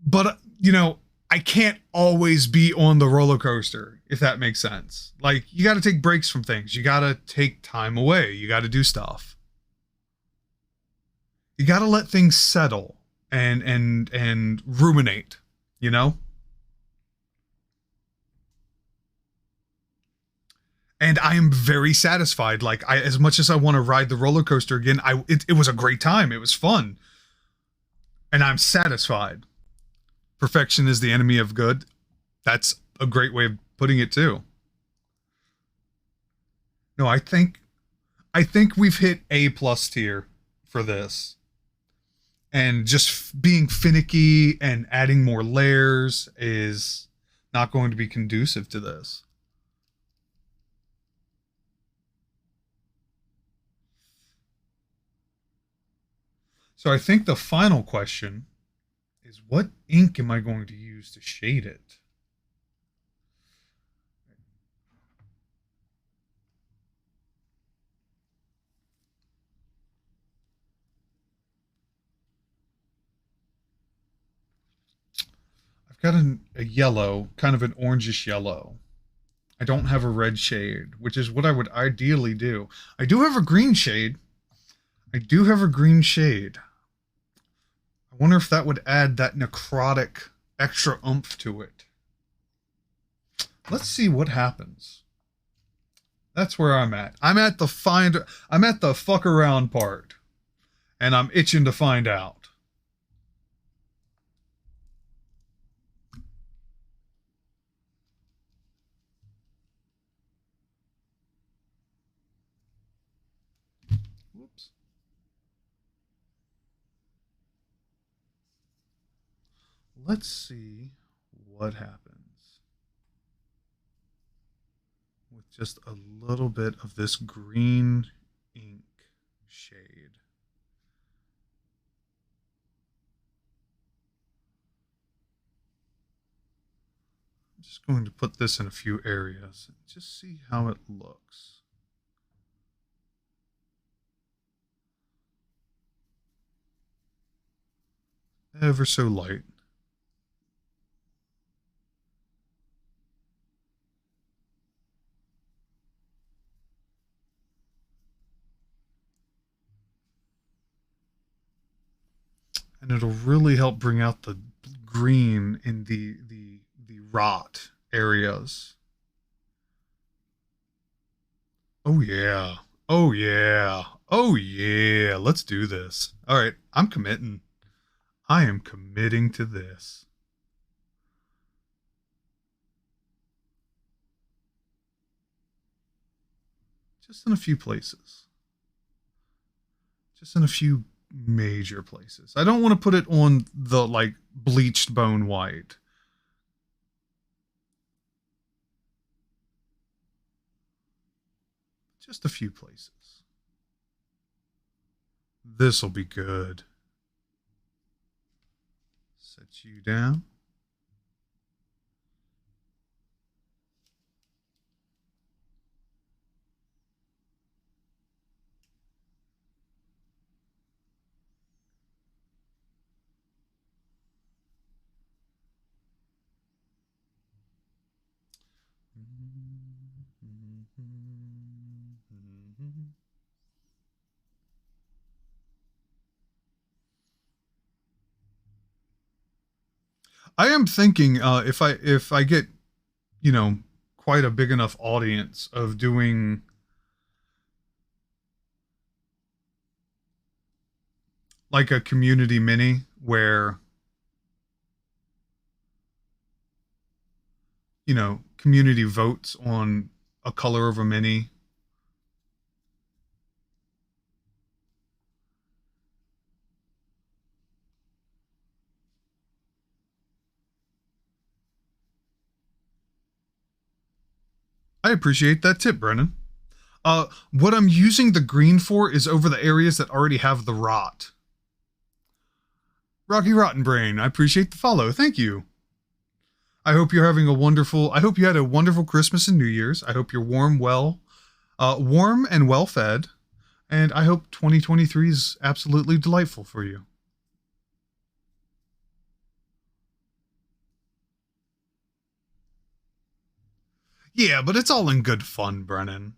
Speaker 1: But, you know, I can't always be on the roller coaster, if that makes sense. Like, you got to take breaks from things. You got to take time away. You got to do stuff. You got to let things settle and ruminate, you know? And I am very satisfied. Like, as much as I want to ride the roller coaster again, it was a great time. It was fun. And I'm satisfied. Perfection is the enemy of good. That's a great way of putting it too. No, I think we've hit A plus tier for this. And just being finicky and adding more layers is not going to be conducive to this. So I think the final question is, what ink am I going to use to shade it? I've got a yellow, kind of an orangish yellow. I don't have a red shade, which is what I would ideally do. I do have a green shade. I wonder if that would add that necrotic extra oomph to it. Let's see what happens. That's where I'm at. I'm at the fuck around part. And I'm itching to find out. Whoops. Let's see what happens with just a little bit of this green ink shade. I'm just going to put this in a few areas and just see how it looks. Ever so light. And it'll really help bring out the green in the rot areas. Oh yeah. Oh yeah. Oh yeah. Let's do this. All right, I'm committing. I am committing to this. Just in a few places. Just in a few major places. I don't want to put it on the like bleached bone white. Just a few places. This'll be good. Set you down. I am thinking if I get, you know, quite a big enough audience of doing like a community mini where, you know, community votes on a color of a mini. I appreciate that tip, Brennan. What I'm using the green for is over the areas that already have the rot. Rocky Rotten Brain, I appreciate the follow. Thank you. I hope you're having I hope you had a wonderful Christmas and New Year's. I hope you're warm and well fed. And I hope 2023 is absolutely delightful for you. Yeah, but it's all in good fun, Brennan.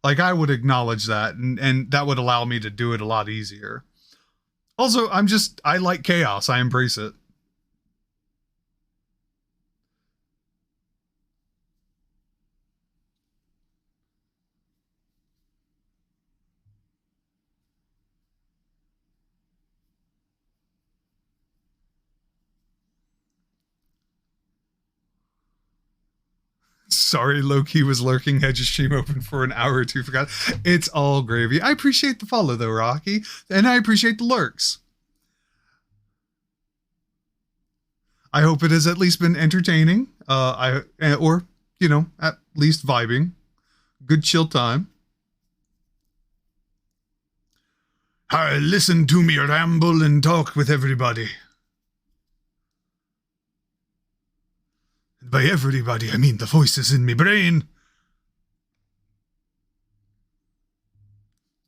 Speaker 1: Like, I would acknowledge that, and that would allow me to do it a lot easier. Also, I like chaos. I embrace it. Sorry, Loki was lurking, had your stream open for an hour or two, forgot. It's all gravy. I appreciate the follow, though, Rocky, and I appreciate the lurks. I hope it has at least been entertaining, or, you know, at least vibing. Good chill time. I listen to me ramble and talk with everybody. By everybody, I mean the voices in me brain.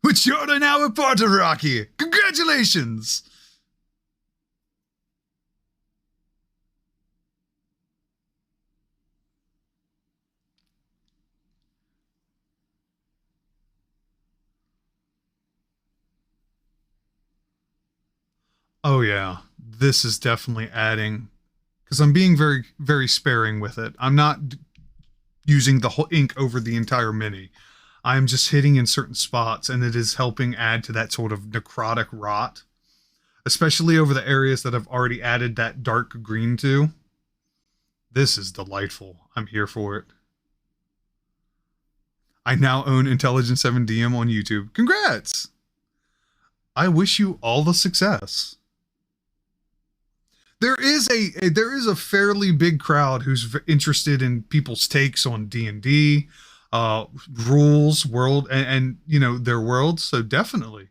Speaker 1: Which you're now a part of, Rocky. Congratulations! Oh yeah, this is definitely adding, because I'm being very, very sparing with it. I'm not using the whole ink over the entire mini. I'm just hitting in certain spots, and it is helping add to that sort of necrotic rot, especially over the areas that I've already added that dark green to. This is delightful. I'm here for it. I now own Intelligent 7DM on YouTube. Congrats! I wish you all the success. There is a fairly big crowd who's interested in people's takes on D&D, rules, world, and you know, their worlds. So definitely.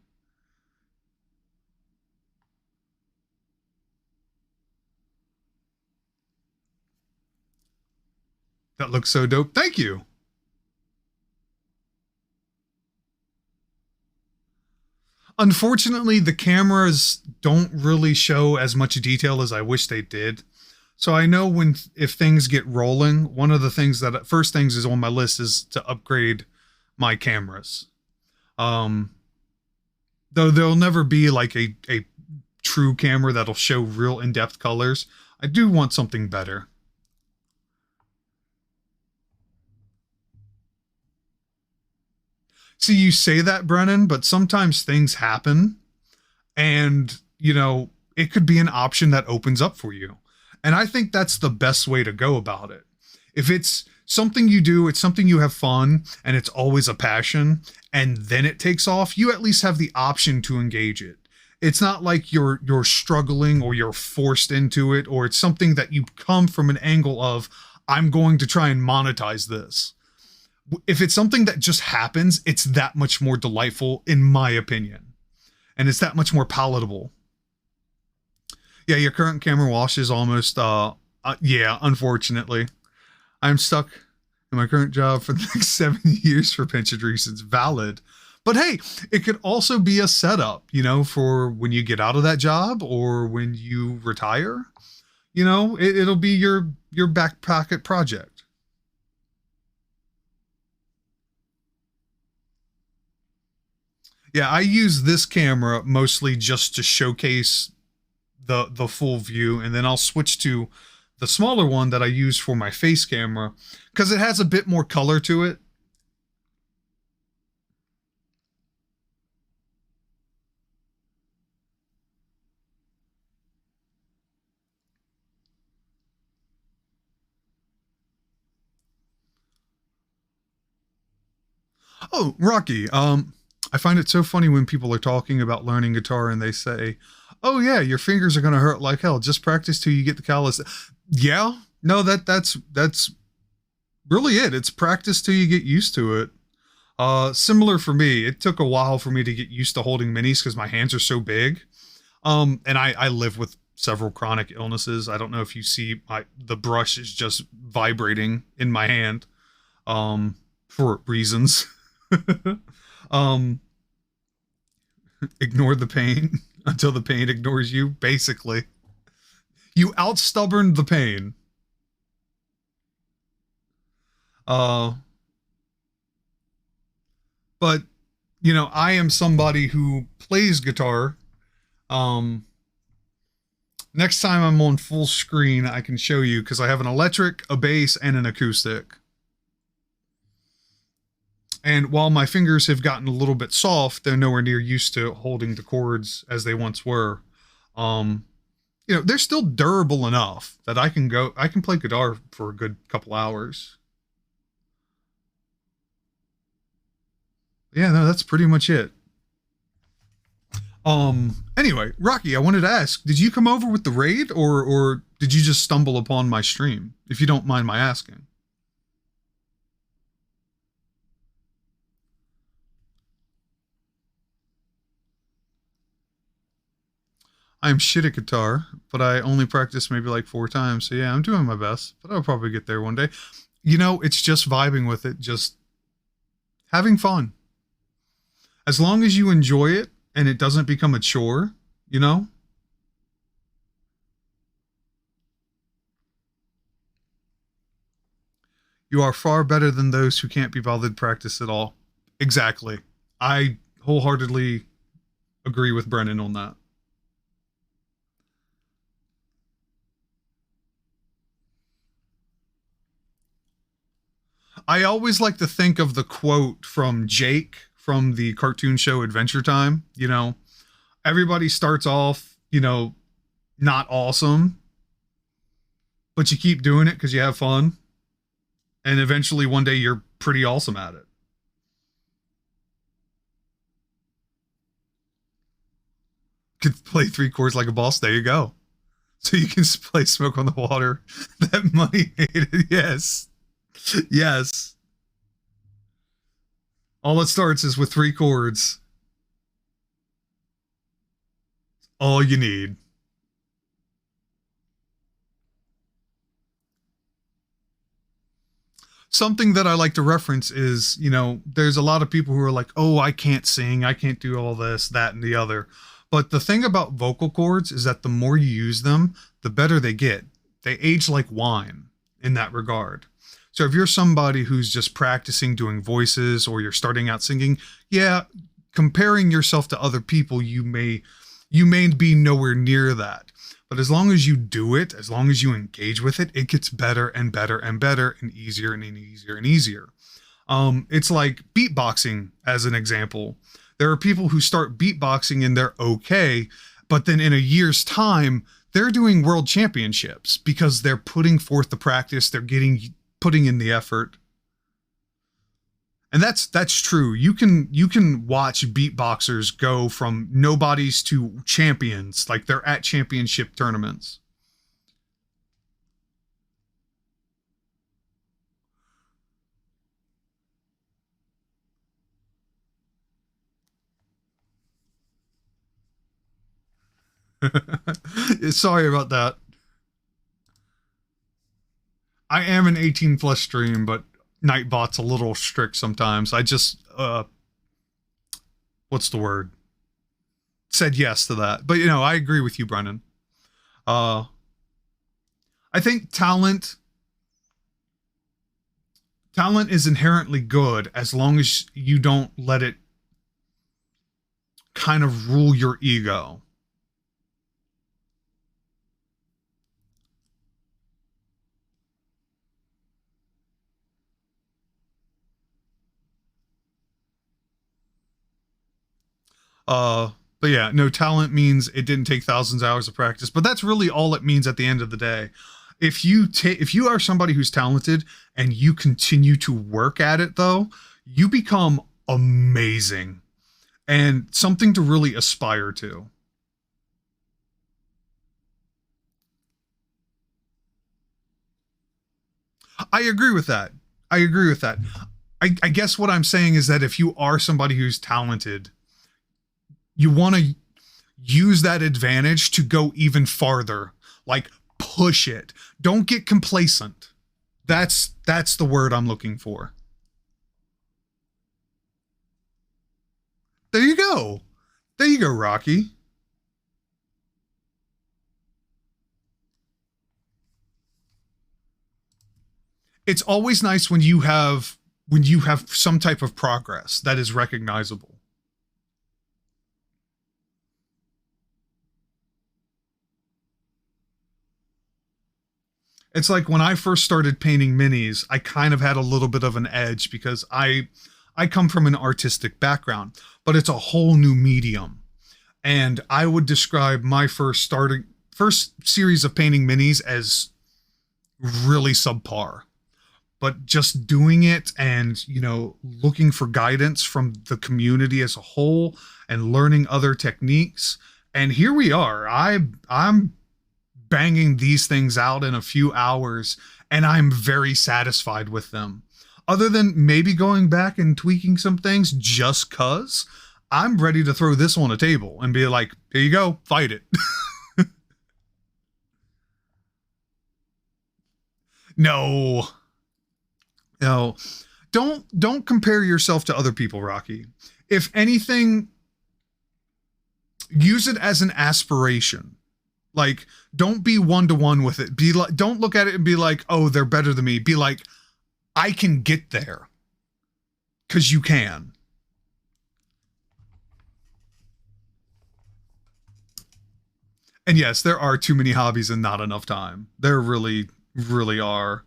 Speaker 1: That looks so dope. Thank you. Unfortunately, the cameras don't really show as much detail as I wish they did. So I know if things get rolling, one of the things that first things is on my list is to upgrade my cameras. Though there'll never be like a true camera that'll show real in-depth colors. I do want something better. See, you say that, Brennan, but sometimes things happen and, you know, it could be an option that opens up for you. And I think that's the best way to go about it. If it's something you do, it's something you have fun, and it's always a passion, and then it takes off, you at least have the option to engage it. It's not like you're struggling or you're forced into it, or it's something that you come from an angle of, I'm going to try and monetize this. If it's something that just happens, it's that much more delightful, in my opinion. And it's that much more palatable. Yeah, your current camera wash is almost, yeah, unfortunately. I'm stuck in my current job for the next 7 years for pension reasons. Valid. But hey, it could also be a setup, you know, for when you get out of that job or when you retire. You know, it'll be your back pocket project. Yeah, I use this camera mostly just to showcase the full view, and then I'll switch to the smaller one that I use for my face camera because it has a bit more color to it. Oh, Rocky, I find it so funny when people are talking about learning guitar and they say, "Oh yeah, your fingers are going to hurt like hell. Just practice till you get the callus." Yeah. No, that's really it. It's practice till you get used to it. Similar for me. It took a while for me to get used to holding minis because my hands are so big. And I live with several chronic illnesses. I don't know if you see the brush is just vibrating in my hand, for reasons. um, Ignore the pain until the pain ignores you. Basically, you outstubborn the pain. Uh, but you know, I am somebody who plays guitar. Um, Next time I'm on full screen, I can show you because I have an electric, a bass, and an acoustic. And while my fingers have gotten a little bit soft, they're nowhere near used to holding the chords as they once were. You know, they're still durable enough that I can play guitar for a good couple hours. Yeah, no, that's pretty much it. Anyway, Rocky, I wanted to ask, did you come over with the raid or did you just stumble upon my stream? If you don't mind my asking. I'm shit at guitar, but I only practice maybe like 4 times. So yeah, I'm doing my best, but I'll probably get there one day. You know, it's just vibing with it, just having fun. As long as you enjoy it and it doesn't become a chore, you know? You are far better than those who can't be bothered to practice at all. Exactly. I wholeheartedly agree with Brennan on that. I always like to think of the quote from Jake from the cartoon show Adventure Time. You know, everybody starts off, you know, not awesome, but you keep doing it because you have fun. And eventually one day you're pretty awesome at it. Could play three chords like a boss. There you go. So you can play Smoke on the Water. That money hated. Yes. Yes. All it starts is with three chords. All you need. Something that I like to reference is, you know, there's a lot of people who are like, oh, I can't sing, I can't do all this, that, and the other. But the thing about vocal cords is that the more you use them, the better they get. They age like wine in that regard. So if you're somebody who's just practicing doing voices or you're starting out singing, yeah, comparing yourself to other people, you may be nowhere near that. But as long as you do it, as long as you engage with it, it gets better and better and better and easier and easier and easier. It's like beatboxing as an example. There are people who start beatboxing and they're okay, but then in a year's time, they're doing world championships because they're putting forth the practice, putting in the effort. And that's true. You can watch beatboxers go from nobodies to champions, like they're at championship tournaments. Sorry about that. I am an 18 plus stream, but Nightbot's a little strict sometimes. I just what's the word? Said yes to that. But you know, I agree with you, Brennan. Uh I think talent is inherently good as long as you don't let it kind of rule your ego. But yeah, no, talent means it didn't take thousands of hours of practice, but that's really all it means at the end of the day. If you are somebody who's talented and you continue to work at it though, you become amazing and something to really aspire to. I agree with that. I agree with that. I guess what I'm saying is that if you are somebody who's talented, you want to use that advantage to go even farther. Like push it. Don't get complacent. That's the word I'm looking for. There you go. There you go, Rocky. It's always nice when you have some type of progress that is recognizable. It's like when I first started painting minis, I kind of had a little bit of an edge because I come from an artistic background, but it's a whole new medium. And I would describe my first series of painting minis as really subpar. But just doing it and, you know, looking for guidance from the community as a whole and learning other techniques. And here we are. I'm banging these things out in a few hours and I'm very satisfied with them. Other than maybe going back and tweaking some things just cuz I'm ready to throw this on a table and be like, here you go, fight it. No. No. Don't compare yourself to other people, Rocky. If anything, use it as an aspiration. Like, don't be one to one with it. Be like, don't look at it and be like, oh, they're better than me. Be like, I can get there. Because you can. And yes, there are too many hobbies and not enough time. There really, really are.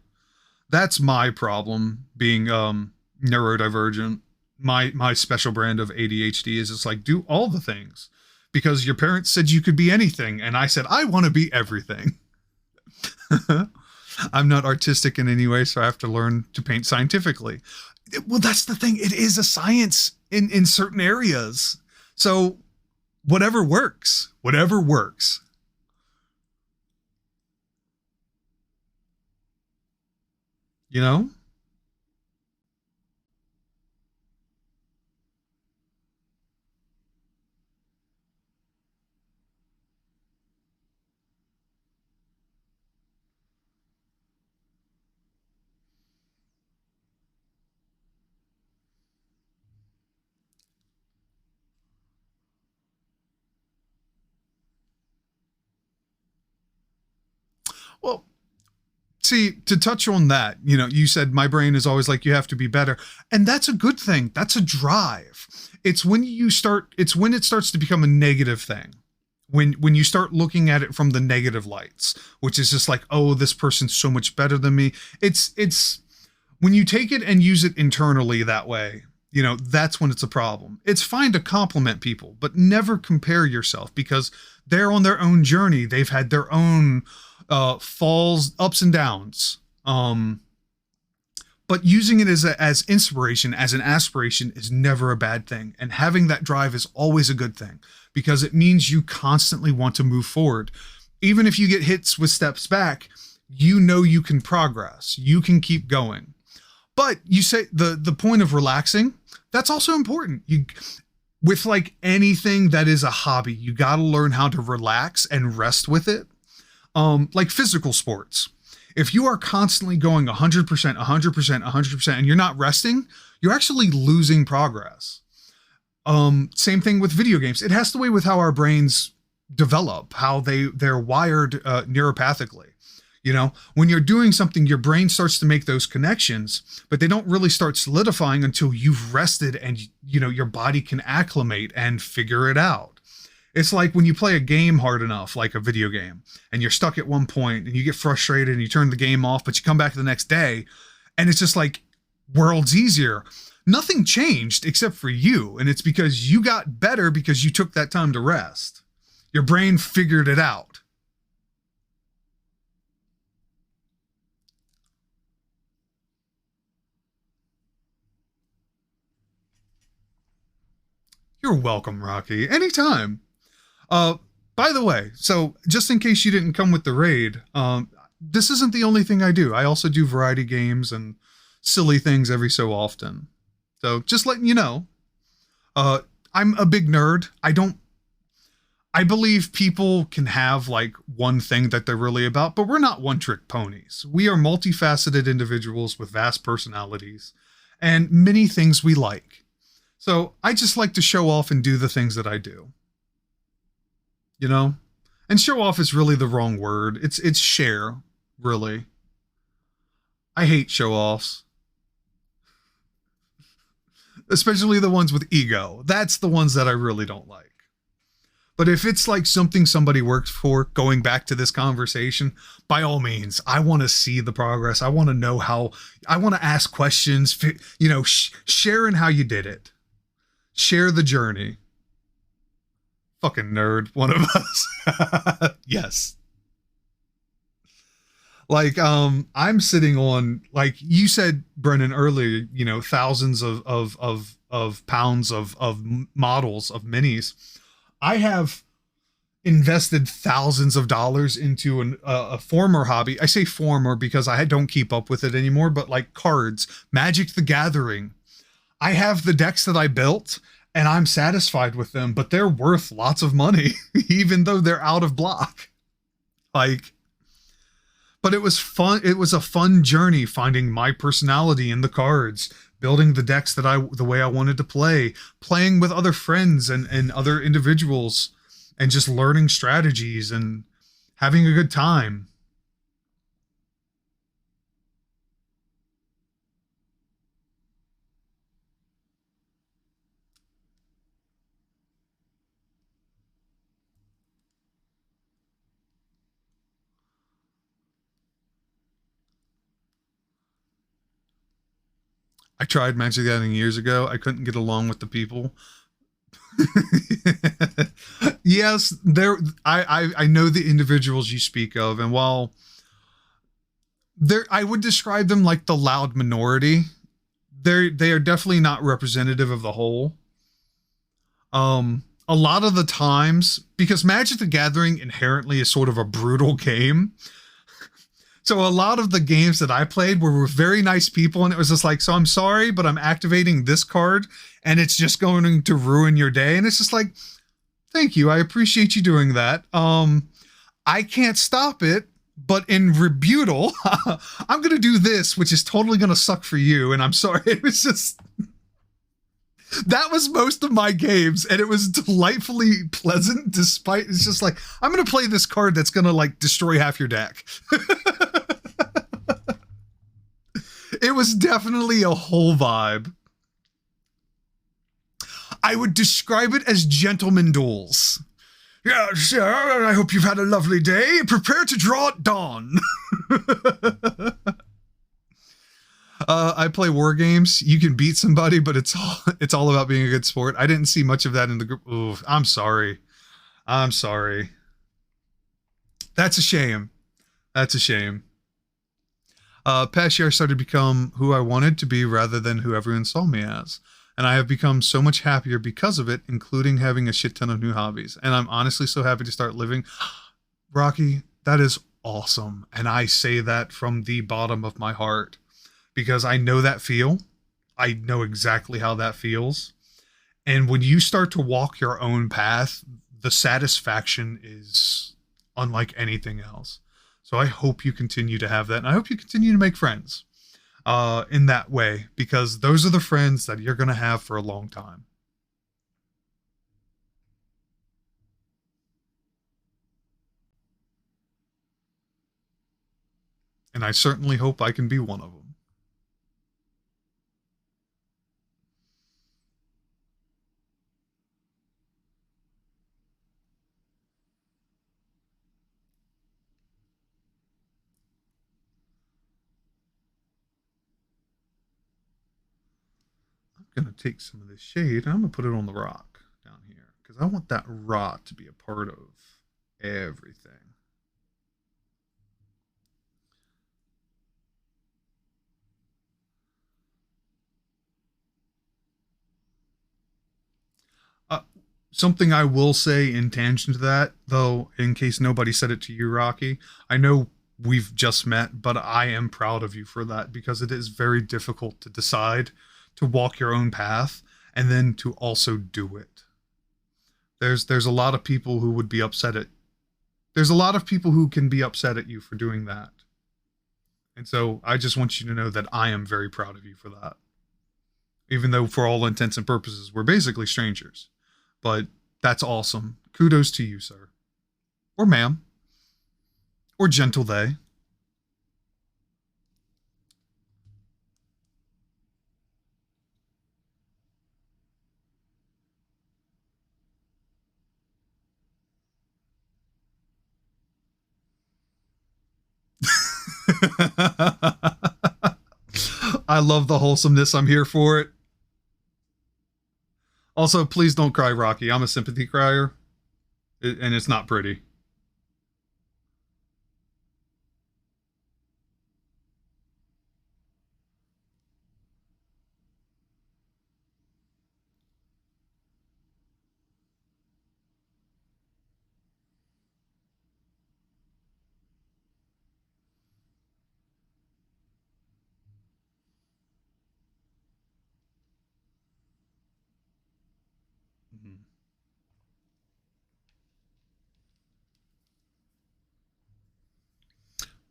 Speaker 1: That's my problem being neurodivergent. My special brand of ADHD is it's like do all the things because your parents said you could be anything and I said I want to be everything. I'm not artistic in any way, so I have to learn to paint scientifically. Well, that's the thing. It is a science in certain areas. So whatever works, whatever works. You know? Well, see, to touch on that, you said my brain is always like, you have to be better. And that's a good thing. That's a drive. It's when it starts to become a negative thing. When you start looking at it from the negative lights, which is just like, oh, this person's so much better than me. It's when you take it and use it internally that way, that's when it's a problem. It's fine to compliment people, but never compare yourself because they're on their own journey. They've had their own falls, ups and downs. But using it as inspiration, as an aspiration, is never a bad thing. And having that drive is always a good thing because it means you constantly want to move forward. Even if you get hits with steps back, you can progress. You can keep going. But you say the point of relaxing, that's also important. With like anything that is a hobby, you got to learn how to relax and rest with it. Like physical sports. If you are constantly going 100%, 100%, 100%, and you're not resting, you're actually losing progress. Same thing with video games. It has to do with how our brains develop, how they're wired neuropathically. When you're doing something, your brain starts to make those connections, but they don't really start solidifying until you've rested and your body can acclimate and figure it out. It's like when you play a game hard enough, like a video game, and you're stuck at one point and you get frustrated and you turn the game off, but you come back the next day and it's just like worlds easier. Nothing changed except for you. And it's because you got better because you took that time to rest. Your brain figured it out. You're welcome, Rocky. Anytime. Uh, by the way, so just in case you didn't come with the raid, this isn't the only thing I do. I also do variety games and silly things every so often. So just letting you know, uh, I'm a big nerd. I believe people can have like one thing that they're really about, but we're not one trick ponies. We are multifaceted individuals with vast personalities and many things we like. So I just like to show off and do the things that I do. you know? And show off is really the wrong word. It's share, really. I hate show offs, especially the ones with ego. That's the ones that I really don't like. But if it's like something somebody works for, going back to this conversation, by all means, I want to see the progress. I want to know how, I want to ask questions, sharing how you did it. Share the journey. Fucking nerd, one of us. Yes. Like, I'm sitting on, like you said, Brennan, earlier, thousands of pounds of models of minis. I have invested thousands of dollars into a former hobby. I say former because I don't keep up with it anymore, but like cards, Magic the Gathering. I have the decks that I built and I'm satisfied with them, but they're worth lots of money, even though they're out of block. Like, but it was fun. It was a fun journey finding my personality in the cards, building the decks the way I wanted to play, playing with other friends and other individuals, and just learning strategies and having a good time. I tried Magic the Gathering years ago. I couldn't get along with the people. Yes, there. I know the individuals you speak of, and while I would describe them like the loud minority. They are definitely not representative of the whole. A lot of the times, because Magic the Gathering inherently is sort of a brutal game. So a lot of the games that I played were with very nice people, and it was just like, so I'm sorry, but I'm activating this card, and it's just going to ruin your day. And it's just like, thank you, I appreciate you doing that. I can't stop it, but in rebuttal, I'm gonna do this, which is totally gonna suck for you. And I'm sorry, it was just that was most of my games, and it was delightfully pleasant. Despite it's just like, I'm gonna play this card that's gonna like destroy half your deck. It was definitely a whole vibe. I would describe it as gentleman duels. Yeah, sir, I hope you've had a lovely day. Prepare to draw at dawn. I play war games. You can beat somebody, but it's all about being a good sport. I didn't see much of that in the group. Ooh, I'm sorry. I'm sorry. That's a shame. That's a shame. Past year I started to become who I wanted to be rather than who everyone saw me as. And I have become so much happier because of it, including having a shit ton of new hobbies. And I'm honestly so happy to start living. Rocky, that is awesome. And I say that from the bottom of my heart because I know that feel. I know exactly how that feels. And when you start to walk your own path, the satisfaction is unlike anything else. So I hope you continue to have that. And I hope you continue to make friends in that way, because those are the friends that you're going to have for a long time. And I certainly hope I can be one of them. I'm going to take some of this shade and I'm going to put it on the rock down here because I want that rot to be a part of everything. Something I will say in tangent to that, though, in case nobody said it to you, Rocky, I know we've just met, but I am proud of you for that because it is very difficult to decide to walk your own path and then to also do it. There's a lot of people who would be upset at there's a lot of people who can be upset at you for doing that. And so I just want you to know that I am very proud of you for that. Even though for all intents and purposes we're basically strangers. But that's awesome. Kudos to you, sir. Or ma'am. Or gentle they. I love the wholesomeness. I'm here for it. Also, please don't cry, Rocky. I'm a sympathy crier, and it's not pretty. Mhm.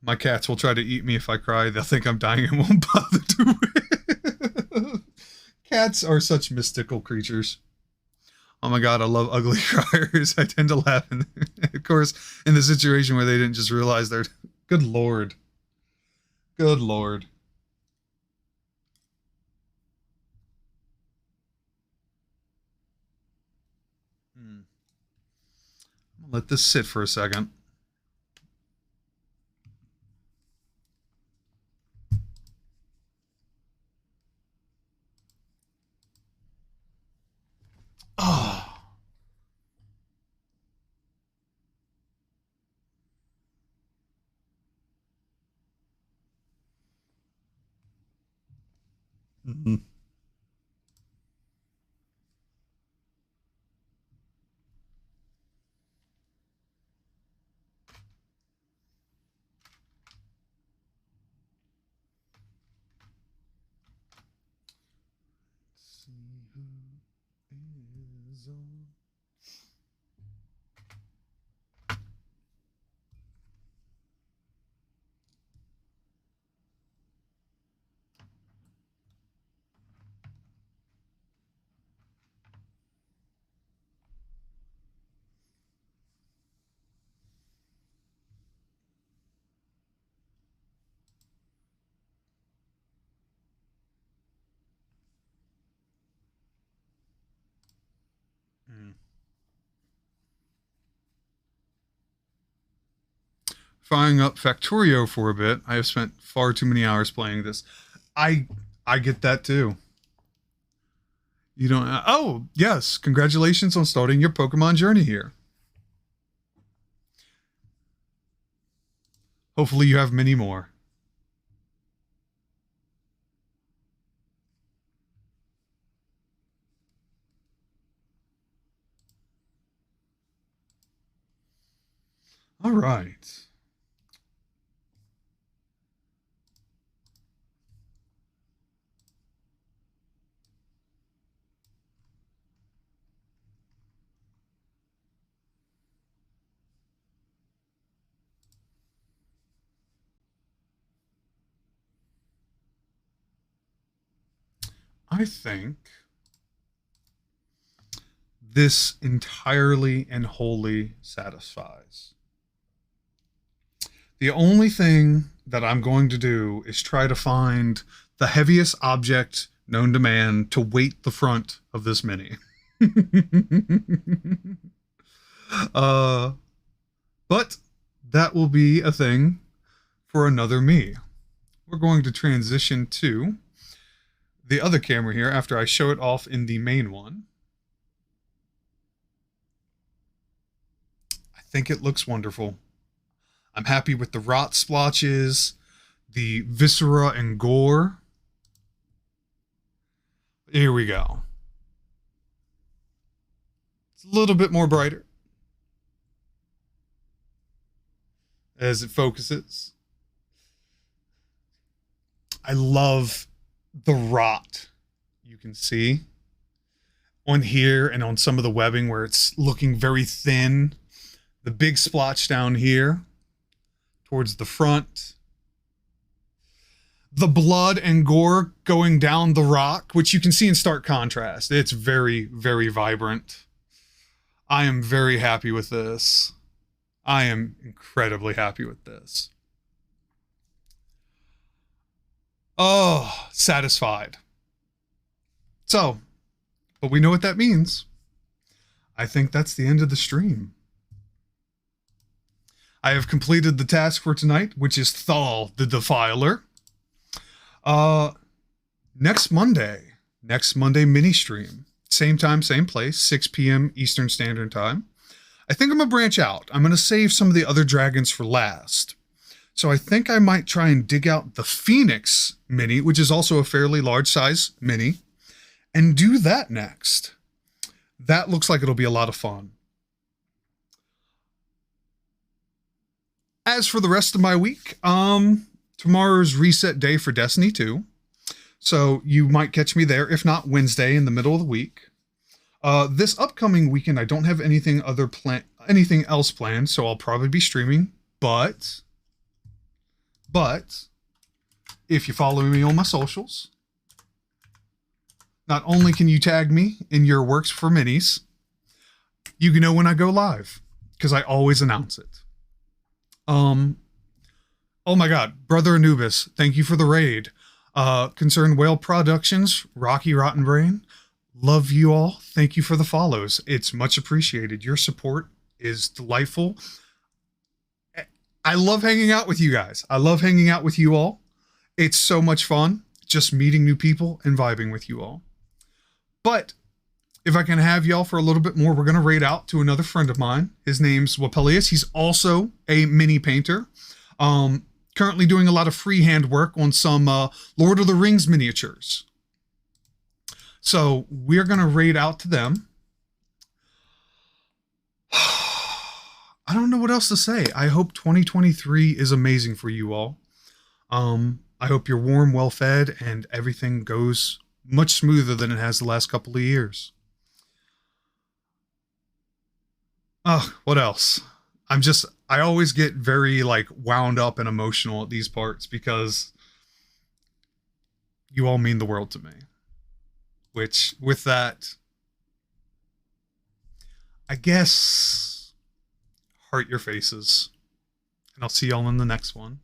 Speaker 1: My cats will try to eat me if I cry. They'll think I'm dying and won't bother to it. Cats are such mystical creatures. Oh my god, I love ugly criers. I tend to laugh. And of course, in the situation where they didn't just realize they're. Good lord. Good lord. Hmm. I'm gonna let this sit for a second. Mm-hmm. See who is on. Mm. Firing up Factorio for a bit. I have spent far too many hours playing this. I I get that too. You don't. Oh yes, congratulations on starting your Pokemon journey here. Hopefully, you have many more. All right. I think this entirely and wholly satisfies. The only thing that I'm going to do is try to find the heaviest object known to man to weight the front of this mini. uh, but that will be a thing for another me. We're going to transition to the other camera here after I show it off in the main one. I think it looks wonderful. I'm happy with the rot splotches, the viscera and gore. Here we go. It's a little bit more brighter as it focuses. I love the rot you can see on here and on some of the webbing where it's looking very thin. The big splotch down here towards the front. The blood and gore going down the rock, which you can see in stark contrast. It's very, very vibrant. I am very happy with this. I am incredibly happy with this. Oh, satisfied. So, but we know what that means. I think that's the end of the stream. I have completed the task for tonight, which is Thal the Defiler. Next Monday mini stream. Same time, same place, 6 p.m. Eastern Standard Time. I think I'm going to branch out. I'm going to save some of the other dragons for last. So I think I might try and dig out the Phoenix mini, which is also a fairly large size mini, and do that next. That looks like it'll be a lot of fun. As for the rest of my week, tomorrow's reset day for Destiny 2. So you might catch me there, if not Wednesday in the middle of the week. This upcoming weekend, I don't have anything else planned, so I'll probably be streaming. But if you follow me on my socials, not only can you tag me in your works for minis, you can know when I go live because I always announce it. Oh my God, Brother Anubis, thank you for the raid. Concerned Whale Productions, Rocky Rotten Brain, love you all. Thank you for the follows. It's much appreciated. Your support is delightful. I love hanging out with you guys. I love hanging out with you all. It's so much fun just meeting new people and vibing with you all. But if I can have y'all for a little bit more, we're going to raid out to another friend of mine. His name's Wapelius. He's also a mini painter. Currently doing a lot of freehand work on some Lord of the Rings miniatures. So we're going to raid out to them. I don't know what else to say. I hope 2023 is amazing for you all. I hope you're warm, well fed, and everything goes much smoother than it has the last couple of years. What else? I always get very like wound up and emotional at these parts because you all mean the world to me. Which, with that, I guess, heart your faces. And I'll see y'all in the next one.